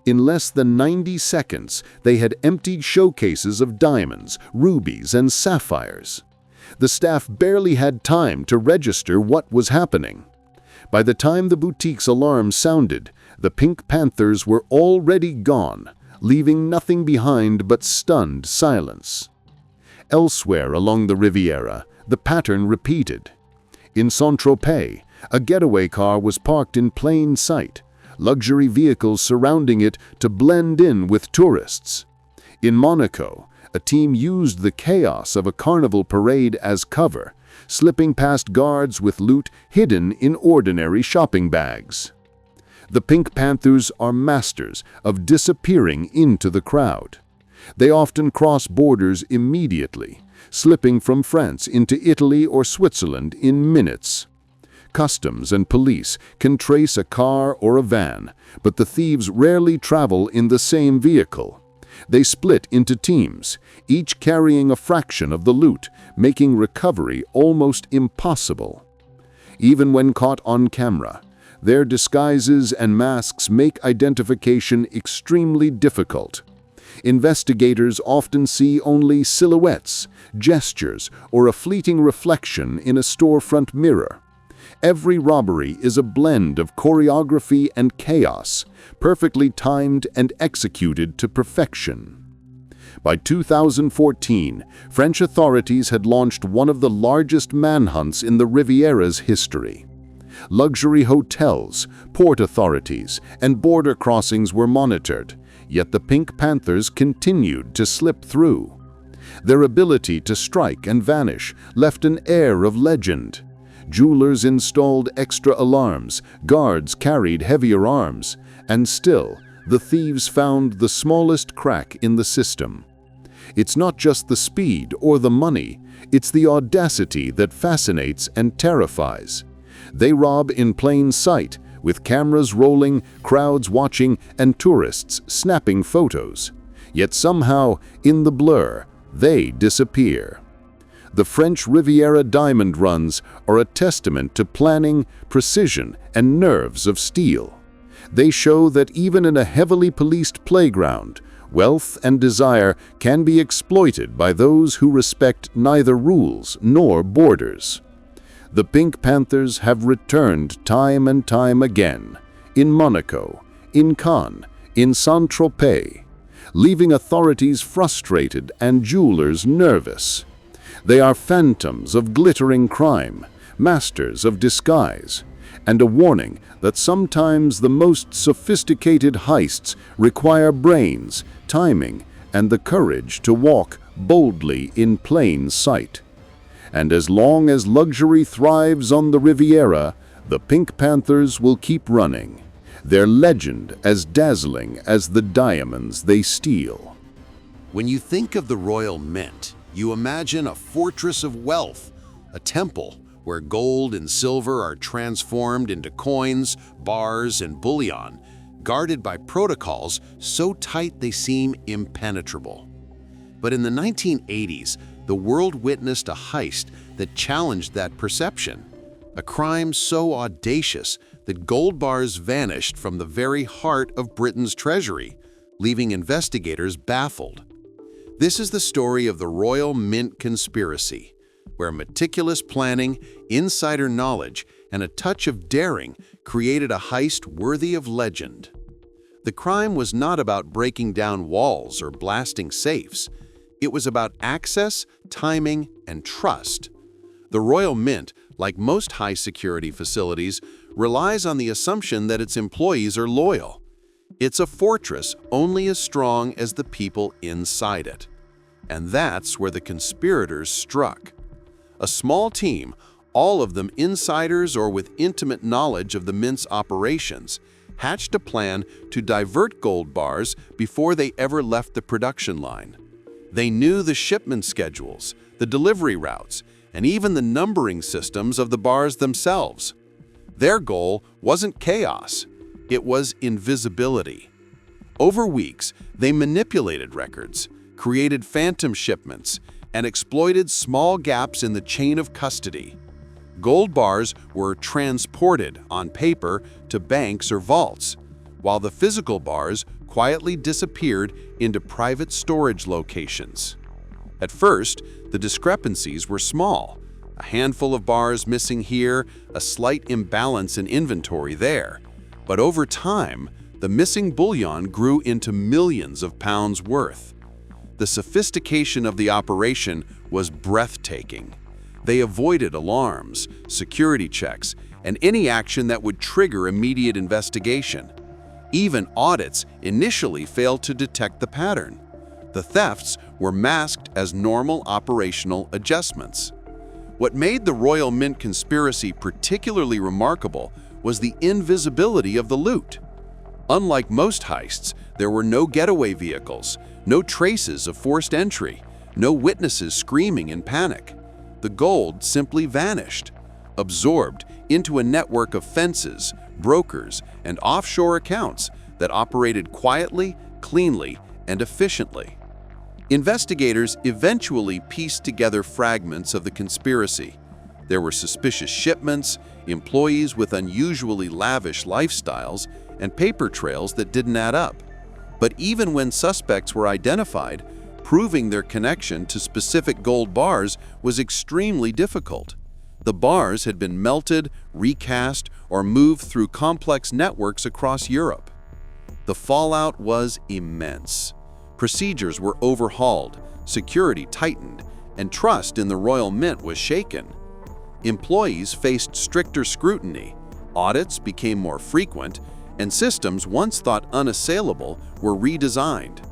In less than 90 seconds, they had emptied showcases of diamonds, rubies, and sapphires. The staff barely had time to register what was happening. By the time the boutique's alarm sounded, the Pink Panthers were already gone, leaving nothing behind but stunned silence. Elsewhere along the Riviera, the pattern repeated. In Saint-Tropez, a getaway car was parked in plain sight, luxury vehicles surrounding it to blend in with tourists. In Monaco, a team used the chaos of a carnival parade as cover, slipping past guards with loot hidden in ordinary shopping bags. The Pink Panthers are masters of disappearing into the crowd. They often cross borders immediately, slipping from France into Italy or Switzerland in minutes. Customs and police can trace a car or a van, but the thieves rarely travel in the same vehicle. They split into teams, each carrying a fraction of the loot, making recovery almost impossible. Even when caught on camera, their disguises and masks make identification extremely difficult. Investigators often see only silhouettes, gestures, or a fleeting reflection in a storefront mirror. Every robbery is a blend of choreography and chaos, perfectly timed and executed to perfection. By 2014, French authorities had launched one of the largest manhunts in the Riviera's history. Luxury hotels, port authorities, and border crossings were monitored, yet the Pink Panthers continued to slip through. Their ability to strike and vanish left an air of legend. Jewelers installed extra alarms, guards carried heavier arms, and still, the thieves found the smallest crack in the system. It's not just the speed or the money, it's the audacity that fascinates and terrifies. They rob in plain sight, with cameras rolling, crowds watching, and tourists snapping photos. Yet somehow, in the blur, they disappear. The French Riviera diamond runs are a testament to planning, precision, and nerves of steel. They show that even in a heavily policed playground, wealth and desire can be exploited by those who respect neither rules nor borders. The Pink Panthers have returned time and time again, in Monaco, in Cannes, in Saint-Tropez, leaving authorities frustrated and jewelers nervous. They are phantoms of glittering crime, masters of disguise, and a warning that sometimes the most sophisticated heists require brains, timing, and the courage to walk boldly in plain sight. And as long as luxury thrives on the Riviera, the Pink Panthers will keep running, their legend as dazzling as the diamonds they steal. When you think of the Royal Mint, you imagine a fortress of wealth, a temple where gold and silver are transformed into coins, bars, and bullion, guarded by protocols so tight they seem impenetrable. But in the 1980s, the world witnessed a heist that challenged that perception, a crime so audacious that gold bars vanished from the very heart of Britain's treasury, leaving investigators baffled. This is the story of the Royal Mint conspiracy, where meticulous planning, insider knowledge, and a touch of daring created a heist worthy of legend. The crime was not about breaking down walls or blasting safes. It was about access, timing, and trust. The Royal Mint, like most high-security facilities, relies on the assumption that its employees are loyal. It's a fortress only as strong as the people inside it. And that's where the conspirators struck. A small team, all of them insiders or with intimate knowledge of the Mint's operations, hatched a plan to divert gold bars before they ever left the production line. They knew the shipment schedules, the delivery routes, and even the numbering systems of the bars themselves. Their goal wasn't chaos, it was invisibility. Over weeks, they manipulated records, created phantom shipments, and exploited small gaps in the chain of custody. Gold bars were transported on paper to banks or vaults, while the physical bars quietly disappeared into private storage locations. At first, the discrepancies were small. A handful of bars missing here, a slight imbalance in inventory there. But over time, the missing bullion grew into millions of pounds worth. The sophistication of the operation was breathtaking. They avoided alarms, security checks, and any action that would trigger immediate investigation. Even audits initially failed to detect the pattern. The thefts were masked as normal operational adjustments. What made the Royal Mint conspiracy particularly remarkable was the invisibility of the loot. Unlike most heists, there were no getaway vehicles, no traces of forced entry, no witnesses screaming in panic. The gold simply vanished, absorbed into a network of fences, brokers, and offshore accounts that operated quietly, cleanly, and efficiently. Investigators eventually pieced together fragments of the conspiracy. There were suspicious shipments, employees with unusually lavish lifestyles, and paper trails that didn't add up. But even when suspects were identified, proving their connection to specific gold bars was extremely difficult. The bars had been melted, recast, or moved through complex networks across Europe. The fallout was immense. Procedures were overhauled, security tightened, and trust in the Royal Mint was shaken. Employees faced stricter scrutiny, audits became more frequent, and systems once thought unassailable were redesigned.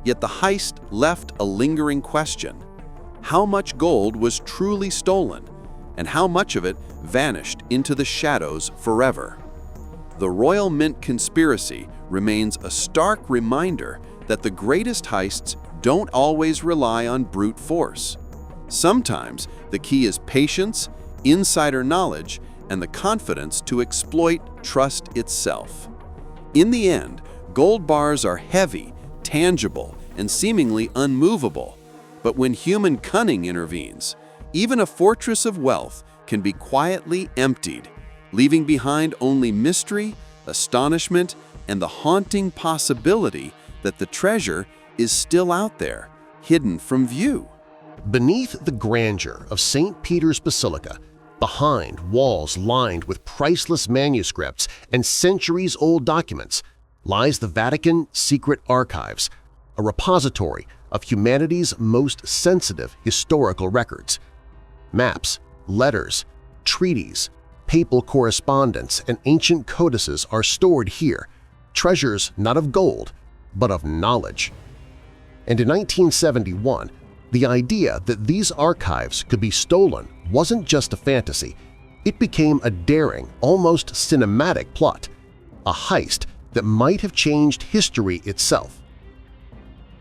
Yet the heist left a lingering question. How much gold was truly stolen, and how much of it vanished into the shadows forever? The Royal Mint conspiracy remains a stark reminder that the greatest heists don't always rely on brute force. Sometimes the key is patience, insider knowledge, and the confidence to exploit trust itself. In the end, gold bars are heavy, tangible, and seemingly unmovable. But when human cunning intervenes, even a fortress of wealth can be quietly emptied, leaving behind only mystery, astonishment, and the haunting possibility that the treasure is still out there, hidden from view. Beneath the grandeur of St. Peter's Basilica, behind walls lined with priceless manuscripts and centuries-old documents, lies the Vatican Secret Archives, a repository of humanity's most sensitive historical records. Maps, letters, treaties, papal correspondence, and ancient codices are stored here, treasures not of gold, but of knowledge. And in 1971, the idea that these archives could be stolen wasn't just a fantasy. It became a daring, almost cinematic plot, a heist that might have changed history itself.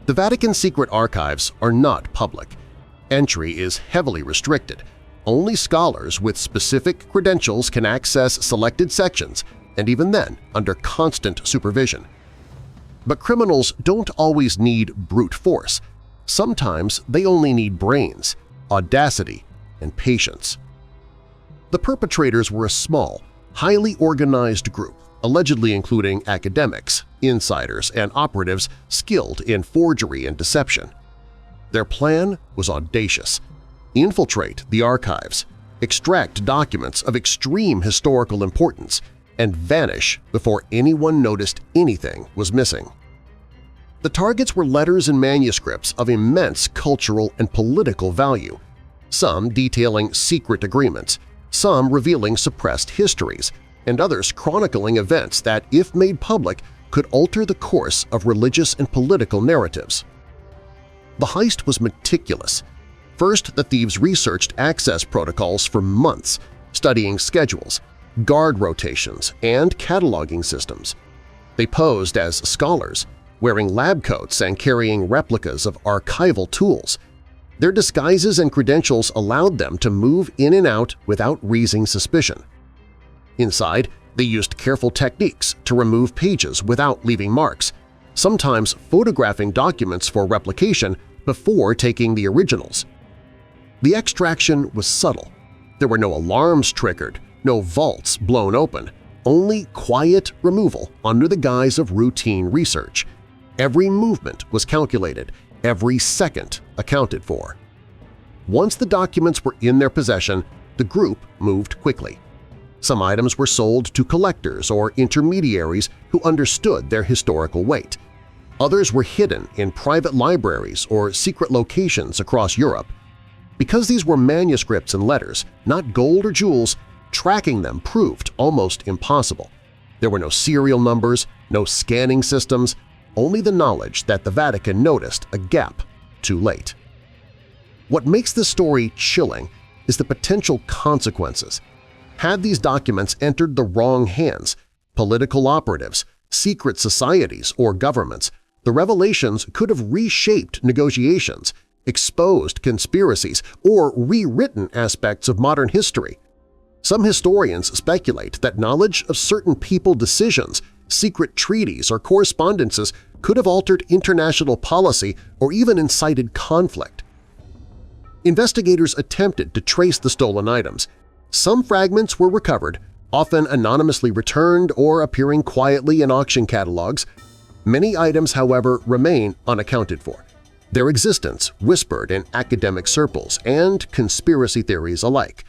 The Vatican Secret Archives are not public. Entry is heavily restricted. Only scholars with specific credentials can access selected sections, and even then under constant supervision. But criminals don't always need brute force. Sometimes they only need brains, audacity, and patience. The perpetrators were a small, highly organized group, allegedly including academics, insiders, and operatives skilled in forgery and deception. Their plan was audacious: infiltrate the archives, extract documents of extreme historical importance, and vanish before anyone noticed anything was missing. The targets were letters and manuscripts of immense cultural and political value, some detailing secret agreements, some revealing suppressed histories, and others chronicling events that, if made public, could alter the course of religious and political narratives. The heist was meticulous. First, the thieves researched access protocols for months, studying schedules, guard rotations, and cataloging systems. They posed as scholars, wearing lab coats and carrying replicas of archival tools. Their disguises and credentials allowed them to move in and out without raising suspicion. Inside, they used careful techniques to remove pages without leaving marks, sometimes photographing documents for replication before taking the originals. The extraction was subtle. There were no alarms triggered, no vaults blown open, only quiet removal under the guise of routine research. Every movement was calculated, every second accounted for. Once the documents were in their possession, the group moved quickly. Some items were sold to collectors or intermediaries who understood their historical weight. Others were hidden in private libraries or secret locations across Europe. Because these were manuscripts and letters, not gold or jewels, tracking them proved almost impossible. There were no serial numbers, no scanning systems, only the knowledge that the Vatican noticed a gap too late. What makes this story chilling is the potential consequences. Had these documents entered the wrong hands, political operatives, secret societies, or governments, the revelations could have reshaped negotiations, exposed conspiracies, or rewritten aspects of modern history. Some historians speculate that knowledge of certain people decisions, secret treaties, or correspondences could have altered international policy or even incited conflict. Investigators attempted to trace the stolen items. Some fragments were recovered, often anonymously returned or appearing quietly in auction catalogs. Many items, however, remain unaccounted for, their existence whispered in academic circles and conspiracy theories alike.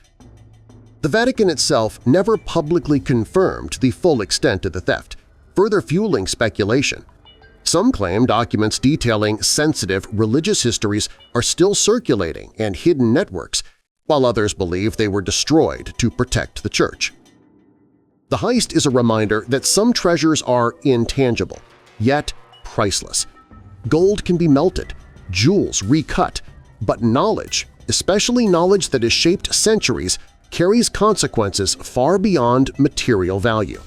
The Vatican itself never publicly confirmed the full extent of the theft, further fueling speculation. Some claim documents detailing sensitive religious histories are still circulating in hidden networks, while others believe they were destroyed to protect the Church. The heist is a reminder that some treasures are intangible, yet priceless. Gold can be melted, jewels recut, but knowledge, especially knowledge that has shaped centuries, carries consequences far beyond material value.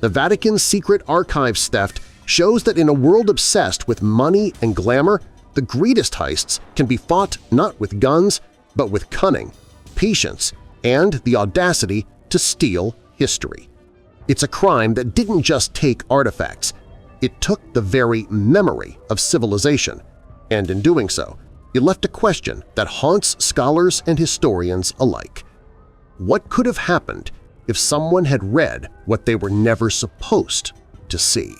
The Vatican's secret archives theft shows that in a world obsessed with money and glamour, the greatest heists can be fought not with guns, but with cunning, patience, and the audacity to steal history. It's a crime that didn't just take artifacts, it took the very memory of civilization, and in doing so, it left a question that haunts scholars and historians alike. What could have happened if someone had read what they were never supposed to see?